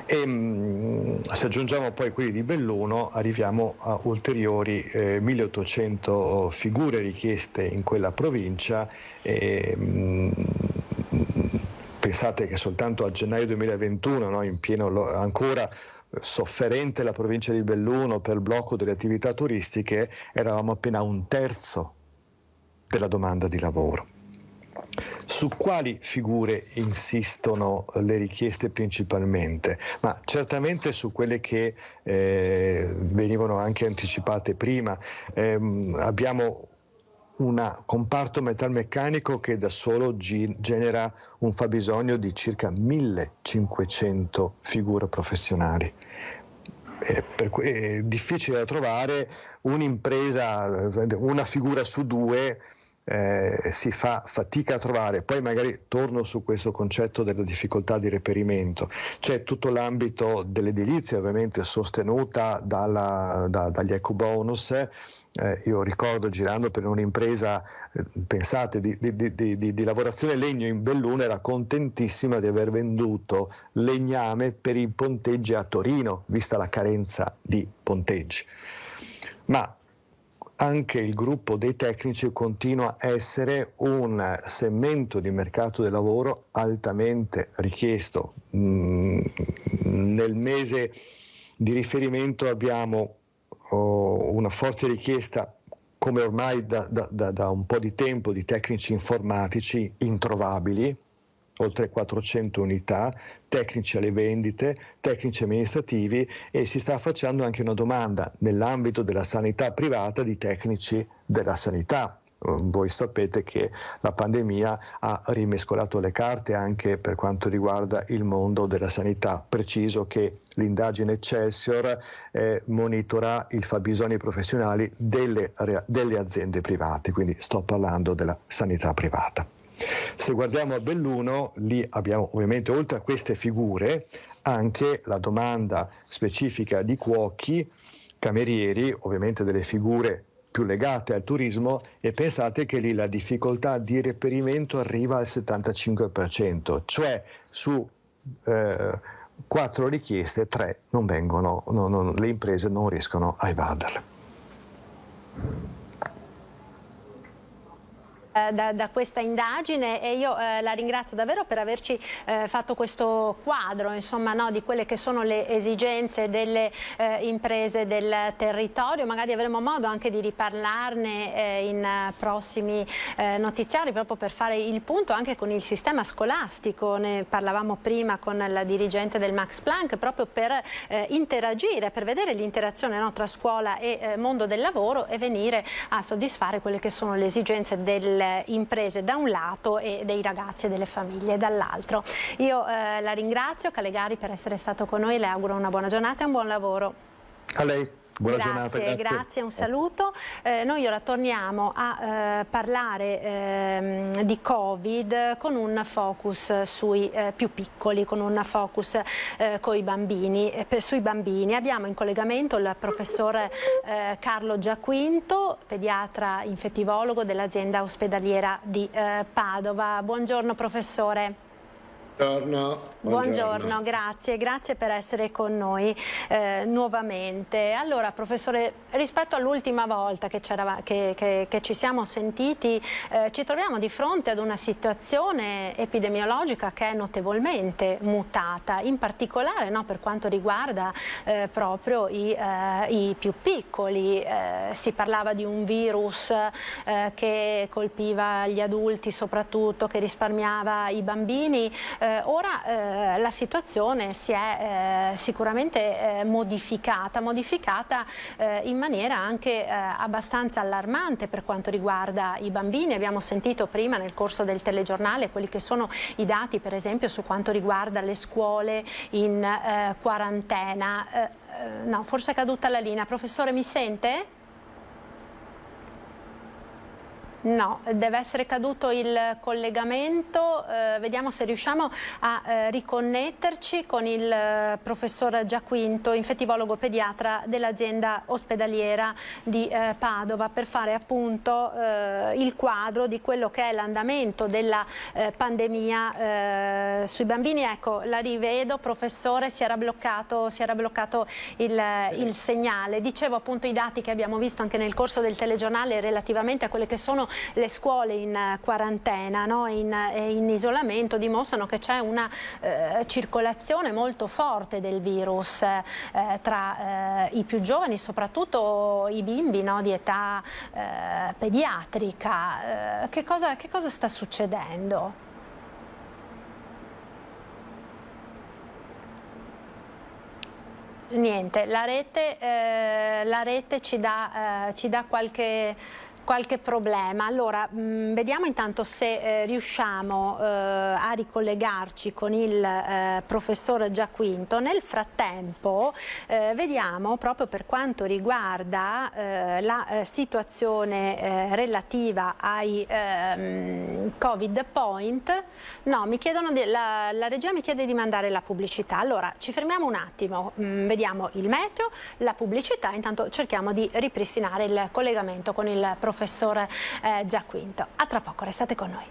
E se aggiungiamo poi quelli di Belluno arriviamo a ulteriori 1.800 figure richieste in quella provincia. Pensate che soltanto a gennaio 2021, no, in pieno ancora sofferente la provincia di Belluno per il blocco delle attività turistiche, eravamo appena un terzo della domanda di lavoro. Su quali figure insistono le richieste principalmente? Ma certamente su quelle che venivano anche anticipate prima. Abbiamo un comparto metalmeccanico che da solo genera un fabbisogno di circa 1.500 figure professionali. È difficile da trovare un'impresa, una figura su due si fa fatica a trovare. Poi magari torno su questo concetto della difficoltà di reperimento. C'è tutto l'ambito dell'edilizia, ovviamente sostenuta dagli ecobonus, io ricordo girando per un'impresa, pensate, di lavorazione legno in Belluno, era contentissima di aver venduto legname per i ponteggi a Torino, vista la carenza di ponteggi. Ma anche il gruppo dei tecnici continua a essere un segmento di mercato del lavoro altamente richiesto. Nel mese di riferimento abbiamo una forte richiesta, come ormai da un po' di tempo, di tecnici informatici introvabili, oltre 400 unità, tecnici alle vendite, tecnici amministrativi, e si sta affacciando anche una domanda nell'ambito della sanità privata di tecnici della sanità. Voi sapete che la pandemia ha rimescolato le carte anche per quanto riguarda il mondo della sanità. Preciso che l'indagine Excelsior monitora il fabbisogni professionali delle aziende private, quindi sto parlando della sanità privata. Se guardiamo a Belluno, lì abbiamo ovviamente, oltre a queste figure, anche la domanda specifica di cuochi, camerieri, ovviamente delle figure più legate al turismo, e pensate che lì la difficoltà di reperimento arriva al 75%, cioè su 4 richieste 3 non vengono, le imprese non riescono a evaderle. Da questa indagine, e io la ringrazio davvero per averci fatto questo quadro, insomma, no, di quelle che sono le esigenze delle imprese del territorio. Magari avremo modo anche di riparlarne in prossimi notiziari, proprio per fare il punto anche con il sistema scolastico. Ne parlavamo prima con la dirigente del Max Planck, proprio per interagire, per vedere l'interazione, no, tra scuola e mondo del lavoro, e venire a soddisfare quelle che sono le esigenze delle imprese da un lato e dei ragazzi e delle famiglie dall'altro. Io la ringrazio, Calegari, per essere stato con noi, le auguro una buona giornata e un buon lavoro. A lei. Buona giornata, grazie, un saluto. Noi ora torniamo a parlare di Covid con un focus sui più piccoli, con un focus sui bambini. Abbiamo in collegamento il professor Carlo Giaquinto, pediatra infettivologo dell'azienda ospedaliera di Padova. Buongiorno professore. Buongiorno, grazie per essere con noi nuovamente. Allora professore, rispetto all'ultima volta che ci siamo sentiti, ci troviamo di fronte ad una situazione epidemiologica che è notevolmente mutata, in particolare, no, per quanto riguarda proprio i più piccoli. Si parlava di un virus che colpiva gli adulti soprattutto, che risparmiava i bambini. Ora la situazione si è sicuramente modificata in maniera anche abbastanza allarmante per quanto riguarda i bambini. Abbiamo sentito prima nel corso del telegiornale quelli che sono i dati, per esempio, su quanto riguarda le scuole in quarantena. No, forse è caduta la linea. Professore, mi sente? No, deve essere caduto il collegamento. Vediamo se riusciamo a riconnetterci con il professor Giaquinto, infettivologo pediatra dell'azienda ospedaliera di Padova, per fare appunto il quadro di quello che è l'andamento della pandemia sui bambini. Ecco, la rivedo, professore, si era bloccato il segnale. Dicevo appunto i dati che abbiamo visto anche nel corso del telegiornale relativamente a quelle che sono le scuole in quarantena, no? in isolamento, dimostrano che c'è una circolazione molto forte del virus tra i più giovani, soprattutto i bimbi, no? Di età pediatrica. Che cosa sta succedendo? Niente, la rete ci dà qualche qualche problema. Allora, vediamo intanto se riusciamo a ricollegarci con il professor Giaquinto. Nel frattempo vediamo, proprio per quanto riguarda la situazione relativa ai Covid point, no, mi chiedono la regia mi chiede di mandare la pubblicità. Allora, ci fermiamo un attimo, vediamo il meteo, la pubblicità, intanto cerchiamo di ripristinare il collegamento con il professore Giaquinto. A tra poco, restate con noi.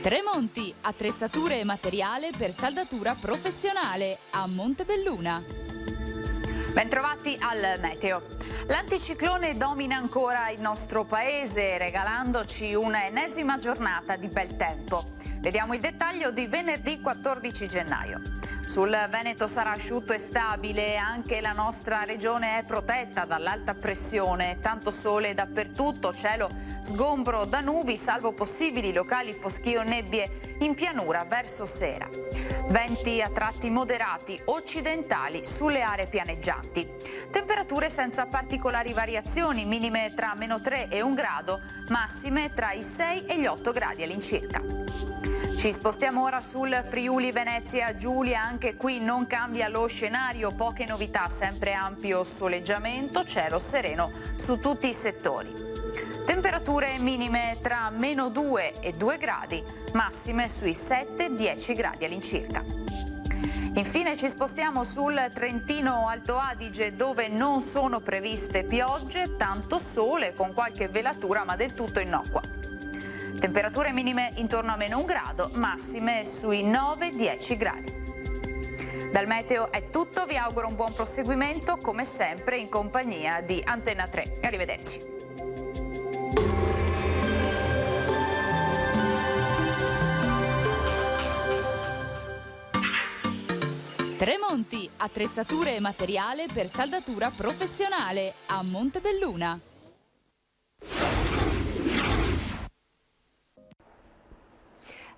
Tremonti, attrezzature e materiale per saldatura professionale a Montebelluna. Bentrovati al meteo. L'anticiclone domina ancora il nostro paese, regalandoci un'ennesima giornata di bel tempo. Vediamo il dettaglio di venerdì 14 gennaio. Sul Veneto sarà asciutto e stabile, anche la nostra regione è protetta dall'alta pressione, tanto sole dappertutto, cielo sgombro da nubi, salvo possibili locali foschie o nebbie in pianura verso sera. Venti a tratti moderati occidentali sulle aree pianeggianti. Temperature senza particolari variazioni, minime tra -3 e 1 grado, massime tra i 6 e gli 8 gradi all'incirca. Ci spostiamo ora sul Friuli Venezia Giulia, anche qui non cambia lo scenario, poche novità, sempre ampio soleggiamento, cielo sereno su tutti i settori. Temperature minime tra -2 e 2 gradi, massime sui 7-10 gradi all'incirca. Infine ci spostiamo sul Trentino Alto Adige, dove non sono previste piogge, tanto sole con qualche velatura ma del tutto innocua. Temperature minime intorno a -1 grado, massime sui 9-10 gradi. Dal meteo è tutto, vi auguro un buon proseguimento, come sempre in compagnia di Antenna 3. Arrivederci. Tremonti, attrezzature e materiale per saldatura professionale a Montebelluna.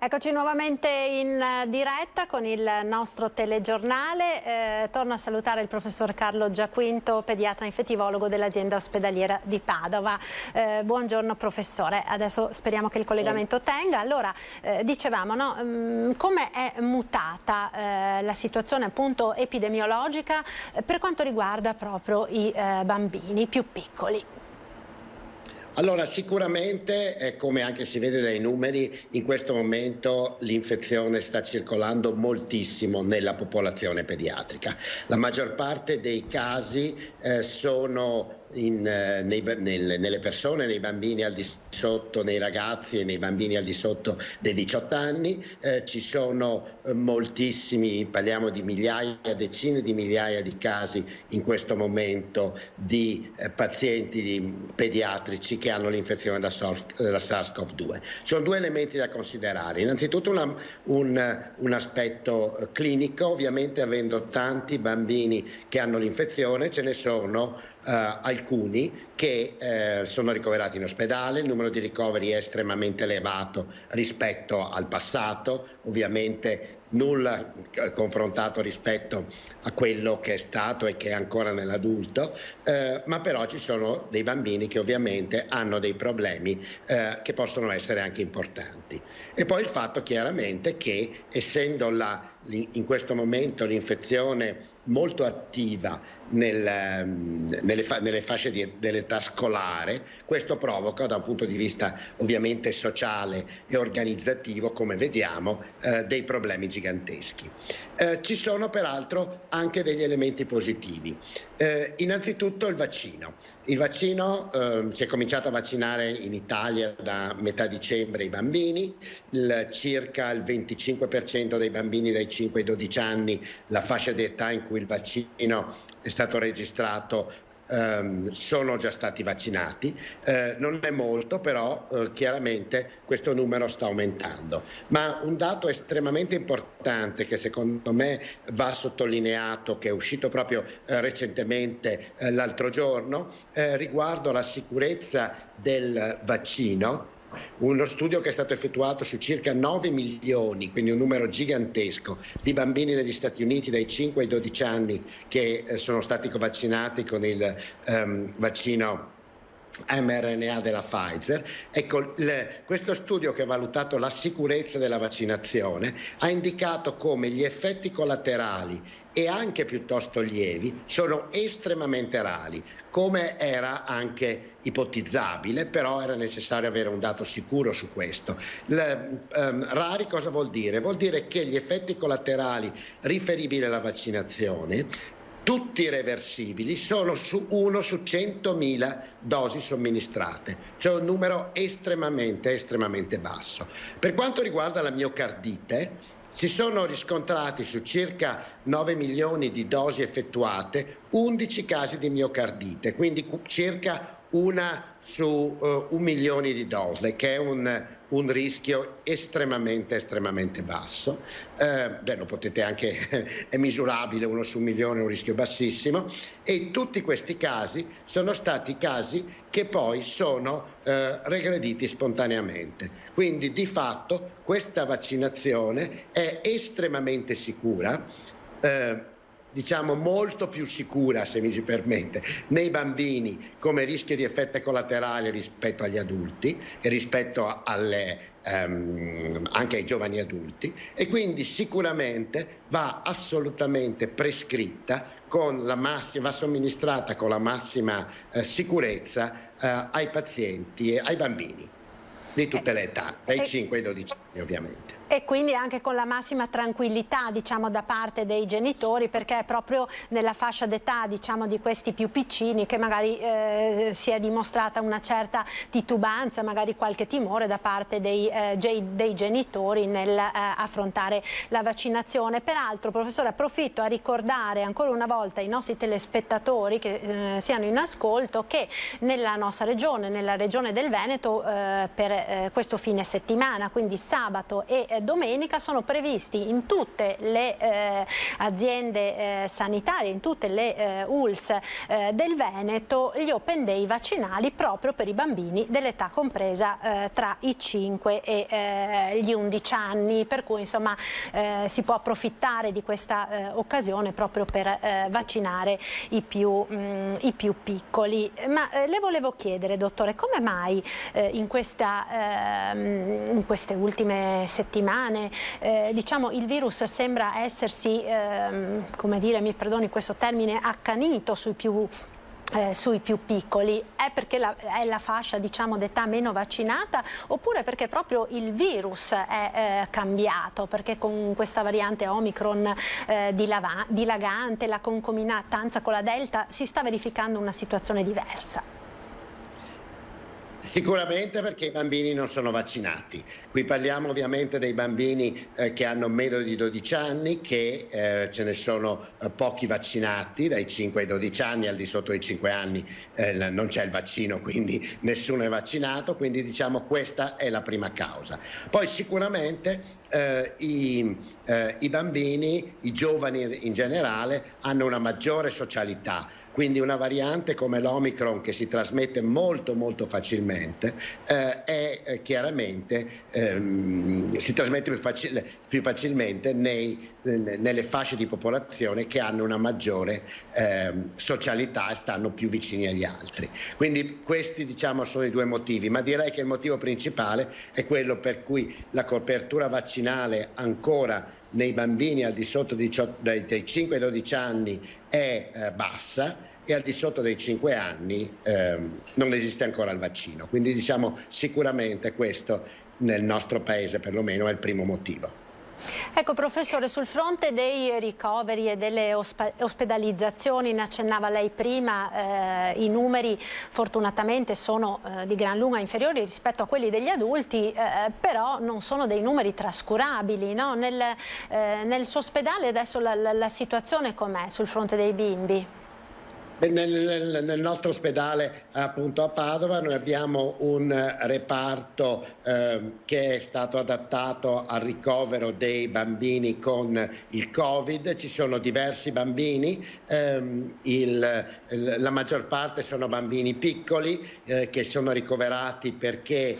Eccoci nuovamente in diretta con il nostro telegiornale. Torno a salutare il professor Carlo Giaquinto, pediatra infettivologo dell'azienda ospedaliera di Padova. Buongiorno professore, adesso speriamo che il collegamento tenga. Allora, dicevamo, no, come è mutata la situazione appunto epidemiologica per quanto riguarda proprio i bambini più piccoli? Allora, sicuramente, come anche si vede dai numeri, in questo momento l'infezione sta circolando moltissimo nella popolazione pediatrica. La maggior parte dei casi sono nelle persone, nei bambini al di sotto, nei ragazzi e nei bambini al di sotto dei 18 anni. Ci sono moltissimi, parliamo di migliaia, decine di migliaia di casi in questo momento di pazienti pediatrici che hanno l'infezione da SARS-CoV-2. Ci sono due elementi da considerare. Innanzitutto un aspetto clinico, ovviamente avendo tanti bambini che hanno l'infezione, ce ne sono alcuni che sono ricoverati in ospedale, il numero di ricoveri è estremamente elevato rispetto al passato, ovviamente nulla confrontato rispetto a quello che è stato e che è ancora nell'adulto, ma però ci sono dei bambini che ovviamente hanno dei problemi che possono essere anche importanti. E poi il fatto chiaramente che, essendo in questo momento l'infezione molto attiva nelle fasce dell'età scolare, questo provoca da un punto di vista ovviamente sociale e organizzativo, come vediamo, dei problemi giganteschi. Ci sono peraltro anche degli elementi positivi. Innanzitutto il vaccino. Il vaccino si è cominciato a vaccinare in Italia da metà dicembre i bambini, circa il 25% dei bambini dai 5 ai 12 anni, la fascia di età in cui il vaccino è stato registrato, sono già stati vaccinati. Non è molto, però chiaramente questo numero sta aumentando. Ma un dato estremamente importante che secondo me va sottolineato, che è uscito proprio recentemente l'altro giorno, riguardo la sicurezza del vaccino, uno studio che è stato effettuato su circa 9 milioni, quindi un numero gigantesco, di bambini negli Stati Uniti dai 5 ai 12 anni che sono stati vaccinati con il vaccino mRNA della Pfizer. Ecco, questo studio, che ha valutato la sicurezza della vaccinazione, ha indicato come gli effetti collaterali, e anche piuttosto lievi, sono estremamente rari, come era anche ipotizzabile, però era necessario avere un dato sicuro su questo. Rari cosa vuol dire? Vuol dire che gli effetti collaterali riferibili alla vaccinazione, tutti reversibili, sono su 1 su 100.000 dosi somministrate, cioè un numero estremamente basso. Per quanto riguarda la miocardite, si sono riscontrati su circa 9 milioni di dosi effettuate 11 casi di miocardite, quindi circa una su 1 milione di dosi, che è un rischio estremamente basso. Lo potete anche, è misurabile, 1 su 1 milione è un rischio bassissimo, e tutti questi casi sono stati casi che poi sono regrediti spontaneamente. Quindi di fatto questa vaccinazione è estremamente sicura, diciamo molto più sicura, se mi si permette, nei bambini come rischio di effetti collaterali rispetto agli adulti e rispetto anche ai giovani adulti, e quindi sicuramente va assolutamente prescritta va somministrata con la massima sicurezza ai pazienti e ai bambini di tutte le età, dai 5 ai 12 anni ovviamente. E quindi anche con la massima tranquillità, diciamo, da parte dei genitori, perché è proprio nella fascia d'età, diciamo, di questi più piccini che magari si è dimostrata una certa titubanza, magari qualche timore da parte dei genitori nel affrontare la vaccinazione. Peraltro, professore, approfitto a ricordare ancora una volta ai nostri telespettatori che siano in ascolto che nella nostra regione, nella regione del Veneto, per questo fine settimana, quindi sabato e domenica, sono previsti in tutte le aziende sanitarie, in tutte le ULSS del Veneto, gli Open Day vaccinali proprio per i bambini dell'età compresa tra i 5 e gli 11 anni, per cui insomma si può approfittare di questa occasione proprio per vaccinare i più piccoli. Ma le volevo chiedere, dottore, come mai in queste ultime settimane diciamo il virus sembra essersi, come dire, mi perdoni questo termine, accanito sui più piccoli? È perché è la fascia, diciamo, d'età meno vaccinata, oppure perché proprio il virus è cambiato, perché con questa variante Omicron dilagante, la concomitanza con la Delta, si sta verificando una situazione diversa? Sicuramente perché i bambini non sono vaccinati. Qui parliamo ovviamente dei bambini che hanno meno di 12 anni, che ce ne sono pochi vaccinati, dai 5 ai 12 anni, al di sotto dei 5 anni non c'è il vaccino, quindi nessuno è vaccinato, quindi diciamo questa è la prima causa. Poi sicuramente i bambini, i giovani in generale, hanno una maggiore socialità. Quindi una variante come l'Omicron, che si trasmette molto facilmente, si trasmette più facilmente nelle fasce di popolazione che hanno una maggiore socialità e stanno più vicini agli altri. Quindi questi, diciamo, sono i due motivi, ma direi che il motivo principale è quello per cui la copertura vaccinale ancora nei bambini al di sotto dei 5 ai 12 anni è bassa, e al di sotto dei 5 anni non esiste ancora il vaccino. Quindi diciamo sicuramente questo nel nostro paese perlomeno è il primo motivo. Ecco, professore, sul fronte dei ricoveri e delle ospedalizzazioni, ne accennava lei prima, i numeri fortunatamente sono di gran lunga inferiori rispetto a quelli degli adulti, però non sono dei numeri trascurabili, no? Nel suo ospedale adesso la situazione com'è sul fronte dei bimbi? Nel nostro ospedale appunto a Padova noi abbiamo un reparto che è stato adattato al ricovero dei bambini con il Covid. Ci sono diversi bambini, la maggior parte sono bambini piccoli che sono ricoverati perché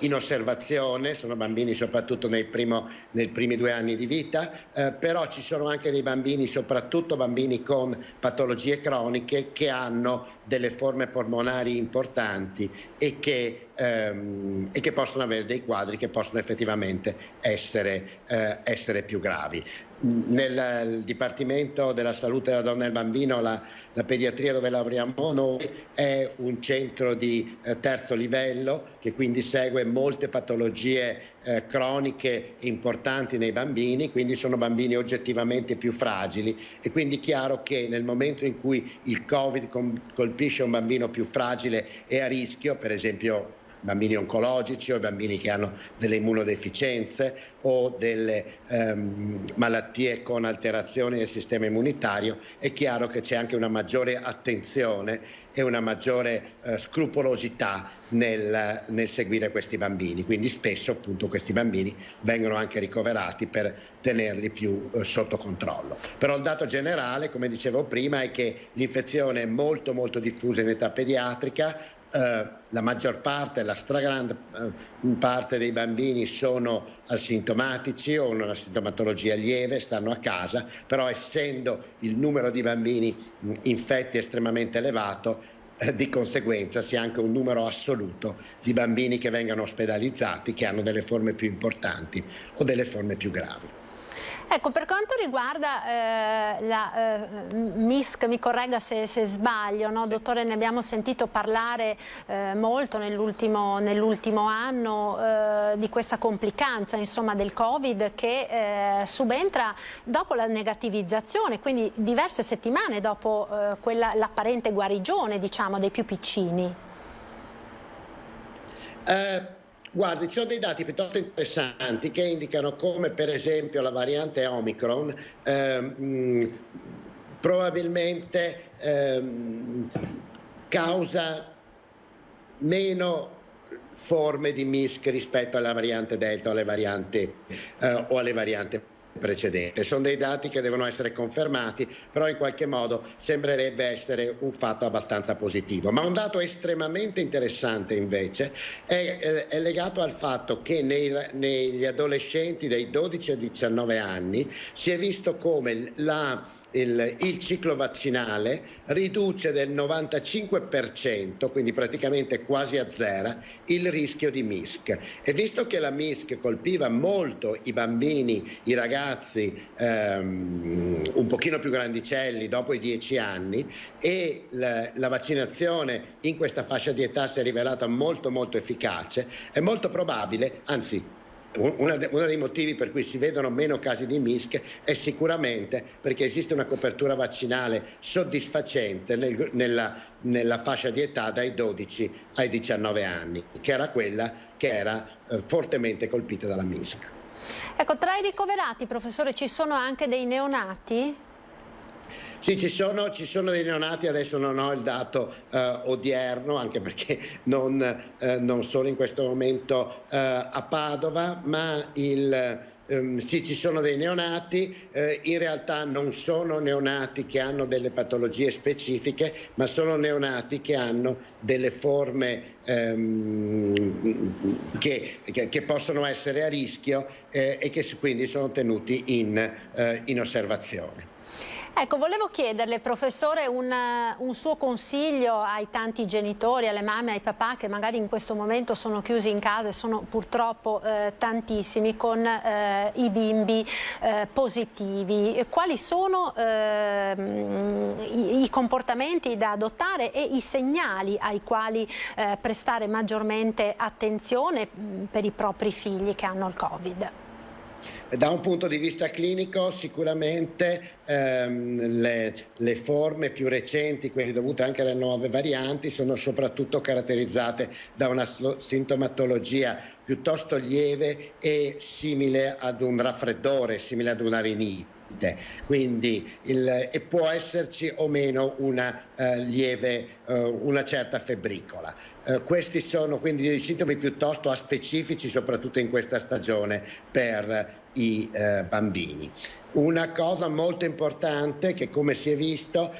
in osservazione, sono bambini soprattutto nei primi 2 anni di vita, però ci sono anche dei bambini, soprattutto bambini con patologie croniche, che hanno delle forme polmonari importanti e che possono avere dei quadri che possono effettivamente essere più gravi. Nel Dipartimento della Salute della Donna e del Bambino, la pediatria dove lavoriamo noi è un centro di terzo livello che quindi segue molte patologie croniche importanti nei bambini, quindi sono bambini oggettivamente più fragili, e quindi è chiaro che nel momento in cui il Covid colpisce un bambino più fragile e a rischio, per esempio bambini oncologici o bambini che hanno delle immunodeficienze o delle malattie con alterazioni del sistema immunitario, è chiaro che c'è anche una maggiore attenzione e una maggiore scrupolosità nel seguire questi bambini. Quindi spesso appunto questi bambini vengono anche ricoverati per tenerli più sotto controllo. Però il dato generale, come dicevo prima, è che l'infezione è molto diffusa in età pediatrica. La maggior parte, la stragrande parte dei bambini sono asintomatici o hanno una sintomatologia lieve, stanno a casa, però essendo il numero di bambini infetti estremamente elevato, di conseguenza si ha anche un numero assoluto di bambini che vengono ospedalizzati, che hanno delle forme più importanti o delle forme più gravi. Ecco, per quanto riguarda la MISC, mi corregga se sbaglio, no? Dottore, ne abbiamo sentito parlare molto nell'ultimo anno di questa complicanza, insomma, del Covid che subentra dopo la negativizzazione, quindi diverse settimane dopo l'apparente guarigione, diciamo, dei più piccini. Guardi, ci sono dei dati piuttosto interessanti che indicano come per esempio la variante Omicron probabilmente causa meno forme di MISC rispetto alla variante Delta o alle varianti precedente. Sono dei dati che devono essere confermati, però in qualche modo sembrerebbe essere un fatto abbastanza positivo. Ma un dato estremamente interessante invece è legato al fatto che negli adolescenti dai 12 ai 19 anni si è visto come il ciclo vaccinale riduce del 95%, quindi praticamente quasi a zero, il rischio di MISC. E visto che la MISC colpiva molto i bambini, i ragazzi un pochino più grandicelli dopo i 10 anni, e la vaccinazione in questa fascia di età si è rivelata molto efficace, è molto probabile, anzi uno dei motivi per cui si vedono meno casi di MISC è sicuramente perché esiste una copertura vaccinale soddisfacente nella fascia di età dai 12 ai 19 anni, che era quella che era fortemente colpita dalla MISC. Ecco, tra i ricoverati, professore, ci sono anche dei neonati? Sì, ci sono dei neonati, adesso non ho il dato odierno, anche perché non sono in questo momento a Padova, ma sì, ci sono dei neonati, in realtà non sono neonati che hanno delle patologie specifiche, ma sono neonati che hanno delle forme che possono essere a rischio e che quindi sono tenuti in osservazione. Ecco, volevo chiederle, professore, un suo consiglio ai tanti genitori, alle mamme, ai papà che magari in questo momento sono chiusi in casa e sono purtroppo tantissimi con i bimbi positivi. Quali sono i comportamenti da adottare e i segnali ai quali prestare maggiormente attenzione per i propri figli che hanno il Covid? Da un punto di vista clinico sicuramente le forme più recenti, quelle dovute anche alle nuove varianti, sono soprattutto caratterizzate da una sintomatologia piuttosto lieve e simile ad un raffreddore, simile ad una rinite. quindi e può esserci o meno una una certa febbricola. Questi sono quindi dei sintomi piuttosto aspecifici, soprattutto in questa stagione per i bambini. Una cosa molto importante che, come si è visto,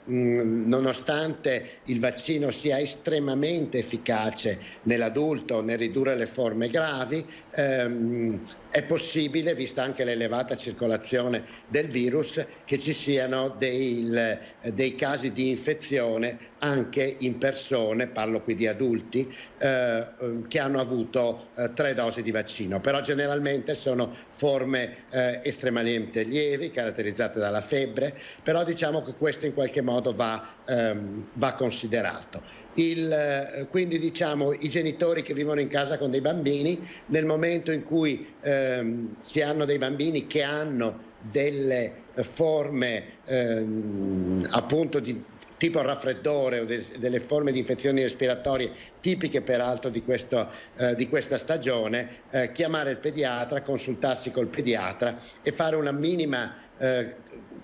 nonostante il vaccino sia estremamente efficace nell'adulto nel ridurre le forme gravi, è possibile, vista anche l'elevata circolazione del virus, che ci siano dei casi di infezione anche in persone, parlo qui di adulti, che hanno avuto 3 dosi di vaccino, però generalmente sono forme estremamente lievi, caratterizzate dalla febbre, però diciamo che questo in qualche modo va considerato. Quindi diciamo i genitori che vivono in casa con dei bambini, nel momento in cui si hanno dei bambini che hanno delle forme appunto di tipo raffreddore o delle forme di infezioni respiratorie tipiche peraltro di questa stagione, chiamare il pediatra, consultarsi col pediatra e fare una minima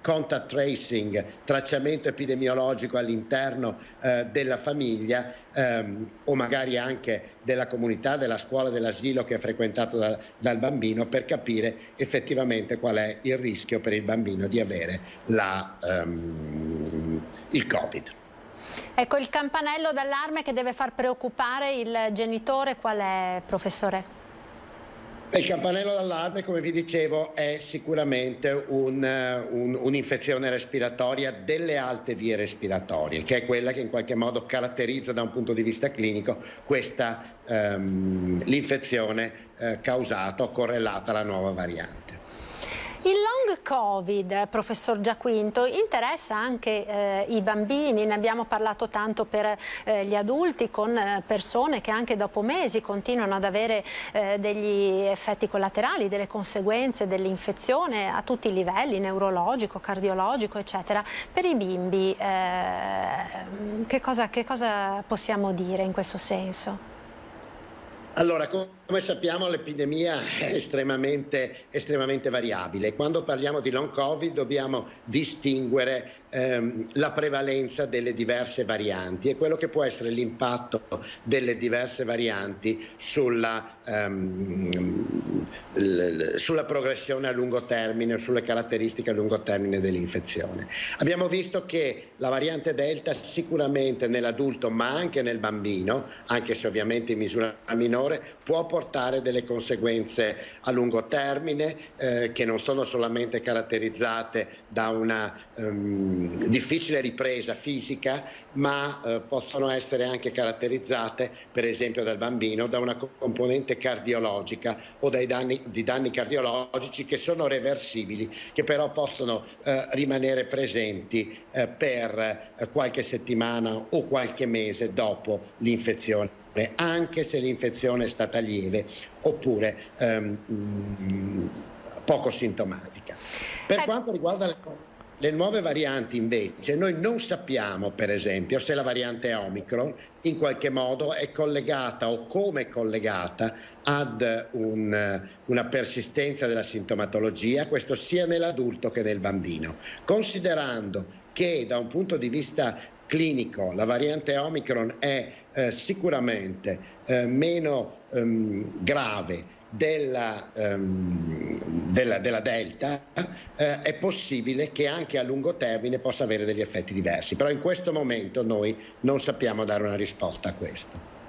contact tracing, tracciamento epidemiologico all'interno della famiglia o magari anche della comunità, della scuola, dell'asilo che è frequentato dal bambino, per capire effettivamente qual è il rischio per il bambino di avere il Covid. Ecco, il campanello d'allarme che deve far preoccupare il genitore qual è, professore? Il campanello d'allarme, come vi dicevo, è sicuramente un'infezione respiratoria delle alte vie respiratorie, che è quella che in qualche modo caratterizza da un punto di vista clinico l'infezione causata o correlata alla nuova variante. Il long Covid, professor Giaquinto, interessa anche i bambini, ne abbiamo parlato tanto per gli adulti, con persone che anche dopo mesi continuano ad avere degli effetti collaterali, delle conseguenze dell'infezione a tutti i livelli, neurologico, cardiologico, eccetera. Per i bimbi che cosa possiamo dire in questo senso? Allora, come sappiamo, l'epidemia è estremamente variabile. Quando parliamo di long Covid dobbiamo distinguere la prevalenza delle diverse varianti e quello che può essere l'impatto delle diverse varianti sulla progressione a lungo termine o sulle caratteristiche a lungo termine dell'infezione. Abbiamo visto che la variante Delta sicuramente nell'adulto ma anche nel bambino, anche se ovviamente in misura minore, può portare delle conseguenze a lungo termine che non sono solamente caratterizzate da una difficile ripresa fisica, ma possono essere anche caratterizzate, per esempio dal bambino, da una componente cardiologica o di danni cardiologici che sono reversibili, che però possono rimanere presenti per qualche settimana o qualche mese dopo l'infezione, anche se l'infezione è stata lieve oppure poco sintomatica. Per quanto riguarda le nuove varianti invece, noi non sappiamo per esempio se la variante Omicron in qualche modo è collegata o come è collegata ad una persistenza della sintomatologia, questo sia nell'adulto che nel bambino, considerando che da un punto di vista clinico la variante Omicron è sicuramente meno grave della Delta, è possibile che anche a lungo termine possa avere degli effetti diversi, però in questo momento noi non sappiamo dare una risposta a questo.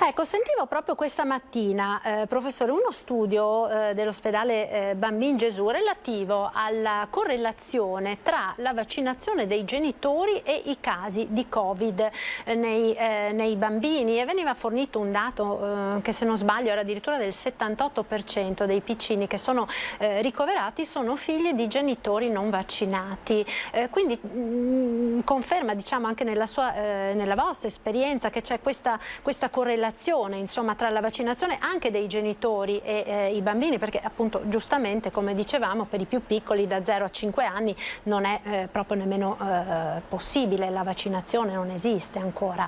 Ecco, sentivo proprio questa mattina, professore, uno studio dell'ospedale Bambin Gesù relativo alla correlazione tra la vaccinazione dei genitori e i casi di Covid nei bambini, e veniva fornito un dato che, se non sbaglio, era addirittura del 78% dei piccini che sono ricoverati sono figli di genitori non vaccinati. Quindi conferma, diciamo, anche nella vostra esperienza che c'è questa correlazione, insomma, tra la vaccinazione anche dei genitori e i bambini, perché appunto giustamente, come dicevamo, per i più piccoli da 0 a 5 anni non è proprio nemmeno possibile, la vaccinazione non esiste ancora.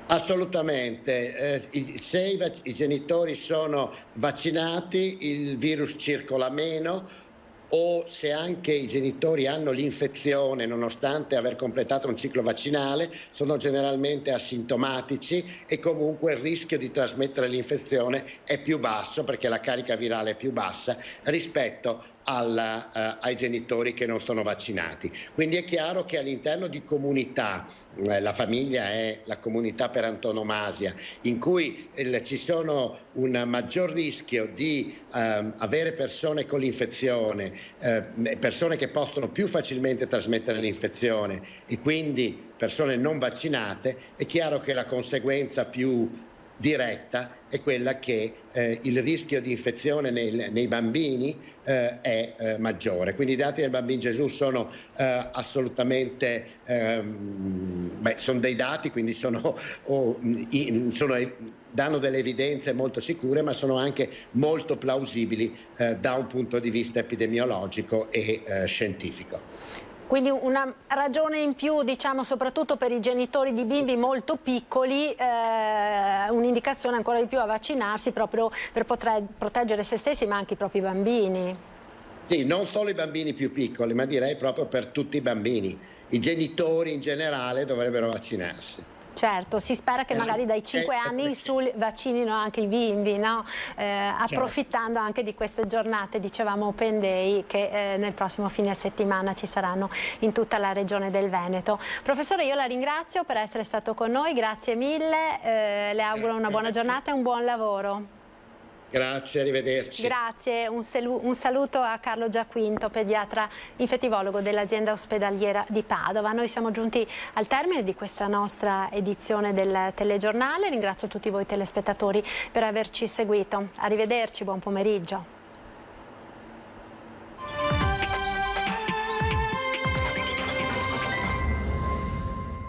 Assolutamente, se i genitori sono vaccinati il virus circola meno, o se anche i genitori hanno l'infezione nonostante aver completato un ciclo vaccinale, sono generalmente asintomatici e comunque il rischio di trasmettere l'infezione è più basso perché la carica virale è più bassa rispetto ai genitori che non sono vaccinati. Quindi è chiaro che all'interno di comunità, la famiglia è la comunità per antonomasia, in cui ci sono un maggior rischio di avere persone con l'infezione, persone che possono più facilmente trasmettere l'infezione e quindi persone non vaccinate, è chiaro che la conseguenza più diretta è quella che il rischio di infezione nei bambini è maggiore. Quindi i dati del Bambino Gesù sono assolutamente, sono dei dati, quindi danno delle evidenze molto sicure, ma sono anche molto plausibili da un punto di vista epidemiologico e scientifico. Quindi una ragione in più, diciamo, soprattutto per i genitori di bimbi molto piccoli, un'indicazione ancora di più a vaccinarsi proprio per poter proteggere se stessi ma anche i propri bambini. Sì, non solo i bambini più piccoli, ma direi proprio per tutti i bambini. I genitori in generale dovrebbero vaccinarsi. Certo, si spera che magari dai 5 anni in su vaccinino anche i bimbi, no? Approfittando anche di queste giornate, dicevamo Open Day, che nel prossimo fine settimana ci saranno in tutta la regione del Veneto. Professore, io la ringrazio per essere stato con noi, grazie mille, le auguro una buona giornata e un buon lavoro. Grazie, arrivederci. Grazie, un saluto a Carlo Giaquinto, pediatra infettivologo dell'azienda ospedaliera di Padova. Noi siamo giunti al termine di questa nostra edizione del telegiornale. Ringrazio tutti voi telespettatori per averci seguito. Arrivederci, buon pomeriggio.